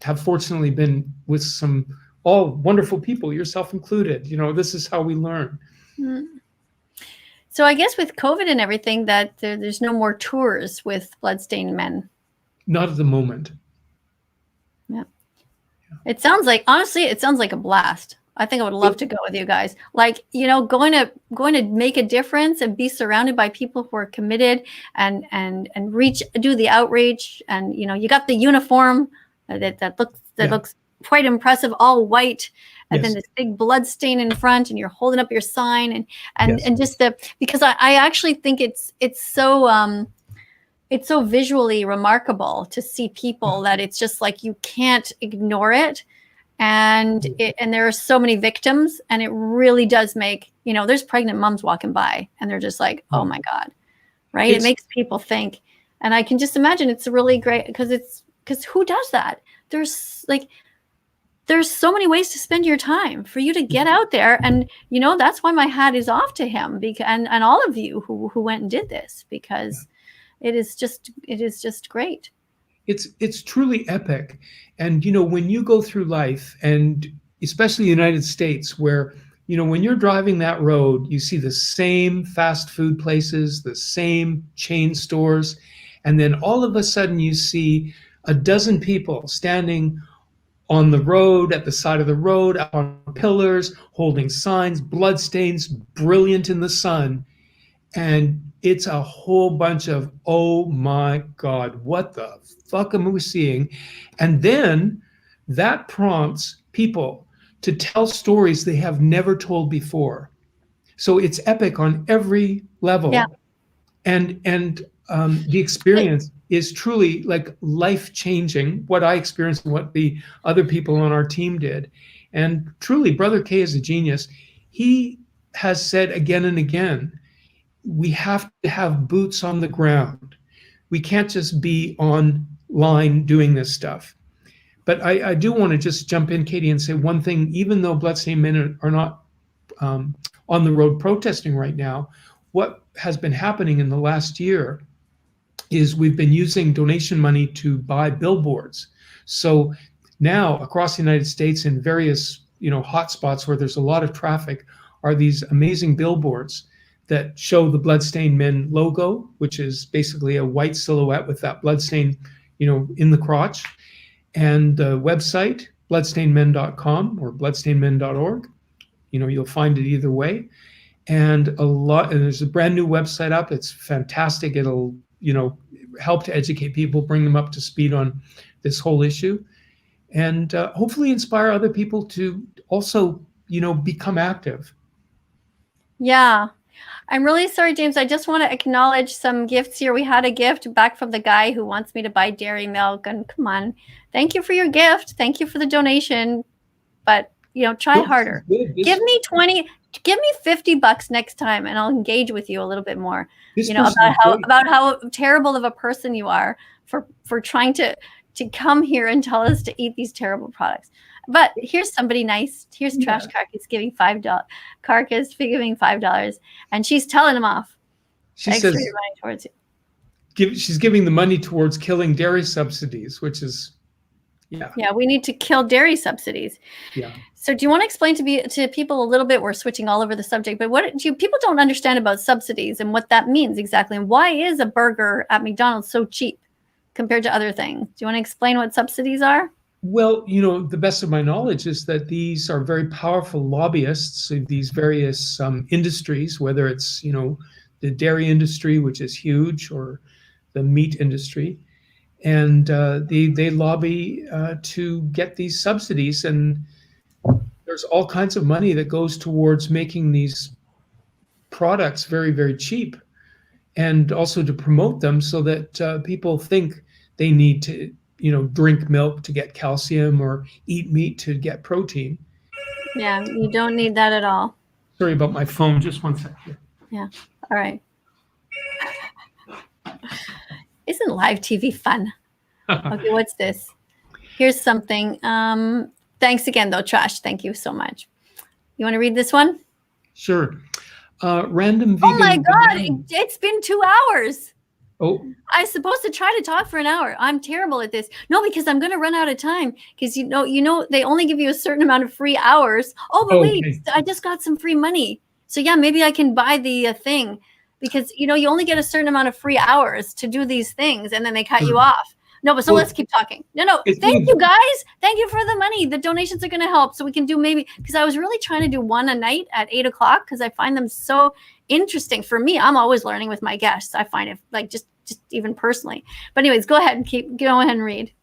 have fortunately been with some all wonderful people, yourself included. This is how we learn. So I guess with COVID and everything, that there's no more tours with bloodstained men. Not at the moment. Yeah. It sounds like, honestly, it sounds like a blast. I think I would love to go with you guys. Like, going to make a difference and be surrounded by people who are committed and do the outreach. And, you got the uniform that looks quite impressive, all white. And then this big blood stain in front, and you're holding up your sign, and just because I actually think it's so visually remarkable to see people that it's just like you can't ignore it, and there are so many victims, and it really does make, there's pregnant moms walking by, and they're just like, oh my God, right? It makes people think, and I can just imagine it's really great because who does that? There's so many ways to spend your time for you to get out there. And, that's why my hat is off to him and all of you who went and did this, because it is just great. It's truly epic. And, when you go through life, and especially the United States, where, when you're driving that road, you see the same fast food places, the same chain stores. And then all of a sudden you see a dozen people standing on the road, at the side of the road, on pillars, holding signs, bloodstains, brilliant in the sun. And it's a whole bunch of, oh my God, what the fuck am we seeing? And then that prompts people to tell stories they have never told before. So it's epic on every level. Yeah. And the experience is truly like life-changing, what I experienced and what the other people on our team did. And truly, Brother K is a genius. He has said again and again, we have to have boots on the ground. We can't just be online doing this stuff. But I do want to just jump in, Katie, and say one thing. Even though bloodstained men are not on the road protesting right now, what has been happening in the last year is we've been using donation money to buy billboards. So now across the United States in various, hotspots where there's a lot of traffic are these amazing billboards that show the Bloodstained Men logo, which is basically a white silhouette with that bloodstain, in the crotch. And the website, bloodstainedmen.com or bloodstainedmen.org, you'll find it either way. And there's a brand new website up. It's fantastic. It'll, help to educate people, bring them up to speed on this whole issue, and hopefully inspire other people to also, become active. Yeah. I'm really sorry, James. I just want to acknowledge some gifts here. We had a gift back from the guy who wants me to buy dairy milk. And come on, thank you for your gift. Thank you for the donation. But, try harder. Give me $50 next time, and I'll engage with you a little bit more. About how terrible of a person you are for trying to come here and tell us to eat these terrible products. But here's somebody nice. Here's Trash Carcass giving $5, and she's telling him off. She says towards you. She's giving the money towards killing dairy subsidies, which is Yeah, we need to kill dairy subsidies. Yeah. So do you want to explain to people a little bit? We're switching all over the subject, but people don't understand about subsidies and what that means exactly, and why is a burger at McDonald's so cheap compared to other things? Do you want to explain what subsidies are? Well, the best of my knowledge is that these are very powerful lobbyists of these various industries, whether it's, the dairy industry, which is huge, or the meat industry. And they lobby to get these subsidies. And there's all kinds of money that goes towards making these products very, very cheap, and also to promote them so that people think they need to, drink milk to get calcium or eat meat to get protein. Yeah, you don't need that at all. Sorry about my phone. Just one sec here. Yeah. All right. Isn't live TV fun? Okay, what's this? Here's something. Thanks again, though, Trash. Thank you so much. You want to read this one? Sure. Random vegan. Oh my God, it's been 2 hours. Oh. I'm supposed to try to talk for an hour. I'm terrible at this. No, because I'm going to run out of time. Because you know, they only give you a certain amount of free hours. Oh, but wait, I just got some free money. So yeah, maybe I can buy the thing, because you only get a certain amount of free hours to do these things, and then they cut you off. No, but so let's keep talking. No, thank you guys. Thank you for the money. The donations are going to help, so we can do maybe, because I was really trying to do one a night at 8 o'clock because I find them so interesting. For me, I'm always learning with my guests. I find it like just even personally. But anyways, go ahead and read.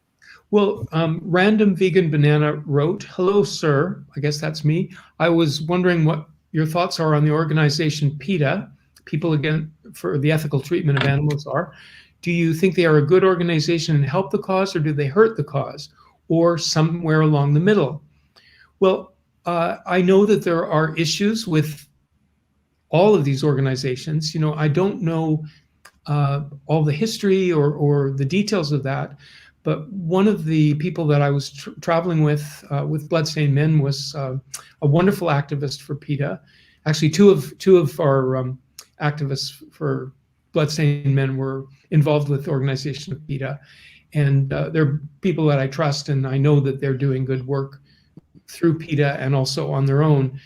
Well, Random Vegan Banana wrote, "Hello, sir." I guess that's me. "I was wondering what your thoughts are on the organization PETA, People Again for the Ethical Treatment of Animals are. Do you think they are a good organization and help the cause, or do they hurt the cause, or somewhere along the middle?" Well, I know that there are issues with all of these organizations. I don't know all the history or the details of that, but one of the people that I was traveling with Bloodstained Men was a wonderful activist for PETA. Actually, two of our activists for Bloodstained Men were involved with the organization of PETA, and they're people that I trust, and I know that they're doing good work through PETA and also on their own.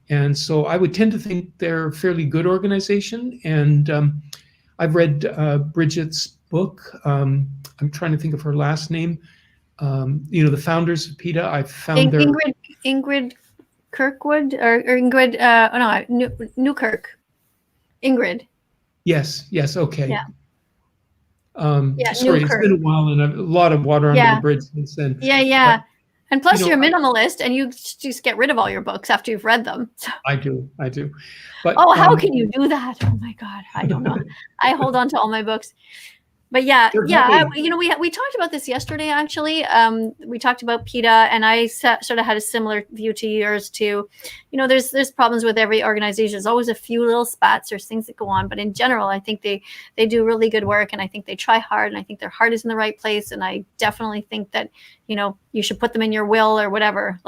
And so I would tend to think they're a fairly good organization. And I've read Bridget's book. I'm trying to think of her last name. The founders of PETA. I found Ingrid Kirkwood or Ingrid. Newkirk. Ingrid. Yes. Okay. Yeah. Sorry, it's been a while, and a lot of water under the bridge since then. Yeah. But, and plus, you're a minimalist, and you just get rid of all your books after you've read them. So. I do. But how can you do that? Oh my God, I don't know. I hold on to all my books. But we talked about this yesterday. Actually, we talked about PETA, and I sort of had a similar view to yours too. There's problems with every organization. There's always a few little spats. There's things that go on, but in general, I think they do really good work, and I think they try hard, and I think their heart is in the right place. And I definitely think that you should put them in your will or whatever.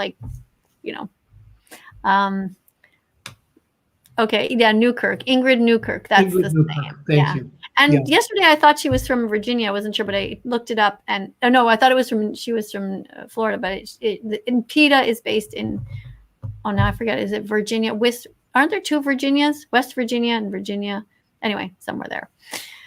Okay, yeah, Newkirk, Ingrid Newkirk. That's the name. Thank you. And yesterday I thought she was from Virginia. I wasn't sure, but I looked it up. And I thought she was from Florida. But PETA is based in, now I forget. Is it Virginia? Aren't there two Virginias? West Virginia and Virginia. Anyway, somewhere there.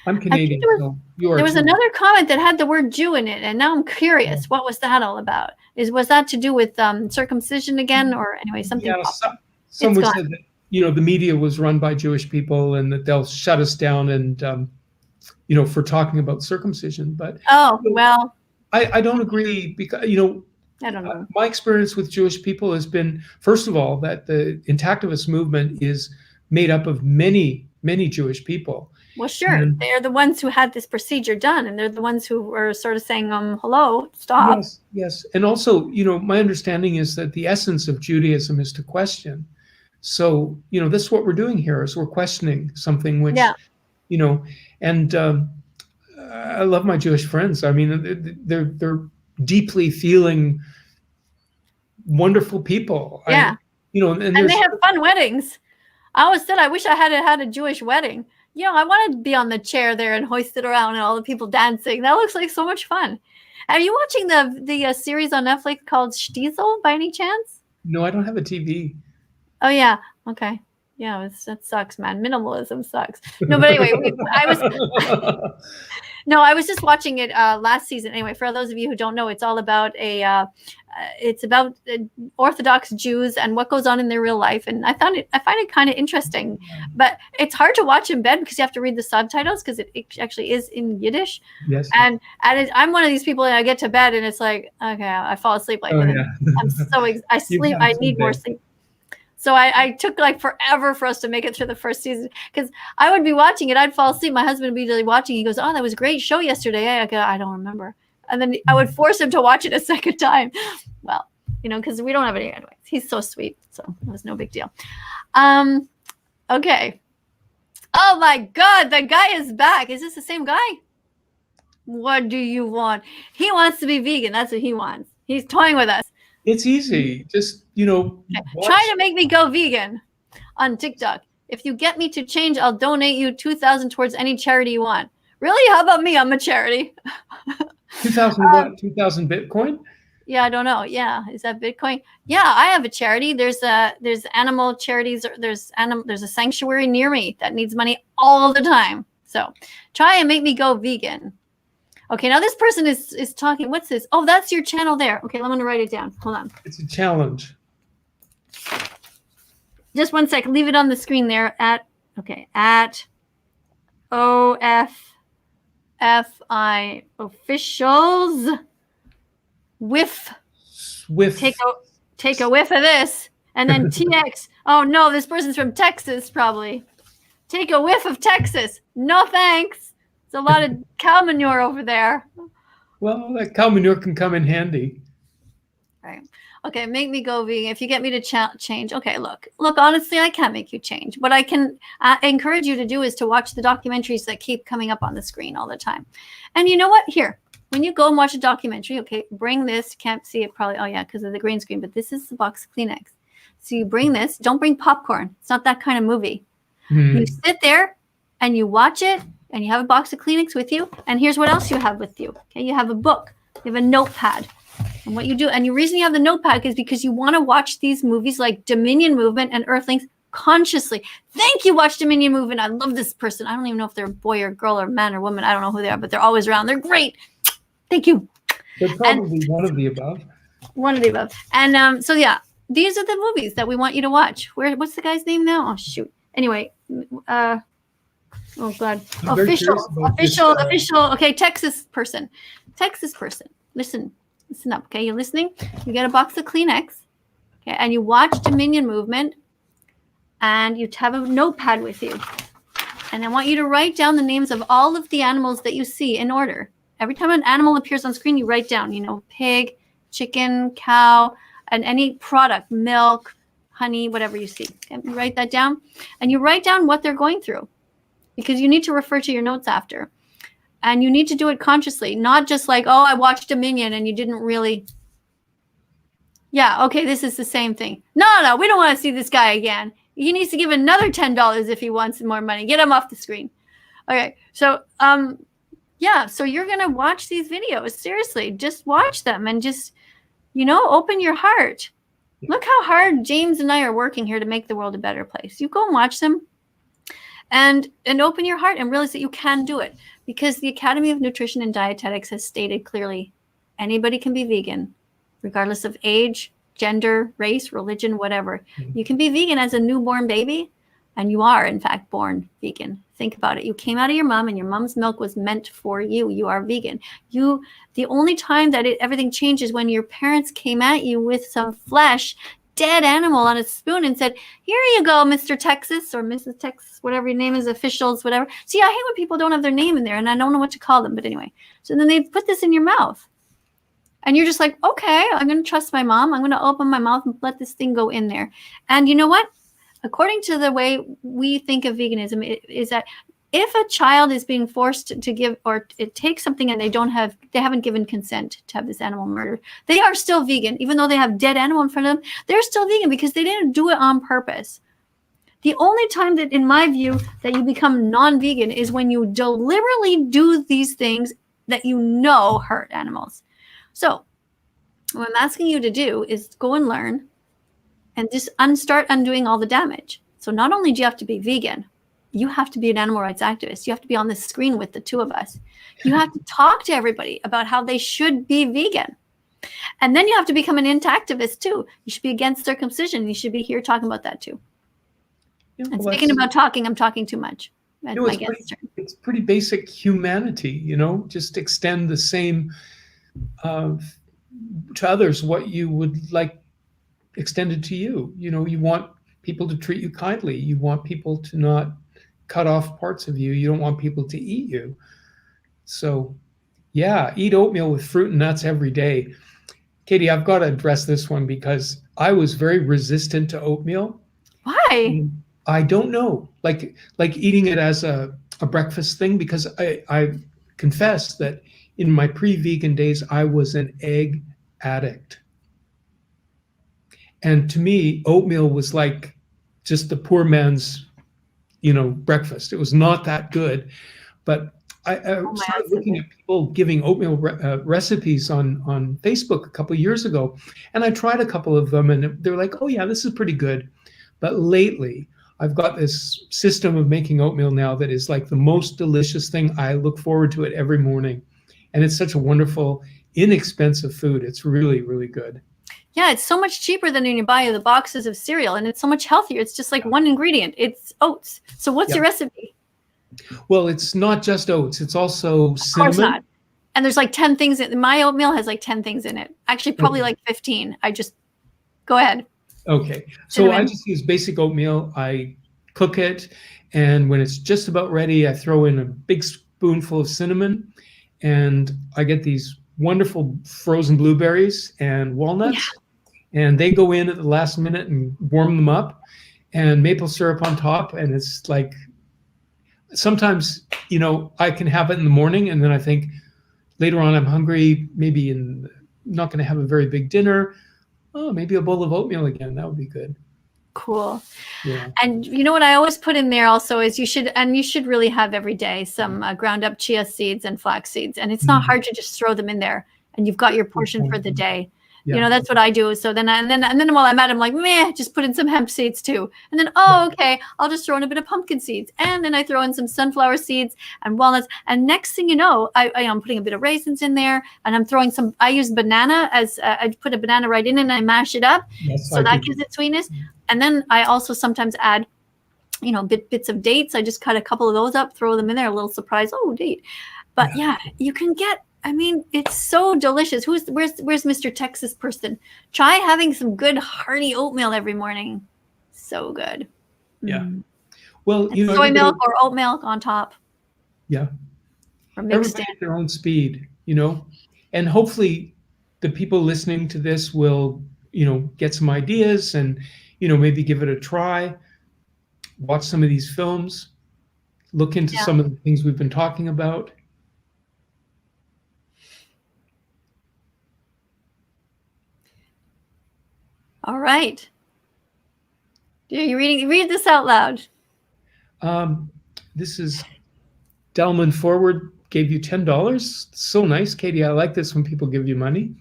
I'm Canadian. There was another comment that had the word Jew in it, and now I'm curious. What was that all about? Was that to do with circumcision again, or anyway something? Yeah, someone said that the media was run by Jewish people, and that they'll shut us down, and for talking about circumcision. But I don't agree, because I don't know. My experience with Jewish people has been, first of all, that the Intactivist movement is made up of many, many Jewish people. Well, sure. And they're the ones who had this procedure done, and they're the ones who were sort of saying, hello, stop. Yes. And also, my understanding is that the essence of Judaism is to question. So, this is what we're doing here, is we're questioning something which, and I love my Jewish friends. I mean, they're deeply feeling wonderful people. Yeah. And they have fun weddings. I always said, I wish I had a Jewish wedding. I want to be on the chair there and hoist it around and all the people dancing. That looks like so much fun. Are you watching the series on Netflix called Shtisel by any chance? No, I don't have a TV. Oh, yeah. Okay. Yeah, that sucks, man. Minimalism sucks. No, but anyway, No, I was just watching it last season. Anyway, for those of you who don't know, it's all about Orthodox Jews and what goes on in their real life. And I find it kind of interesting, but it's hard to watch in bed because you have to read the subtitles because it actually is in Yiddish. Yes. And I'm one of these people that I get to bed and it's like, okay, I fall asleep like I'm so I sleep. I need more sleep. So I took like forever for us to make it through the first season because I would be watching it. I'd fall asleep. My husband would be really watching. He goes, "Oh, that was a great show yesterday." I go, "I don't remember." And then I would force him to watch it a second time. Well, because we don't have any anyways. He's so sweet. So it was no big deal. Okay. Oh my God, the guy is back. Is this the same guy? What do you want? He wants to be vegan. That's what he wants. He's toying with us. It's easy. Just, try to make me go vegan on TikTok. If you get me to change, I'll donate you $2,000 towards any charity you want. Really? How about me? I'm a charity. 2,000 what? 2,000 Bitcoin? Yeah, I don't know. Yeah, is that Bitcoin? Yeah, I have a charity. There's animal charities. There's a sanctuary near me that needs money all the time. So try and make me go vegan. Okay, now this person is talking. What's this? Oh, that's your channel there. Okay, I'm going to write it down. Hold on. It's a challenge. Just one second. Leave it on the screen there at OFFI officials. Whiff. Take a whiff of this. And then TX. Oh, no, this person's from Texas, probably. Take a whiff of Texas. No, thanks. A lot of cow manure over there. Well, that cow manure can come in handy. Right. Okay, make me go vegan. If you get me to change. Okay, look, honestly, I can't make you change. What I can encourage you to do is to watch the documentaries that keep coming up on the screen all the time. And you know what? Here, when you go and watch a documentary, okay, bring this. Can't see it probably. Oh, yeah, because of the green screen. But this is the box of Kleenex. So you bring this. Don't bring popcorn. It's not that kind of movie. You sit there and you watch it. And you have a box of Kleenex with you. And here's what else you have with you. Okay, you have a book. You have a notepad. And what you do, and the reason you have the notepad is because you want to watch these movies like Dominion Movement and Earthlings consciously. Thank you, Watch Dominion Movement. I love this person. I don't even know if they're a boy or girl or man or woman. I don't know who they are, but they're always around. They're great. Thank you. They're probably one of the above. One of the above. And so, yeah, these are the movies that we want you to watch. What's the guy's name now? Oh, shoot. Anyway, oh God! Official. Okay, Texas person. Listen up. Okay, you're listening. You get a box of Kleenex. Okay, and you watch Dominion Movement, and you have a notepad with you. And I want you to write down the names of all of the animals that you see in order. Every time an animal appears on screen, you write down. Pig, chicken, cow, and any product, milk, honey, whatever you see. Okay, you write that down, and you write down what they're going through. Because you need to refer to your notes after. And you need to do it consciously, not just like, oh, I watched Dominion and you didn't really. Yeah, okay, this is the same thing. No, we don't want to see this guy again. He needs to give another $10 if he wants more money. Get him off the screen. Okay, so, yeah, so you're going to watch these videos. Seriously, just watch them and just, open your heart. Look how hard James and I are working here to make the world a better place. You go and watch them. And open your heart and realize that you can do it, because the Academy of Nutrition and Dietetics has stated clearly, anybody can be vegan, regardless of age, gender, race, religion, whatever. You can be vegan as a newborn baby, and you are, in fact, born vegan. Think about it. You came out of your mom, and your mom's milk was meant for you. You are vegan. The only time that everything changes when your parents came at you with some flesh, dead animal on a spoon and said, here you go, Mr. Texas or Mrs. Texas, whatever your name is, officials, whatever. See, I hate when people don't have their name in there and I don't know what to call them. But anyway, so then they put this in your mouth and you're just like, okay, I'm going to trust my mom. I'm going to open my mouth and let this thing go in there. And you know what? According to the way we think of veganism, is that if a child is being forced to give or it takes something and they haven't given consent to have this animal murdered, they are still vegan. Even though they have dead animal in front of them, they're still vegan because they didn't do it on purpose. The only time that, in my view, that you become non-vegan is when you deliberately do these things that hurt animals. So what I'm asking you to do is go and learn and just start undoing all the damage. So not only do you have to be vegan, you have to be an animal rights activist. You have to be on the screen with the two of us. You have to talk to everybody about how they should be vegan. And then you have to become an Intactivist too. You should be against circumcision. You should be here talking about that too. Yeah, And well, speaking about talking, I'm talking too much. It's pretty basic humanity, you know, just extend the same to others what you would like extended to you. You know, you want people to treat you kindly. You want people to not cut off parts of you. You don't want people to eat you. So yeah, eat oatmeal with fruit and nuts every day. Katie, I've got to address this one because I was very resistant to oatmeal. Why? I don't know, like eating it as a breakfast thing, because I confess that in my pre-vegan days, I was an egg addict. And to me, oatmeal was like just the poor man's, breakfast. It was not that good. But I started looking at people giving oatmeal recipes on Facebook a couple of years ago. And I tried a couple of them and they're like, oh yeah, this is pretty good. But lately, I've got this system of making oatmeal now that is like the most delicious thing. I look forward to it every morning. And it's such a wonderful, inexpensive food. It's really, really good. Yeah, it's so much cheaper than when you buy the boxes of cereal, and it's so much healthier. It's just like one ingredient. It's oats. So what's your recipe? Well, it's not just oats. It's also cinnamon. Of course not. And there's like 10 things. My oatmeal has like 10 things in it. Actually, probably like 15. Go ahead. Okay. So I just use basic oatmeal. I cook it. And when it's just about ready, I throw in a big spoonful of cinnamon. And I get these wonderful frozen blueberries and walnuts. Yeah. And they go in at the last minute and warm them up. And maple syrup on top. And it's like, sometimes, I can have it in the morning. And then I think later on I'm hungry, maybe not going to have a very big dinner. Oh, maybe a bowl of oatmeal again. That would be good. Cool. Yeah. And you know what I always put in there also is you should really have every day some ground up chia seeds and flax seeds. And it's not hard to just throw them in there and you've got your portion for the day. Yeah. That's what I do. So then while I'm at it, I'm like, meh, just put in some hemp seeds too. And then, okay, I'll just throw in a bit of pumpkin seeds. And then I throw in some sunflower seeds and walnuts. And next thing you know, I'm putting a bit of raisins in there and I'm throwing I use banana I put a banana right in it and I mash it up. Yes, so that gives it sweetness. And then I also sometimes add, bits of dates. I just cut a couple of those up, throw them in there, a little surprise. Oh, date. But yeah, you can get, it's so delicious. Where's Mr. Texas person? Try having some good hearty oatmeal every morning. So good. Yeah. Well, soy milk or oat milk on top. Yeah. Or mixed everybody at their own speed, and hopefully the people listening to this will, get some ideas and, maybe give it a try. Watch some of these films. Look into some of the things we've been talking about. All right. Read this out loud. This is Delman Forward gave you $10. So nice, Katie. I like this when people give you money.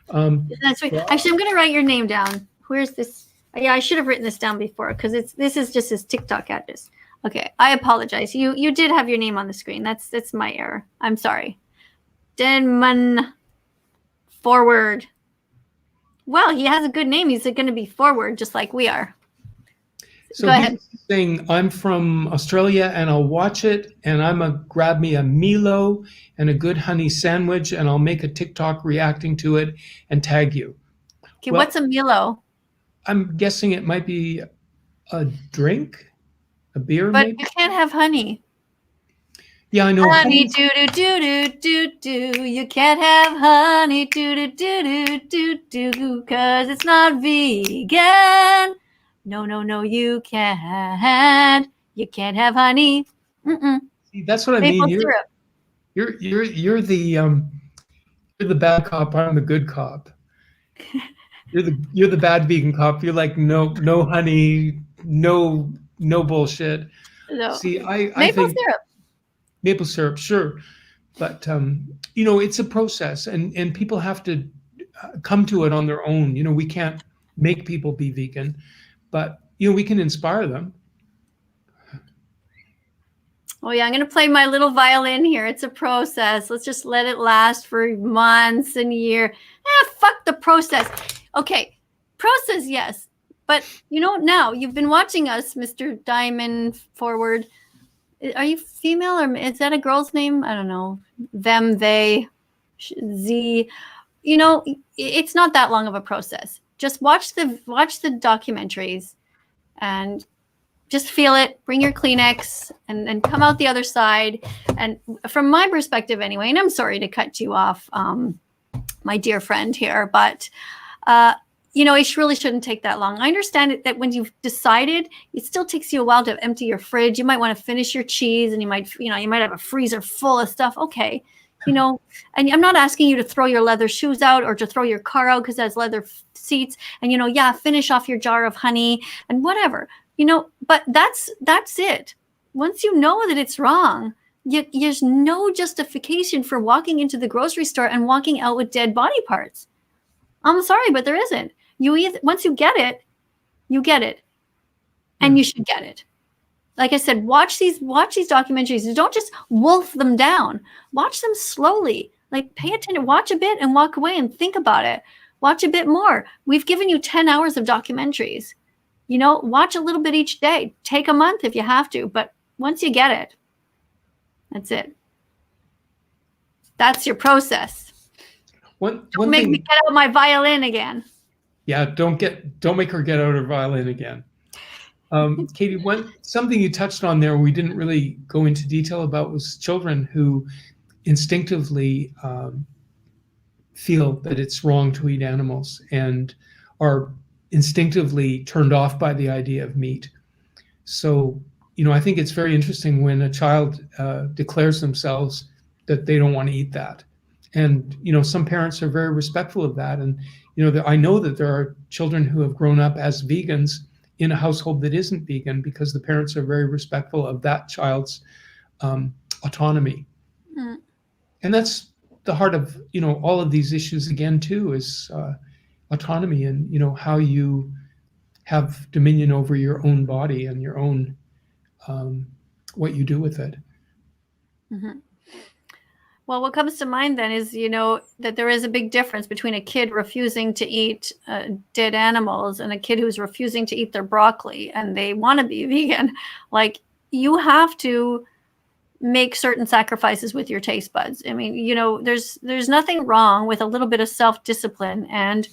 Isn't that sweet? Actually, I'm going to write your name down. Where's this? Yeah, I should have written this down before because this is just his TikTok address. Okay, I apologize. You did have your name on the screen. That's my error. I'm sorry. Denman Forward. Well, he has a good name. He's going to be forward just like we are. So go ahead. Saying, I'm from Australia and I'll watch it and grab me a Milo and a good honey sandwich and I'll make a TikTok reacting to it and tag you. Okay, what's a Milo? I'm guessing it might be a drink, a beer. But maybe? You can't have honey. Yeah, I know. Honey, do do do do do do. You can't have honey, do do do do do do, because it's not vegan. No, you can't. You can't have honey. See, that's what I mean. You're the bad cop. I'm the good cop. You're the bad vegan cop. You're like no honey, no bullshit. No. See, I maple think syrup. Maple syrup, sure, but it's a process, and people have to come to it on their own. We can't make people be vegan, but we can inspire them. Oh yeah, I'm going to play my little violin here. It's a process. Let's just let it last for months and years. Fuck the process. Okay, process, yes. But now you've been watching us, Mr. Diamond Forward. Are you female or is that a girl's name? I don't know. Them, they, Z. It's not that long of a process. Just watch the documentaries and just feel it, bring your Kleenex and come out the other side. And from my perspective anyway, and I'm sorry to cut you off, my dear friend here, but it really shouldn't take that long. I understand that when you've decided, it still takes you a while to empty your fridge. You might want to finish your cheese and you might have a freezer full of stuff. Okay. And I'm not asking you to throw your leather shoes out or to throw your car out because it has leather seats and, finish off your jar of honey and whatever. But that's it. Once you know that it's wrong, there's no justification for walking into the grocery store and walking out with dead body parts. I'm sorry, but there isn't. Once you get it, and you should get it. Like I said, watch these documentaries. Don't just wolf them down. Watch them slowly. Like pay attention, watch a bit and walk away and think about it. Watch a bit more. We've given you 10 hours of documentaries. Watch a little bit each day. Take a month if you have to, but once you get it, that's it. That's your process. Don't make me get out my violin again. Yeah, don't make her get out her violin again. Katie, something you touched on there we didn't really go into detail about was children who instinctively feel that it's wrong to eat animals and are instinctively turned off by the idea of meat. So, I think it's very interesting when a child declares themselves that they don't want to eat that. And, some parents are very respectful of that. And, I know that there are children who have grown up as vegans in a household that isn't vegan because the parents are very respectful of that child's autonomy. Mm. And that's the heart of, all of these issues again, too, is autonomy and, how you have dominion over your own body and your own, what you do with it. Mm-hmm. Well, what comes to mind then is, that there is a big difference between a kid refusing to eat dead animals and a kid who's refusing to eat their broccoli and they want to be vegan. Like, you have to make certain sacrifices with your taste buds. I mean, there's nothing wrong with a little bit of self-discipline and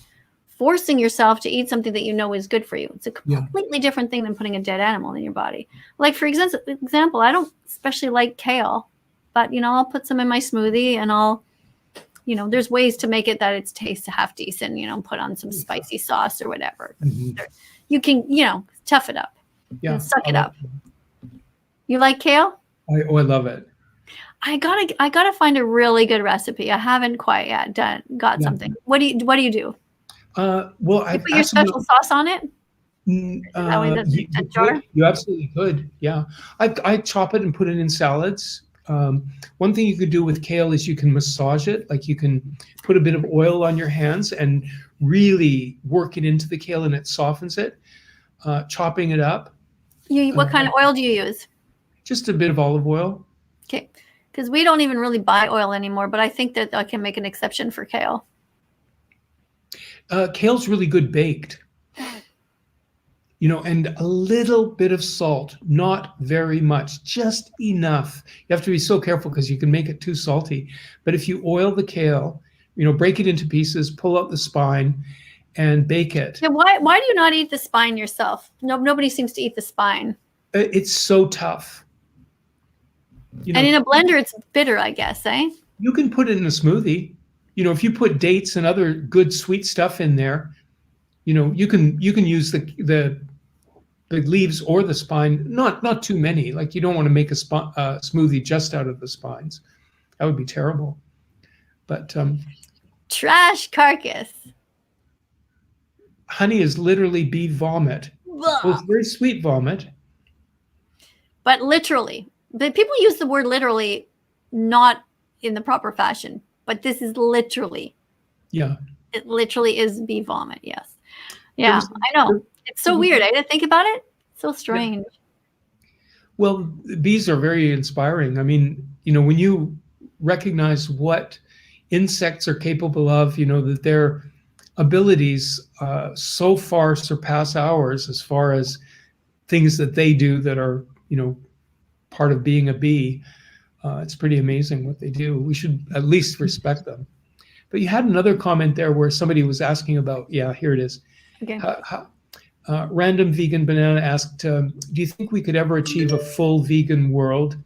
forcing yourself to eat something that is good for you. It's a completely different thing than putting a dead animal in your body. Like, for example, I don't especially like kale. But, I'll put some in my smoothie and I'll, there's ways to make it that it tastes half decent, put on some spicy sauce or whatever. Mm-hmm. You can, tough it up. Yeah. Suck it up. You like kale? I love it. I gotta find a really good recipe. I haven't quite yet got something. What do you do? Well, you put your special sauce on it? You absolutely could. Yeah. I chop it and put it in salads. One thing you could do with kale is you can massage it. Like, you can put a bit of oil on your hands and really work it into the kale and it softens it. Chopping it up. What kind of oil do you use? Just a bit of olive oil. Okay. Because we don't even really buy oil anymore, but I think that I can make an exception for kale. Kale's really good baked. And a little bit of salt, not very much, just enough. You have to be so careful because you can make it too salty. But if you oil the kale, break it into pieces, pull out the spine, and bake it. Yeah, why do you not eat the spine yourself? Nobody seems to eat the spine. It's so tough. And in a blender, it's bitter, I guess, eh? You can put it in a smoothie. If you put dates and other good sweet stuff in there, you can use the leaves or the spine, not too many. Like, you don't want to make a smoothie just out of the spines. That would be terrible. But trash carcass. Honey is literally bee vomit. Well, it's very sweet vomit. But literally. But people use the word literally not in the proper fashion. But this is literally. Yeah. It literally is bee vomit, yes. Yeah, I know. It's so weird. I didn't think about it. It's so strange. Well, bees are very inspiring. I mean, you know, when you recognize what insects are capable of, you know, that their abilities so far surpass ours as far as things that they do that are, you know, part of being a bee. It's pretty amazing what they do. We should at least respect them. But you had another comment there where somebody was asking about, yeah, here it is. Okay. Random Vegan Banana asked, do you think we could ever achieve a full vegan world?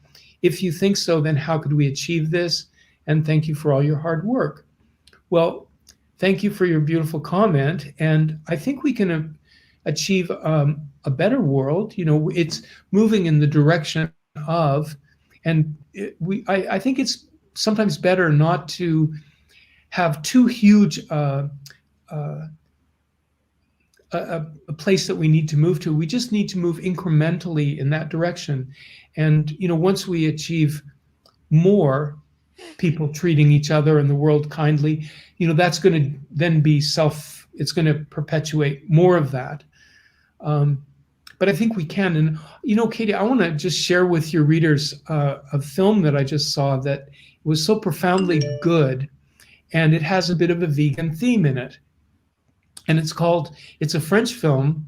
If you think so, then how could we achieve this? And thank you for all your hard work. Well, thank you for your beautiful comment. And I think we can achieve a better world. You know, it's moving in the direction of, and I think it's sometimes better not to have too huge a place that we need to move to. We just need to move incrementally in that direction. And, you know, once we achieve more people treating each other and the world kindly, you know, that's going to then be it's going to perpetuate more of that. But I think we can. And, you know, Katie, I want to just share with your readers a film that I just saw that was so profoundly good. And it has a bit of a vegan theme in it. And it's a French film,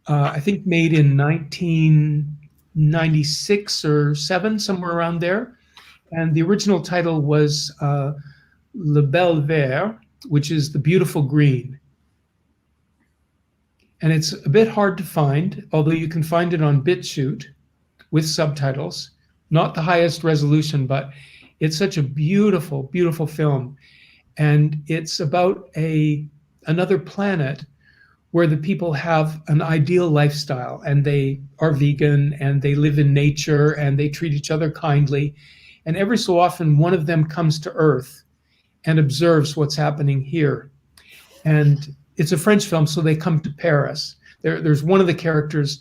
I think made in 1996 or 7, somewhere around there. And the original title was Le Bel Vert, which is The Beautiful Green. And it's a bit hard to find, although you can find it on BitChute with subtitles. Not the highest resolution, but it's such a beautiful, beautiful film. And it's about another planet where the people have an ideal lifestyle and they are vegan and they live in nature and they treat each other kindly. And every so often, one of them comes to Earth and observes what's happening here. And it's a French film, so they come to Paris. There's one of the characters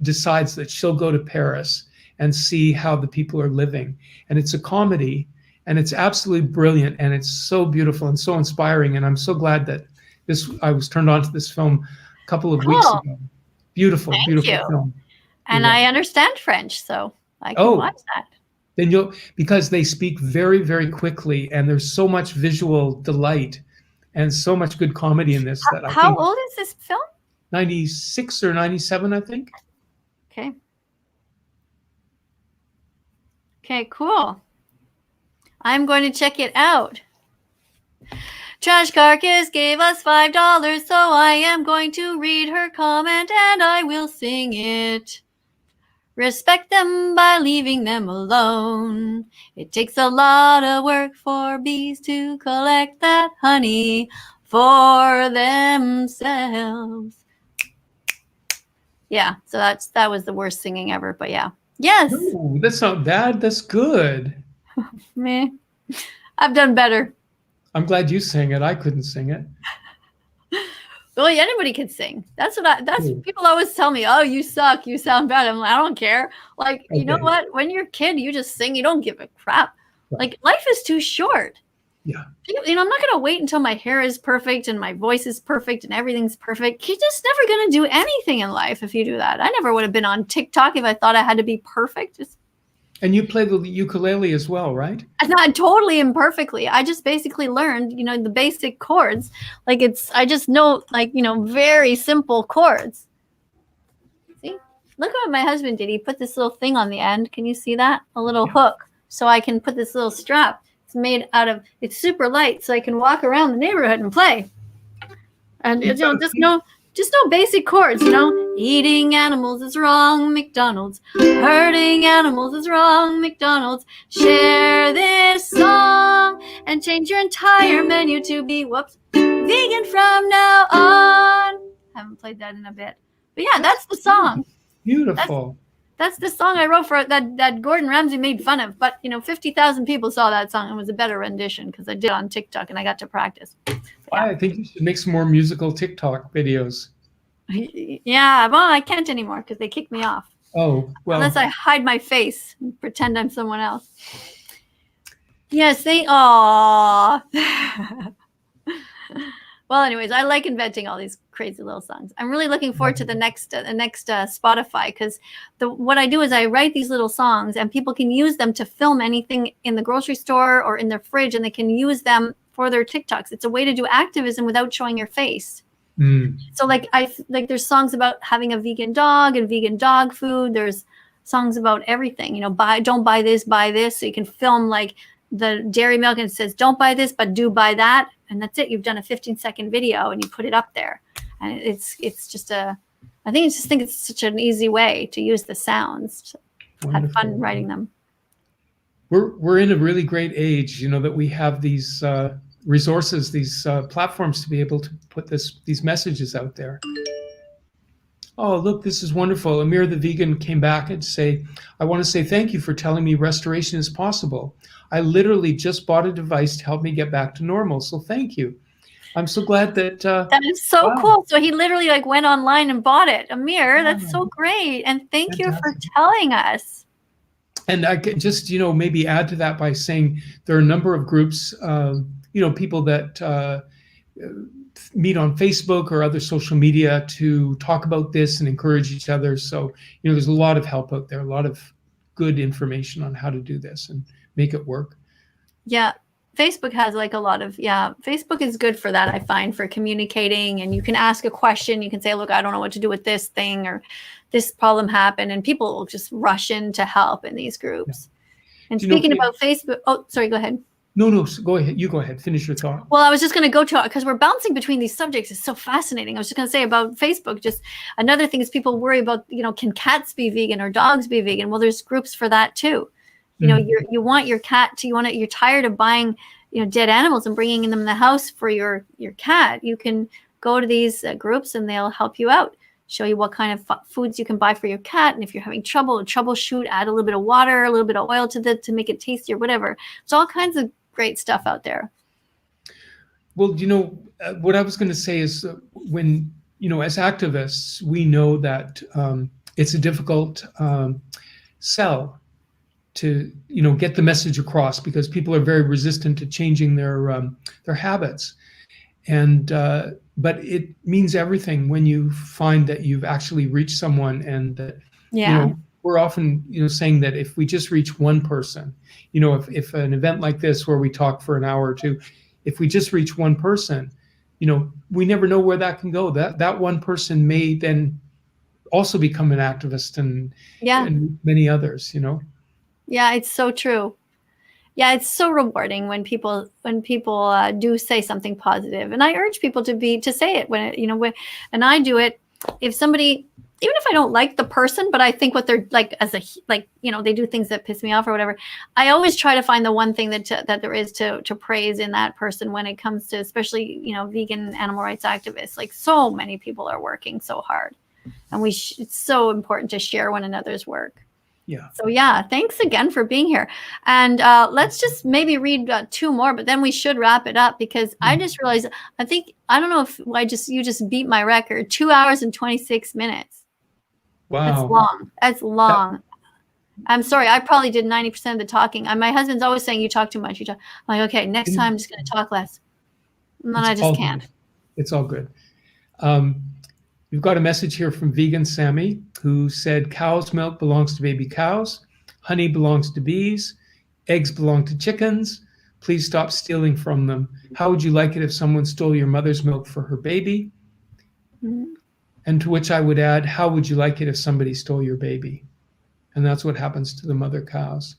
decides that she'll go to Paris and see how the people are living. And it's a comedy, and it's absolutely brilliant, and it's so beautiful and so inspiring. And I'm so glad that I was turned on to this film a couple of weeks ago. Beautiful, beautiful film. And I understand French, so I can watch that. Then because they speak very, very quickly, and there's so much visual delight and so much good comedy in this. How old is this film? 96 or 97, I think. Okay. Okay, cool. I'm going to check it out. Trash Carcass gave us $5, so I am going to read her comment and I will sing it. Respect them by leaving them alone. It takes a lot of work for bees to collect that honey for themselves. Yeah, so that was the worst singing ever, but yeah. Yes. Ooh, that's not bad. That's good. Meh. I've done better. I'm glad you sang it. I couldn't sing it. Well, anybody can sing. That's people always tell me, oh, you suck, you sound bad. I'm like, I don't care. Like, okay. You know what? When you're a kid, you just sing. You don't give a crap. Right. Like, life is too short. Yeah. You know, I'm not going to wait until my hair is perfect and my voice is perfect and everything's perfect. You're just never going to do anything in life if you do that. I never would have been on TikTok if I thought I had to be perfect. And you play the ukulele as well, right? Not totally imperfectly. I just basically learned, you know, the basic chords. Like I just know, like, you know, very simple chords. See? Look what my husband did. He put this little thing on the end. Can you see that? A little hook. So I can put this little strap. It's made out of, it's super light. So I can walk around the neighborhood and play. And, you know, just no basic chords, you know. Eating animals is wrong, McDonald's. Hurting animals is wrong, McDonald's. Share this song and change your entire menu to be, vegan from now on. I haven't played that in a bit. But yeah, that's the song. Beautiful. That's the song I wrote for that Gordon Ramsay made fun of. But, you know, 50,000 people saw that song. It was a better rendition because I did it on TikTok and I got to practice. Yeah. I think you should make some more musical TikTok videos. Yeah, well, I can't anymore because they kicked me off. Oh, well. Unless I hide my face and pretend I'm someone else. Yes, Well, anyways, I like inventing all these crazy little songs. I'm really looking forward to the next Spotify, because what I do is I write these little songs and people can use them to film anything in the grocery store or in their fridge, and they can use them for their TikToks. It's a way to do activism without showing your face. So like there's songs about having a vegan dog and vegan dog food. There's songs about everything, you know, don't buy this, buy this. So you can film like the dairy milk and it says, don't buy this, but do buy that. And that's it. You've done a 15-second video and you put it up there. And it's just I think it's such an easy way to use the sounds. Have fun writing them. We're in a really great age, you know, that we have these resources, these platforms to be able to put these messages out there. Oh, look, this is wonderful. Amir the vegan came back and say, I want to say thank you for telling me restoration is possible. I literally just bought a device to help me get back to normal. So thank you. I'm so glad that that is so cool. So he literally like went online and bought it. Amir, that's so great. And thank you for telling us. And I could just, you know, maybe add to that by saying there are a number of groups, you know, people that meet on Facebook or other social media to talk about this and encourage each other. So, you know, there's a lot of help out there, a lot of good information on how to do this and make it work. Yeah. Facebook has like a lot of, Facebook is good for that, I find, for communicating. And you can ask a question. You can say, look, I don't know what to do with this thing, or this problem happened. And people will just rush in to help in these groups. Yeah. And speaking about Facebook, oh, sorry, go ahead. No, go ahead. You go ahead. Finish your thought. Well, I was just going to go to, because we're bouncing between these subjects. It's so fascinating. I was just going to say about Facebook, just another thing is people worry about, you know, can cats be vegan or dogs be vegan? Well, there's groups for that too. You know, you want your cat to, you're tired of buying, you know, dead animals and bringing them in the house for your cat. You can go to these groups and they'll help you out, show you what kind of foods you can buy for your cat. And if you're having troubleshoot, add a little bit of water, a little bit of oil to make it tastier, whatever. It's all kinds of great stuff out there. Well, you know, what I was going to say is when, you know, as activists, we know that it's a difficult sell to, you know, get the message across, because people are very resistant to changing their habits. And but it means everything when you find that you've actually reached someone, and that, you know, we're often, you know, saying that if we just reach one person, you know, if an event like this where we talk for an hour or two, if we just reach one person, you know, we never know where that can go. That one person may then also become an activist, and many others, you know. Yeah, it's so true. Yeah, it's so rewarding when people do say something positive, and I urge people to say it and I do it. If somebody, even if I don't like the person, but I think what they're like you know, they do things that piss me off or whatever, I always try to find the one thing that there is to praise in that person when it comes to, especially, you know, vegan animal rights activists. Like, so many people are working so hard, and it's so important to share one another's work. Yeah. So thanks again for being here. And let's just maybe read 2 more, but then we should wrap it up, because I just realized, I don't know if you just beat my record, 2 hours and 26 minutes. Wow. That's long. I'm sorry. I probably did 90% of the talking. My husband's always saying, you talk too much. I'm like, okay, next time I'm just going to talk less. And then I just can't. It's all good. We've got a message here from Vegan Sammy, who said cow's milk belongs to baby cows, honey belongs to bees, eggs belong to chickens. Please stop stealing from them. How would you like it if someone stole your mother's milk for her baby? Mm-hmm. And to which I would add, how would you like it if somebody stole your baby? And that's what happens to the mother cows.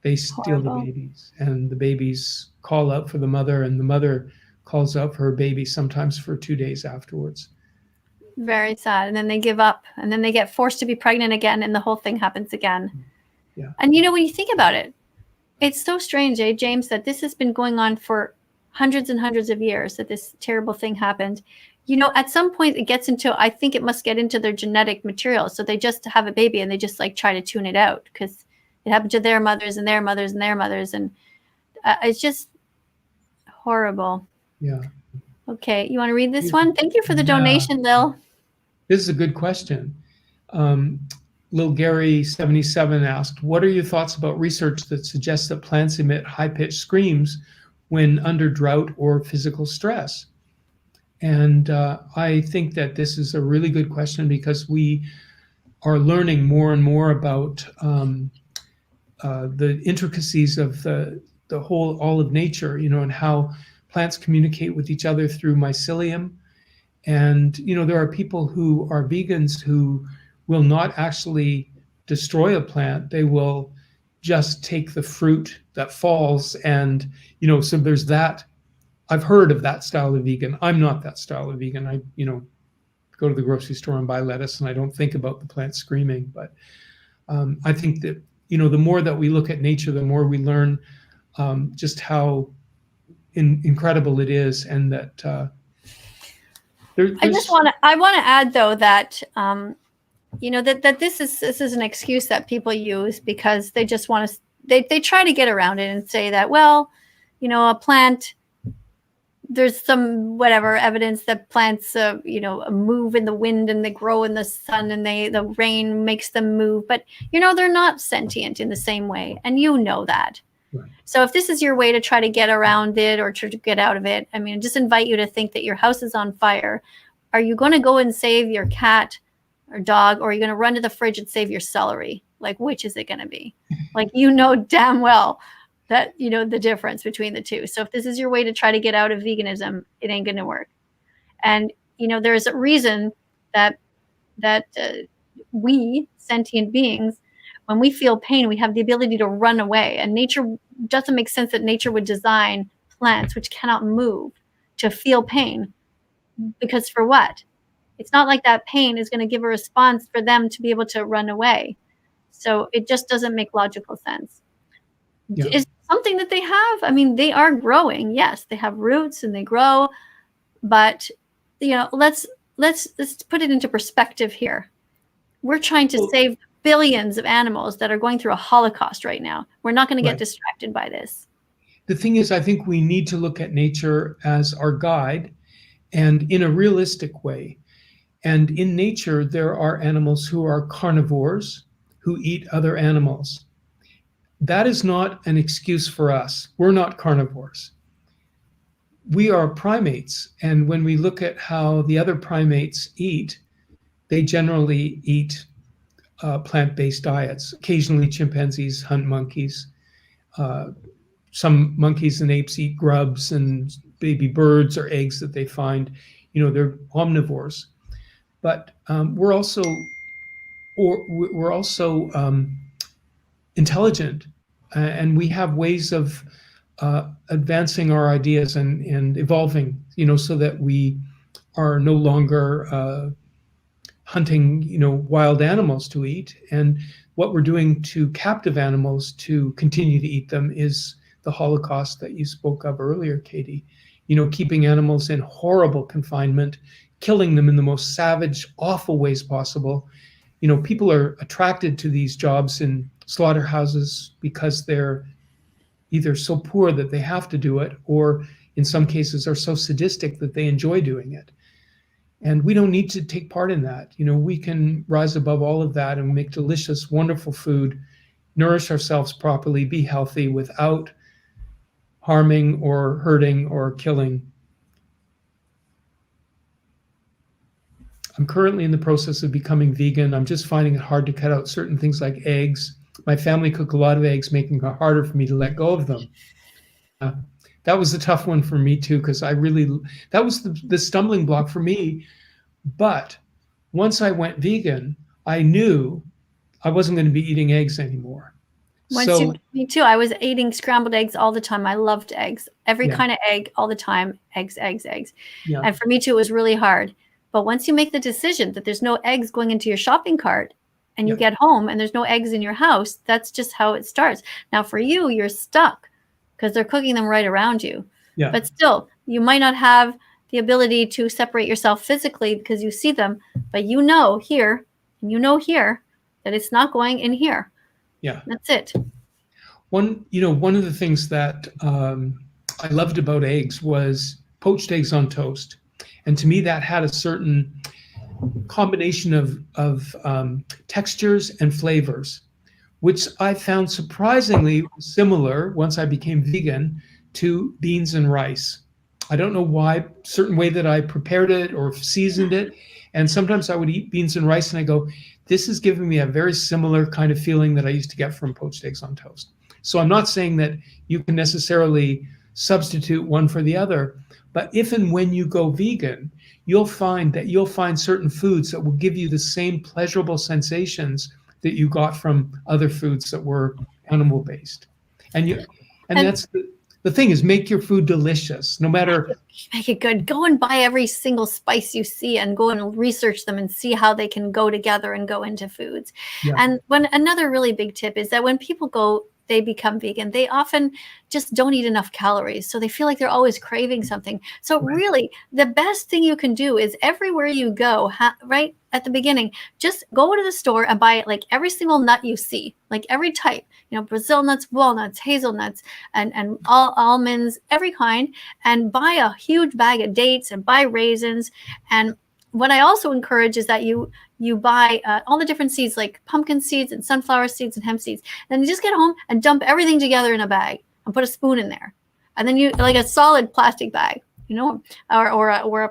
They steal the babies, and the babies call out for the mother, and the mother calls out for her baby, sometimes for 2 days afterwards. Very sad. And then they give up, and then they get forced to be pregnant again, and the whole thing happens again. Yeah. And you know, when you think about it, it's so strange, James, that this has been going on for hundreds and hundreds of years, that this terrible thing happened. You know, at some point it gets into, I think it must get into their genetic material. So they just have a baby and they just like try to tune it out, because it happened to their mothers and their mothers and their mothers. And it's just horrible. Yeah. Okay, you want to read this one? Thank you for the donation, Lil. This is a good question. Lil Gary 77 asked, what are your thoughts about research that suggests that plants emit high-pitched screams when under drought or physical stress? And I think that this is a really good question because we are learning more and more about the intricacies of the whole, all of nature, and how plants communicate with each other through mycelium. And, there are people who are vegans who will not actually destroy a plant. They will just take the fruit that falls. And, so there's that. I've heard of that style of vegan. I'm not that style of vegan. I, go to the grocery store and buy lettuce and I don't think about the plant screaming. But I think that, the more that we look at nature, the more we learn just how incredible it is. And that I want to add though that, that this is an excuse that people use because they just want to, they try to get around it and say that, well, a plant, there's some whatever evidence that plants, move in the wind and they grow in the sun and the rain makes them move, but they're not sentient in the same way, and that. Right. So if this is your way to try to get around it or to get out of it, I mean, just invite you to think that your house is on fire. Are you going to go and save your cat or dog, or are you going to run to the fridge and save your celery? Like, which is it going to be? Like, damn well that, the difference between the two. So if this is your way to try to get out of veganism, it ain't going to work. And, there's a reason that we sentient beings, when we feel pain, we have the ability to run away. And nature doesn't make sense that nature would design plants which cannot move to feel pain. Because for what? It's not like that pain is going to give a response for them to be able to run away. So it just doesn't make logical sense. Yeah. Is something that they have? I mean, they are growing. Yes, they have roots and they grow. But, let's put it into perspective here. We're trying to save billions of animals that are going through a Holocaust right now. We're not going to get distracted by this. The thing is, I think we need to look at nature as our guide and in a realistic way. And in nature, there are animals who are carnivores who eat other animals. That is not an excuse for us. We're not carnivores. We are primates. And when we look at how the other primates eat, they generally eat plant-based diets. Occasionally chimpanzees hunt monkeys. Some monkeys and apes eat grubs and baby birds or eggs that they find. They're omnivores. But we're also intelligent, and we have ways of advancing our ideas and evolving, so that we are no longer hunting, wild animals to eat. And what we're doing to captive animals to continue to eat them is the Holocaust that you spoke of earlier, Katie. Keeping animals in horrible confinement, killing them in the most savage, awful ways possible. People are attracted to these jobs in slaughterhouses because they're either so poor that they have to do it, or in some cases are so sadistic that they enjoy doing it. And we don't need to take part in that. We can rise above all of that and make delicious, wonderful food, nourish ourselves properly, be healthy without harming or hurting or killing. I'm currently in the process of becoming vegan. I'm just finding it hard to cut out certain things like eggs. My family cook a lot of eggs, making it harder for me to let go of them. That was a tough one for me too, because that was the stumbling block for me. But once I went vegan, I knew I wasn't going to be eating eggs anymore. Me too. I was eating scrambled eggs all the time. I loved eggs. Every kind of egg all the time. Eggs. Yeah. And for me too, it was really hard. But once you make the decision that there's no eggs going into your shopping cart and you get home and there's no eggs in your house, that's just how it starts. Now for you, you're stuck because they're cooking them right around you. Yeah. But still, you might not have the ability to separate yourself physically because you see them, but here that it's not going in here. Yeah. That's it. One of the things that I loved about eggs was poached eggs on toast. And to me, that had a certain combination of textures and flavors, which I found surprisingly similar once I became vegan to beans and rice. I don't know why, certain way that I prepared it or seasoned it. And sometimes I would eat beans and rice and I go, this is giving me a very similar kind of feeling that I used to get from poached eggs on toast. So I'm not saying that you can necessarily substitute one for the other, but if and when you go vegan, you'll find certain foods that will give you the same pleasurable sensations that you got from other foods that were animal-based. And that's the thing is, make your food delicious, no matter. Make it good. Go and buy every single spice you see and go and research them and see how they can go together and go into foods. Yeah. And another really big tip is that when people they become vegan, they often just don't eat enough calories. So they feel like they're always craving something. So really, the best thing you can do is everywhere you go, right at the beginning, just go to the store and buy like every single nut you see, like every type, Brazil nuts, walnuts, hazelnuts, and all almonds, every kind, and buy a huge bag of dates and buy raisins. And what I also encourage is that you buy all the different seeds, like pumpkin seeds and sunflower seeds and hemp seeds. And then you just get home and dump everything together in a bag and put a spoon in there. And then you like a solid plastic bag, or a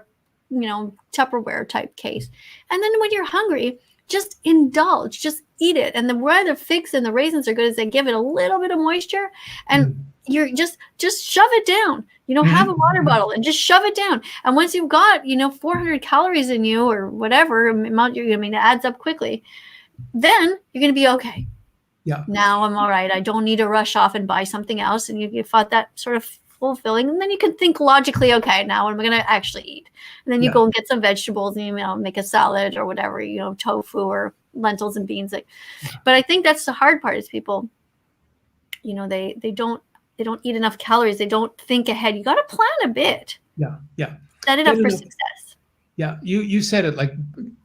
Tupperware type case. And then when you're hungry, just indulge, just eat it. And where the figs and the raisins are good is they give it a little bit of moisture, and you're just shove it down. Have a water bottle and just shove it down. And once you've got 400 calories in you or whatever amount, it adds up quickly. Then you're going to be okay. Yeah. Now I'm all right. I don't need to rush off and buy something else. And you thought that sort of fulfilling, and then you can think logically, okay, now what am I going to actually eat? And then you go and get some vegetables and make a salad or whatever, tofu or lentils and beans. But I think that's the hard part is people, they don't eat enough calories. They don't think ahead. You got to plan a bit. Yeah. Set it up for success. Yeah. You said it, like,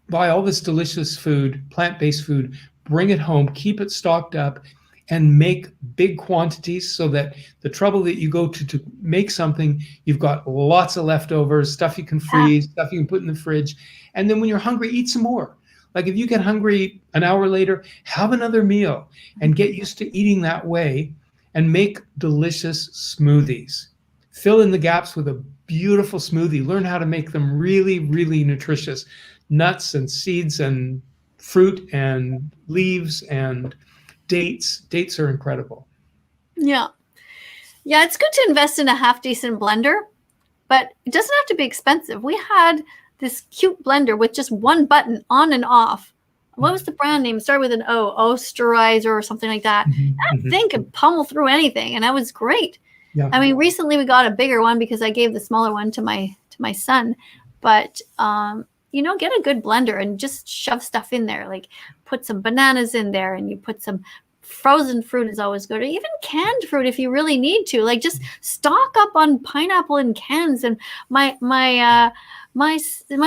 buy all this delicious food, plant-based food, bring it home, keep it stocked up, and make big quantities so that the trouble that you go to make something, you've got lots of leftovers, stuff you can freeze, stuff you can put in the fridge. And then when you're hungry, eat some more. Like if you get hungry an hour later, have another meal and get used to eating that way and make delicious smoothies. Fill in the gaps with a beautiful smoothie. Learn how to make them really, really nutritious. Nuts and seeds and fruit and leaves and dates. Dates are incredible. Yeah, it's good to invest in a half decent blender, but it doesn't have to be expensive. We had this cute blender with just one button on and off. What was the brand name? It started with an O, Osterizer or something like that. That thing could pummel through anything, and that was great. Yeah. I mean, recently we got a bigger one because I gave the smaller one to my son. But get a good blender and just shove stuff in there. Like put some bananas in there, and you put some frozen fruit is always good, or even canned fruit if you really need to. Like just stock up on pineapple in cans. And my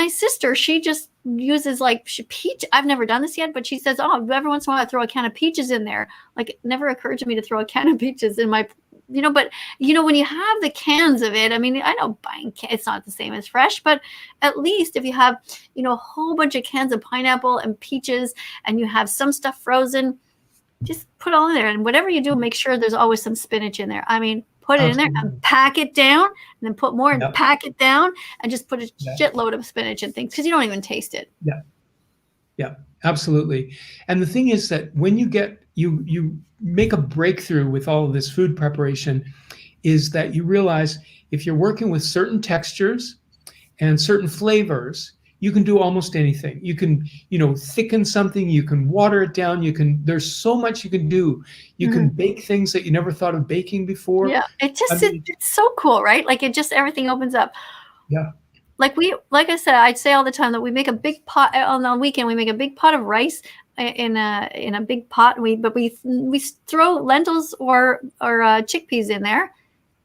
sister, she just uses peach. I've never done this yet, but she says, every once in a while I throw a can of peaches in there. Like it never occurred to me to throw a can of peaches in my, but when you have the cans of it, I mean, I know buying it's not the same as fresh, but at least if you have, a whole bunch of cans of pineapple and peaches and you have some stuff frozen, just put all in there. And whatever you do, make sure there's always some spinach in there. I mean, put it in there and pack it down, and then put more and pack it down, and just put a shitload of spinach and things because you don't even taste it. Yeah, absolutely. And the thing is that when you make a breakthrough with all of this food preparation, is that you realize if you're working with certain textures and certain flavors, you can do almost anything. You can, thicken something, you can water it down, there's so much you can do. You can bake things that you never thought of baking before. Yeah, it's so cool, right? Like everything opens up. Yeah. Like I said, I'd say all the time that we make a big pot on the weekend. We make a big pot of rice in a big pot. We throw lentils or chickpeas in there,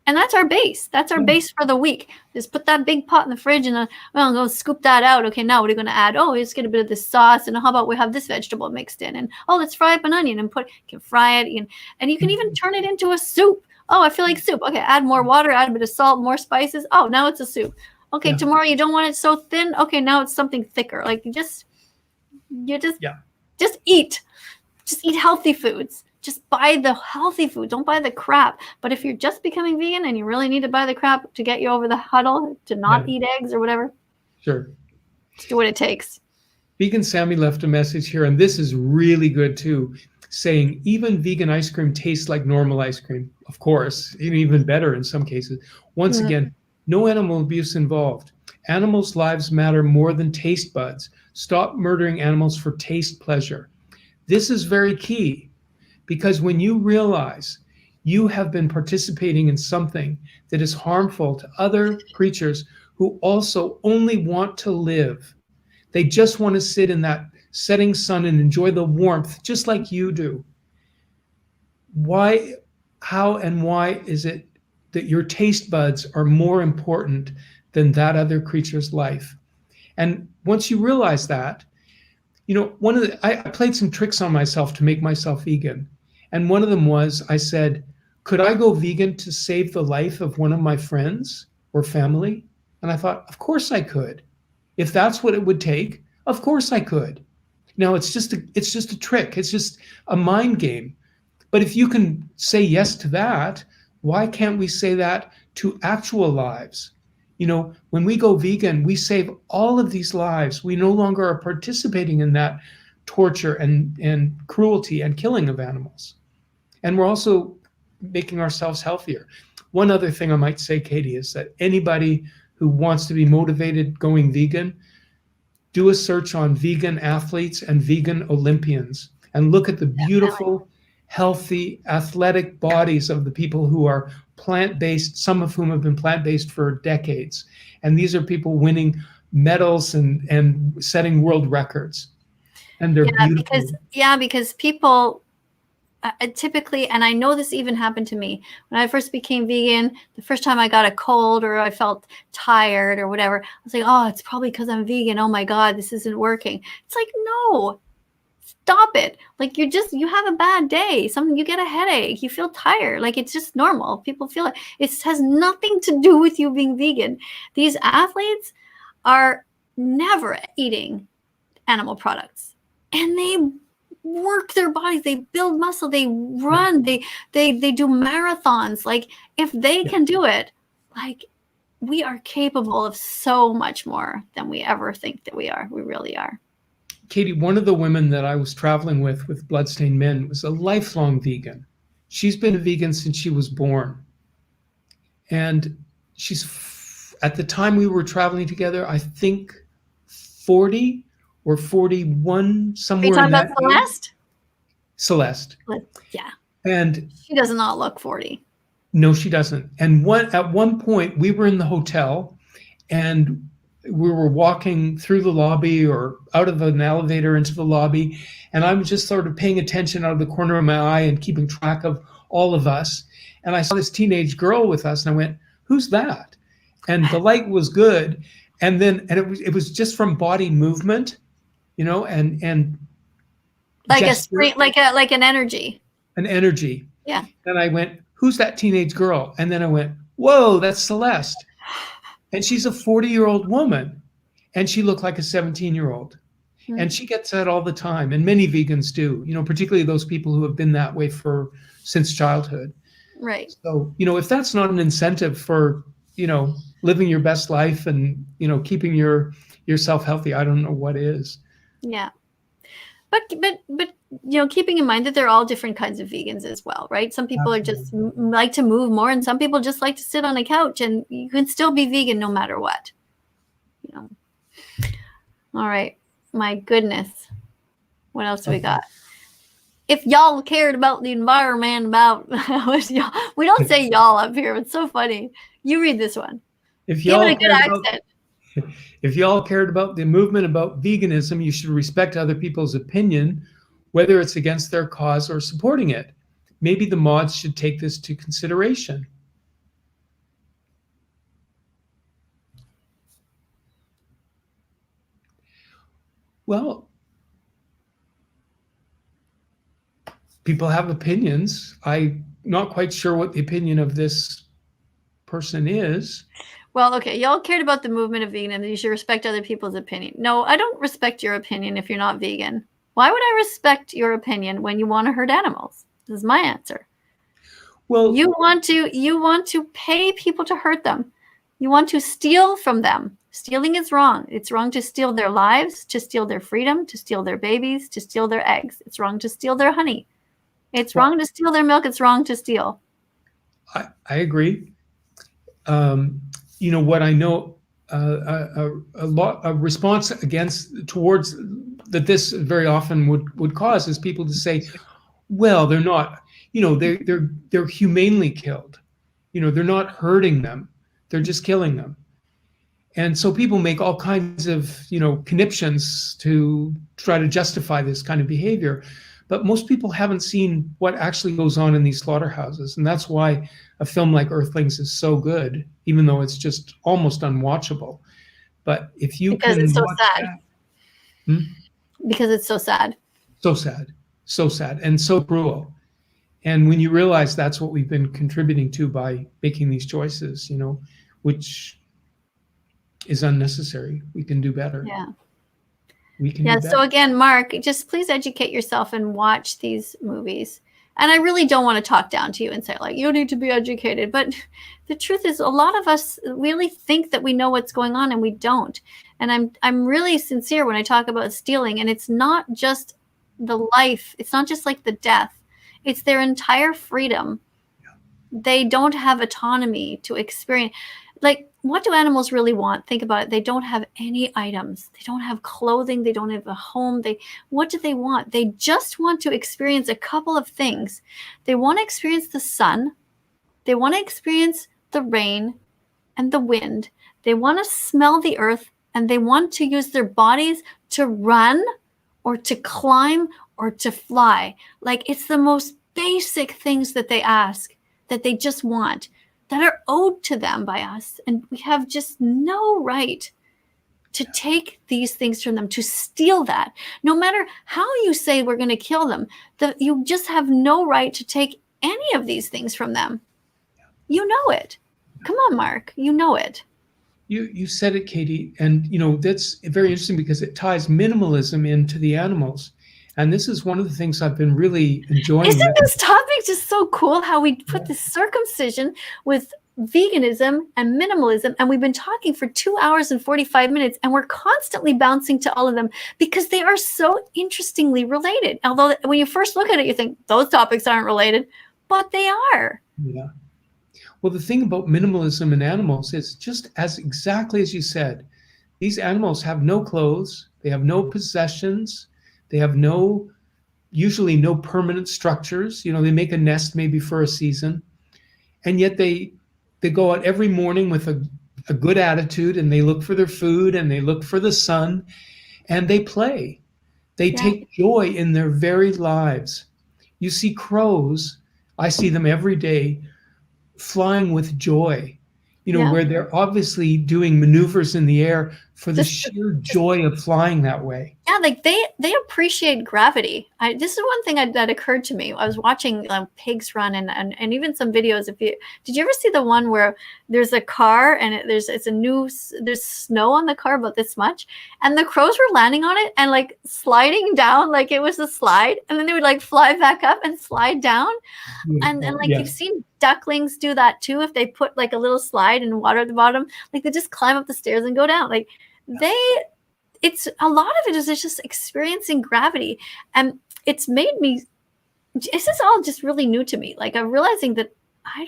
and that's our base. That's our base for the week. Just put that big pot in the fridge, and I'm going to scoop that out. Okay, now what are you going to add? Oh, let's get a bit of this sauce, and how about we have this vegetable mixed in? And let's fry up an onion and can fry it, and you can even turn it into a soup. Oh, I feel like soup. Okay, add more water, add a bit of salt, more spices. Oh, now it's a soup. Okay, tomorrow you don't want it so thin. Okay, now it's something thicker. Like just eat. Just eat healthy foods. just buy the healthy food. Don't buy the crap. But if you're just becoming vegan and you really need to buy the crap to get you over the huddle, to not eat eggs or whatever, sure. just do what it takes. Vegan Sammy left a message here, and this is really good too, saying even vegan ice cream tastes like normal ice cream. Of course, even better in some cases. Once again, no animal abuse involved. Animals' lives matter more than taste buds. Stop murdering animals for taste pleasure. This is very key, because when you realize you have been participating in something that is harmful to other creatures who also only want to live, they just want to sit in that setting sun and enjoy the warmth just like you do. Why, how, and why is it that your taste buds are more important than that other creature's life? And once you realize that, I played some tricks on myself to make myself vegan. And one of them was, I said, could I go vegan to save the life of one of my friends or family? And I thought, of course I could. If that's what it would take, of course I could. Now it's just a trick. It's just a mind game. But if you can say yes to that, why can't we say that to actual lives? When we go vegan, we save all of these lives. We no longer are participating in that torture and cruelty and killing of animals. And we're also making ourselves healthier. One other thing I might say, Katie, is that anybody who wants to be motivated going vegan, do a search on vegan athletes and vegan Olympians and look at the beautiful, healthy, athletic bodies of the people who are plant-based, some of whom have been plant-based for decades. And these are people winning medals and setting world records. And they're beautiful. Because people typically, and I know this even happened to me, when I first became vegan, the first time I got a cold or I felt tired or whatever, I was like, oh, it's probably because I'm vegan. Oh my God, this isn't working. It's like, no, stop it. Like you have a bad day. You get a headache, you feel tired. Like it's just normal. People feel it. It has nothing to do with you being vegan. These athletes are never eating animal products, and they work their bodies, they build muscle, they run, they do marathons. Like if they can do it, like we are capable of so much more than we ever think that we are. We really are. Katie, one of the women that I was traveling with Bloodstained Men, was a lifelong vegan. She's been a vegan since she was born. And she's, at the time we were traveling together, I think 40 or 41, somewhere in that. Are you talking about Celeste? Yeah. And she does not look 40. No, she doesn't. And at one point we were in the hotel and we were walking through the lobby or out of an elevator into the lobby. And I was just sort of paying attention out of the corner of my eye and keeping track of all of us. And I saw this teenage girl with us and I went, who's that? And the light was good. And it was just from body movement, and like gesture, a spring, like an energy. An energy. Yeah. And I went, who's that teenage girl? And then I went, whoa, that's Celeste. And she's a 40-year-old woman. And she looked like a 17-year-old. Mm-hmm. And she gets that all the time. And many vegans do, particularly those people who have been that way since childhood. Right. So, if that's not an incentive for, living your best life and, keeping yourself healthy, I don't know what is. Yeah. But keeping in mind that there are all different kinds of vegans as well, right? Some people are just like to move more, and some people just like to sit on a couch, and you can still be vegan no matter what. All right. My goodness. What else do we got? If y'all cared about the environment, we don't say y'all up here. It's so funny. You read this one. If y'all give it a good accent. If y'all cared about the movement about veganism, you should respect other people's opinion, whether it's against their cause or supporting it. Maybe the mods should take this to consideration. Well, people have opinions. I'm not quite sure what the opinion of this person is. Well, okay, y'all cared about the movement of veganism. You should respect other people's opinion. No, I don't respect your opinion if you're not vegan. Why would I respect your opinion when you want to hurt animals? This is my answer. Well, You want to pay people to hurt them. You want to steal from them. Stealing is wrong. It's wrong to steal their lives, to steal their freedom, to steal their babies, to steal their eggs. It's wrong to steal their honey. It's wrong to steal their milk. It's wrong to steal. I agree. What I know, a response towards that this very often would cause is people to say, well, they're not, they're humanely killed. They're not hurting them. They're just killing them. And so people make all kinds of, conniptions to try to justify this kind of behavior. But most people haven't seen what actually goes on in these slaughterhouses. And that's why a film like Earthlings is so good, even though it's just almost unwatchable. But if you because can it's so watch sad. that, Because it's so sad. So sad, and so cruel. And when you realize that's what we've been contributing to by making these choices, which is unnecessary, we can do better. Yeah. We can do better. So again, Mark, just please educate yourself and watch these movies. And I really don't want to talk down to you and say, like, you need to be educated. But the truth is, a lot of us really think that we know what's going on, and we don't. And I'm really sincere when I talk about stealing. And it's not just the life. It's not just like the death. It's their entire freedom. Yeah. They don't have autonomy to experience. Like, what do animals really want? Think about it. They don't have any items. They don't have clothing. They don't have a home. What do they want? They just want to experience a couple of things. They want to experience the sun. They want to experience the rain and the wind. They want to smell the earth, and they want to use their bodies to run or to climb or to fly. Like, it's the most basic things that they ask, that they just want, that are owed to them by us. And we have just no right to take these things from them, to steal that. No matter how you say we're going to kill them, you just have no right to take any of these things from them. You know it. Come on, Mark. You know it. You said it, Katie. And, that's very interesting because it ties minimalism into the animals. And this is one of the things I've been really enjoying. Isn't this topic just so cool, how we put the circumcision with veganism and minimalism, and we've been talking for 2 hours and 45 minutes, and we're constantly bouncing to all of them because they are so interestingly related. Although when you first look at it, you think those topics aren't related, but they are. Yeah. Well, the thing about minimalism and animals is just exactly as you said, these animals have no clothes, they have no possessions. They have usually no permanent structures. They make a nest maybe for a season. And yet they go out every morning with a good attitude, and they look for their food, and they look for the sun, and they play. They take joy in their very lives. You see crows, I see them every day flying with joy, where they're obviously doing maneuvers in the air for the sheer joy of flying that way. Yeah, like they appreciate gravity. This is one thing that occurred to me. I was watching pigs run and even some videos. Did you ever see the one where there's a car and there's snow on the car about this much, and the crows were landing on it and like sliding down like it was a slide, and then they would like fly back up and slide down, and like you've seen ducklings do that too. If they put like a little slide and water at the bottom, like they just climb up the stairs and go down. Like it's a lot of it is just experiencing gravity, and it's made me. This is all just really new to me. Like I'm realizing that I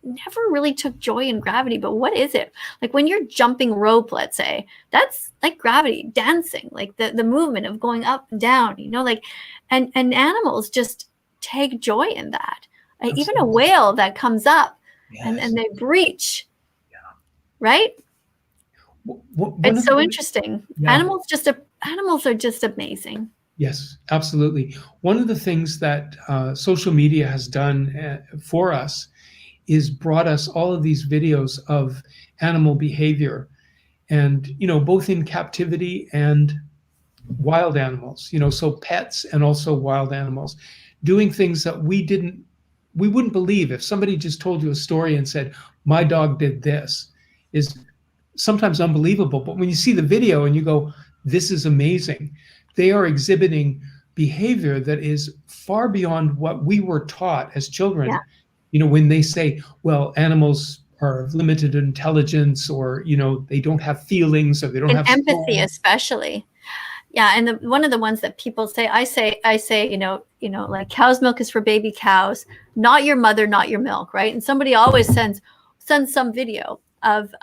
never really took joy in gravity, but what is it? Like when you're jumping rope, let's say, that's like gravity, dancing, like the movement of going up and down, like, and animals just take joy in that. Even a whale that comes up and they breach, right? It's so interesting. Yeah. Animals are just amazing. Yes, absolutely. One of the things that social media has done for us is brought us all of these videos of animal behavior, and both in captivity and wild animals. So pets and also wild animals doing things that we wouldn't believe. If somebody just told you a story and said, "My dog did this," is sometimes unbelievable. But when you see the video and you go, "This is amazing," they are exhibiting behavior that is far beyond what we were taught as children. Yeah. You know, when they say, well, animals are of limited intelligence, or, you know, they don't have feelings, or they don't And have empathy, soul. especially. Yeah, and one of the ones that people say, I say, you know, like cow's milk is for baby cows, not your mother, not your milk, right? And somebody always sends some video of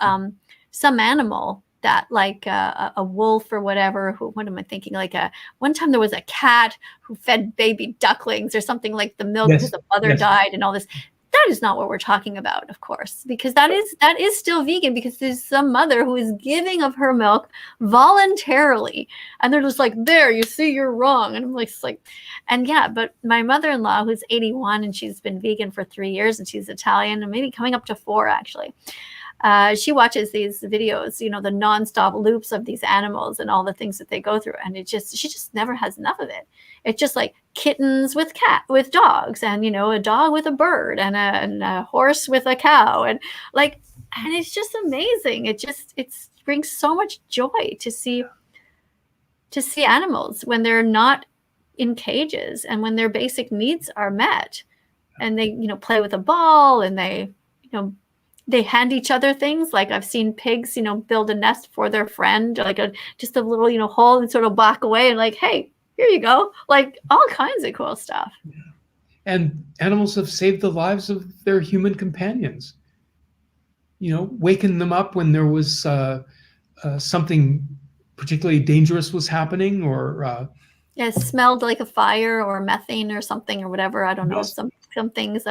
some animal that, like a wolf or whatever. What am I thinking? Like one time there was a cat who fed baby ducklings or something, like the milk, Yes, because the mother yes. died and all this. That is not what we're talking about, of course, because that is still vegan, because there's some mother who is giving of her milk voluntarily, and they're just like, there, you see, you're wrong. And I'm like, and yeah, but my mother-in-law, who's 81 and she's been vegan for 3 years, and she's Italian, and maybe coming up to 4 actually. She watches these videos, you know, the nonstop loops of these animals and all the things that they go through, and she just never has enough of it. It's just like kittens with dogs, and, you know, a dog with a bird, and a horse with a cow, and it's just amazing. It brings so much joy to see animals when they're not in cages, and when their basic needs are met, and they, you know, play with a ball, and they, you know, they hand each other things. Like I've seen pigs, you know, build a nest for their friend, like just a little, you know, hole, and sort of back away and like, hey, here you go. Like all kinds of cool stuff. Yeah. And animals have saved the lives of their human companions. You know, waking them up when there was something particularly dangerous was happening, or It smelled like a fire or methane or something or whatever. I don't know. Yes. Some things,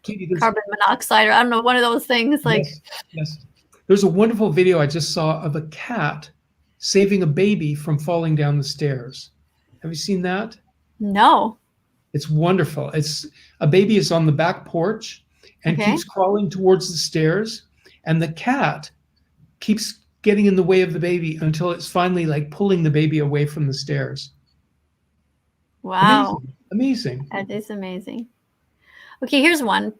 Katie, carbon monoxide, or I don't know, one of those things. Like, yes. There's a wonderful video I just saw of a cat saving a baby from falling down the stairs. Have you seen that? No. It's wonderful. It's a baby is on the back porch and keeps crawling towards the stairs, and the cat keeps getting in the way of the baby until it's finally like pulling the baby away from the stairs. Wow. Amazing. That is amazing. Okay, here's one.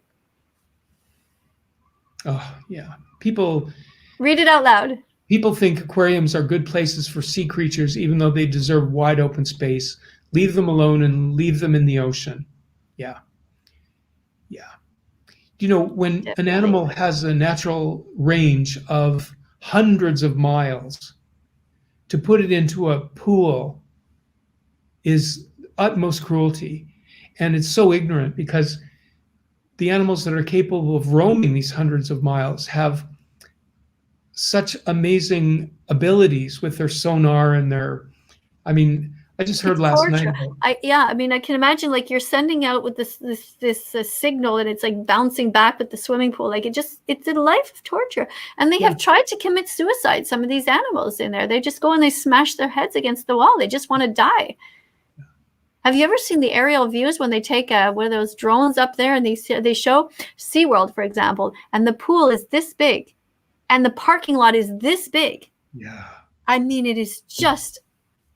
Oh, yeah. People read it out loud. People think aquariums are good places for sea creatures, even though they deserve wide open space. Leave them alone and leave them in the ocean. Yeah. Yeah. You know, when an animal has a natural range of hundreds of miles, to put it into a pool is utmost cruelty. And it's so ignorant, because the animals that are capable of roaming these hundreds of miles have such amazing abilities with their sonar and their, I mean, I just heard last night. I mean, I can imagine, like, you're sending out with this signal, and it's like bouncing back with the swimming pool. Like it's a life of torture. And they have tried to commit suicide. Some of these animals in there, they just go and they smash their heads against the wall. They just want to die. Have you ever seen the aerial views when they take one of those drones up there, and they show SeaWorld, for example, and the pool is this big and the parking lot is this big? Yeah. I mean, it is just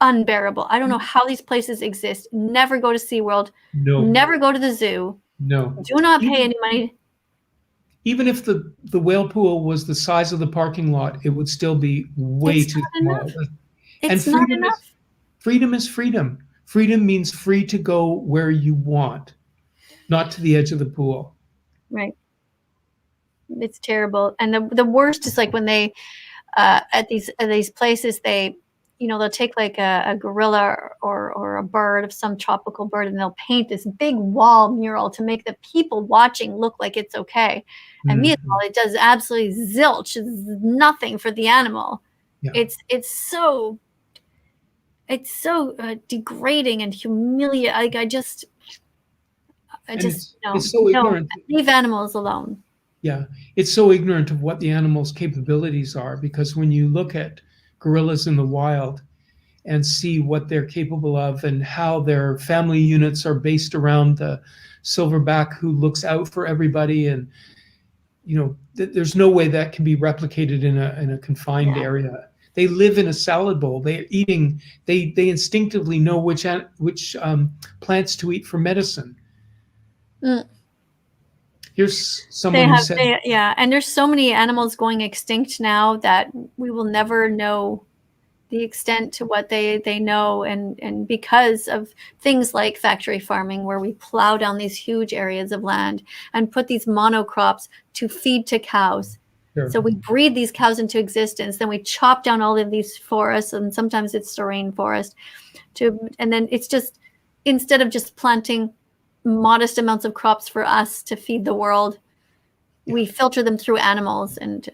unbearable. I don't know how these places exist. Never go to SeaWorld. No. Never go to the zoo. No. Do not pay any money. Even if the whale pool was the size of the parking lot, it would still be way too small. It's not enough. Freedom is freedom. Freedom means free to go where you want, not to the edge of the pool. Right. It's terrible. And the worst is, like, when they at these places, they, you know, they'll take like a gorilla or a bird, of some tropical bird, and they'll paint this big wall mural to make the people watching look like it's okay. And meanwhile, it does absolutely zilch. It's nothing for the animal. Yeah. It's so degrading and humiliating. Like, I just it's so ignorant. Leave animals alone. Yeah, it's so ignorant of what the animal's capabilities are, because when you look at gorillas in the wild and see what they're capable of, and how their family units are based around the silverback who looks out for everybody, and, you know, there's no way that can be replicated in a confined area. They live in a salad bowl. They're eating. They instinctively know which plants to eat for medicine. Here's someone who said, and there's so many animals going extinct now that we will never know the extent to what they know, and because of things like factory farming, where we plow down these huge areas of land and put these monocrops to feed to cows. Sure. So we breed these cows into existence, then we chop down all of these forests, and sometimes it's the rainforest, and then it's just, instead of just planting modest amounts of crops for us to feed the world, we filter them through animals, and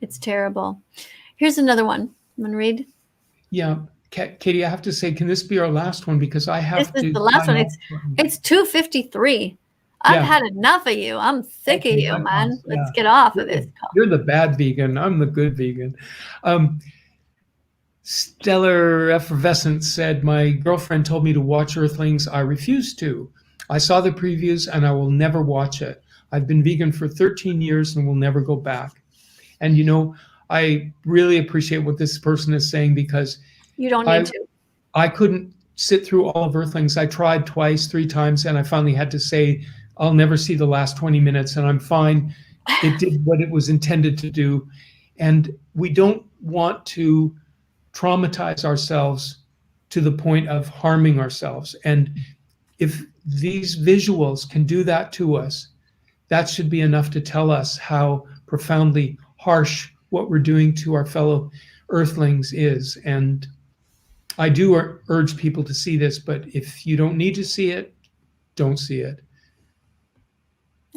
it's terrible. Here's another one. You want to read? Yeah. Katie, I have to say, can this be our last one? Because I have to. This is the last one. It's 2:53. I've had enough of you. I'm sick of you, man. Let's get off of this. You're the bad vegan. I'm the good vegan. Stellar Effervescence said, my girlfriend told me to watch Earthlings. I refused to. I saw the previews and I will never watch it. I've been vegan for 13 years and will never go back. And, you know, I really appreciate what this person is saying, because you don't need to. I couldn't sit through all of Earthlings. I tried twice, 3 times, and I finally had to say, I'll never see the last 20 minutes, and I'm fine. It did what it was intended to do. And we don't want to traumatize ourselves to the point of harming ourselves. And if these visuals can do that to us, that should be enough to tell us how profoundly harsh what we're doing to our fellow Earthlings is. And I do urge people to see this, but if you don't need to see it, don't see it.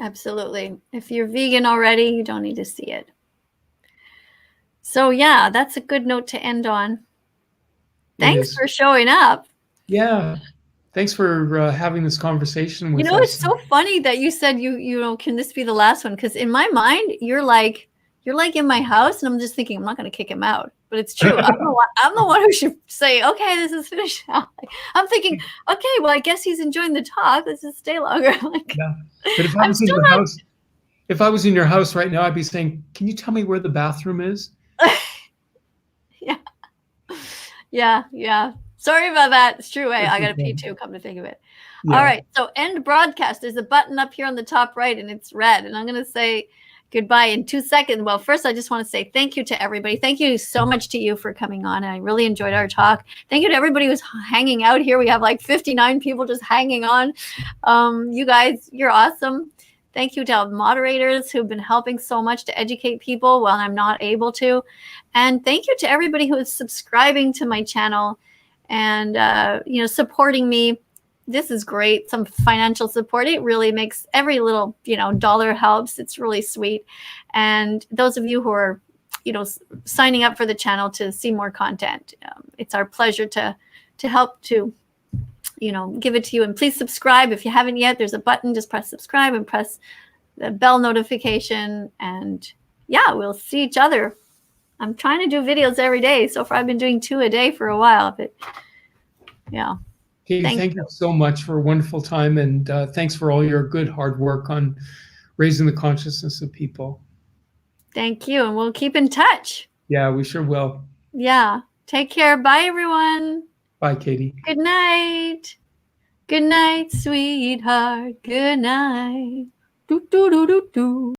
Absolutely. If you're vegan already, you don't need to see it. So yeah, that's a good note to end on. Thanks for showing up. Yeah. Thanks for having this conversation with us. You know, it's so funny that you said, you know, can this be the last one? Because in my mind, you're like in my house, and I'm just thinking, I'm not going to kick him out. But it's true. I'm the one who should say, okay, this is finished now. I'm thinking, okay, well, I guess he's enjoying the talk. Let's just stay longer. Yeah. But if I was in your house, if I was in your house right now, I'd be saying, can you tell me where the bathroom is? Yeah. Sorry about that. It's true. I got to pee too, come to think of it. Yeah. All right. So end broadcast. There's a button up here on the top right, and it's red. And I'm going to say goodbye in 2 seconds. Well, first, I just want to say thank you to everybody. Thank you so much to you for coming on. I really enjoyed our talk. Thank you to everybody who's hanging out here. We have like 59 people just hanging on. You guys, you're awesome. Thank you to our moderators who've been helping so much to educate people while I'm not able to. And thank you to everybody who is subscribing to my channel and, you know, supporting me. This is great. Some financial support. It really makes every little, you know, dollar helps. It's really sweet. And those of you who are, you know, signing up for the channel to see more content, it's our pleasure to help to, you know, give it to you. And please subscribe if you haven't yet. There's a button. Just press subscribe and press the bell notification. And yeah, we'll see each other. I'm trying to do videos every day. So far, I've been doing 2 a day for a while. But yeah. Katie, thank you so much for a wonderful time, and thanks for all your good hard work on raising the consciousness of people. Thank you, and we'll keep in touch. Yeah, we sure will. Yeah. Take care. Bye, everyone. Bye, Katie. Good night. Good night, sweetheart. Good night. Do, do, do, do, do.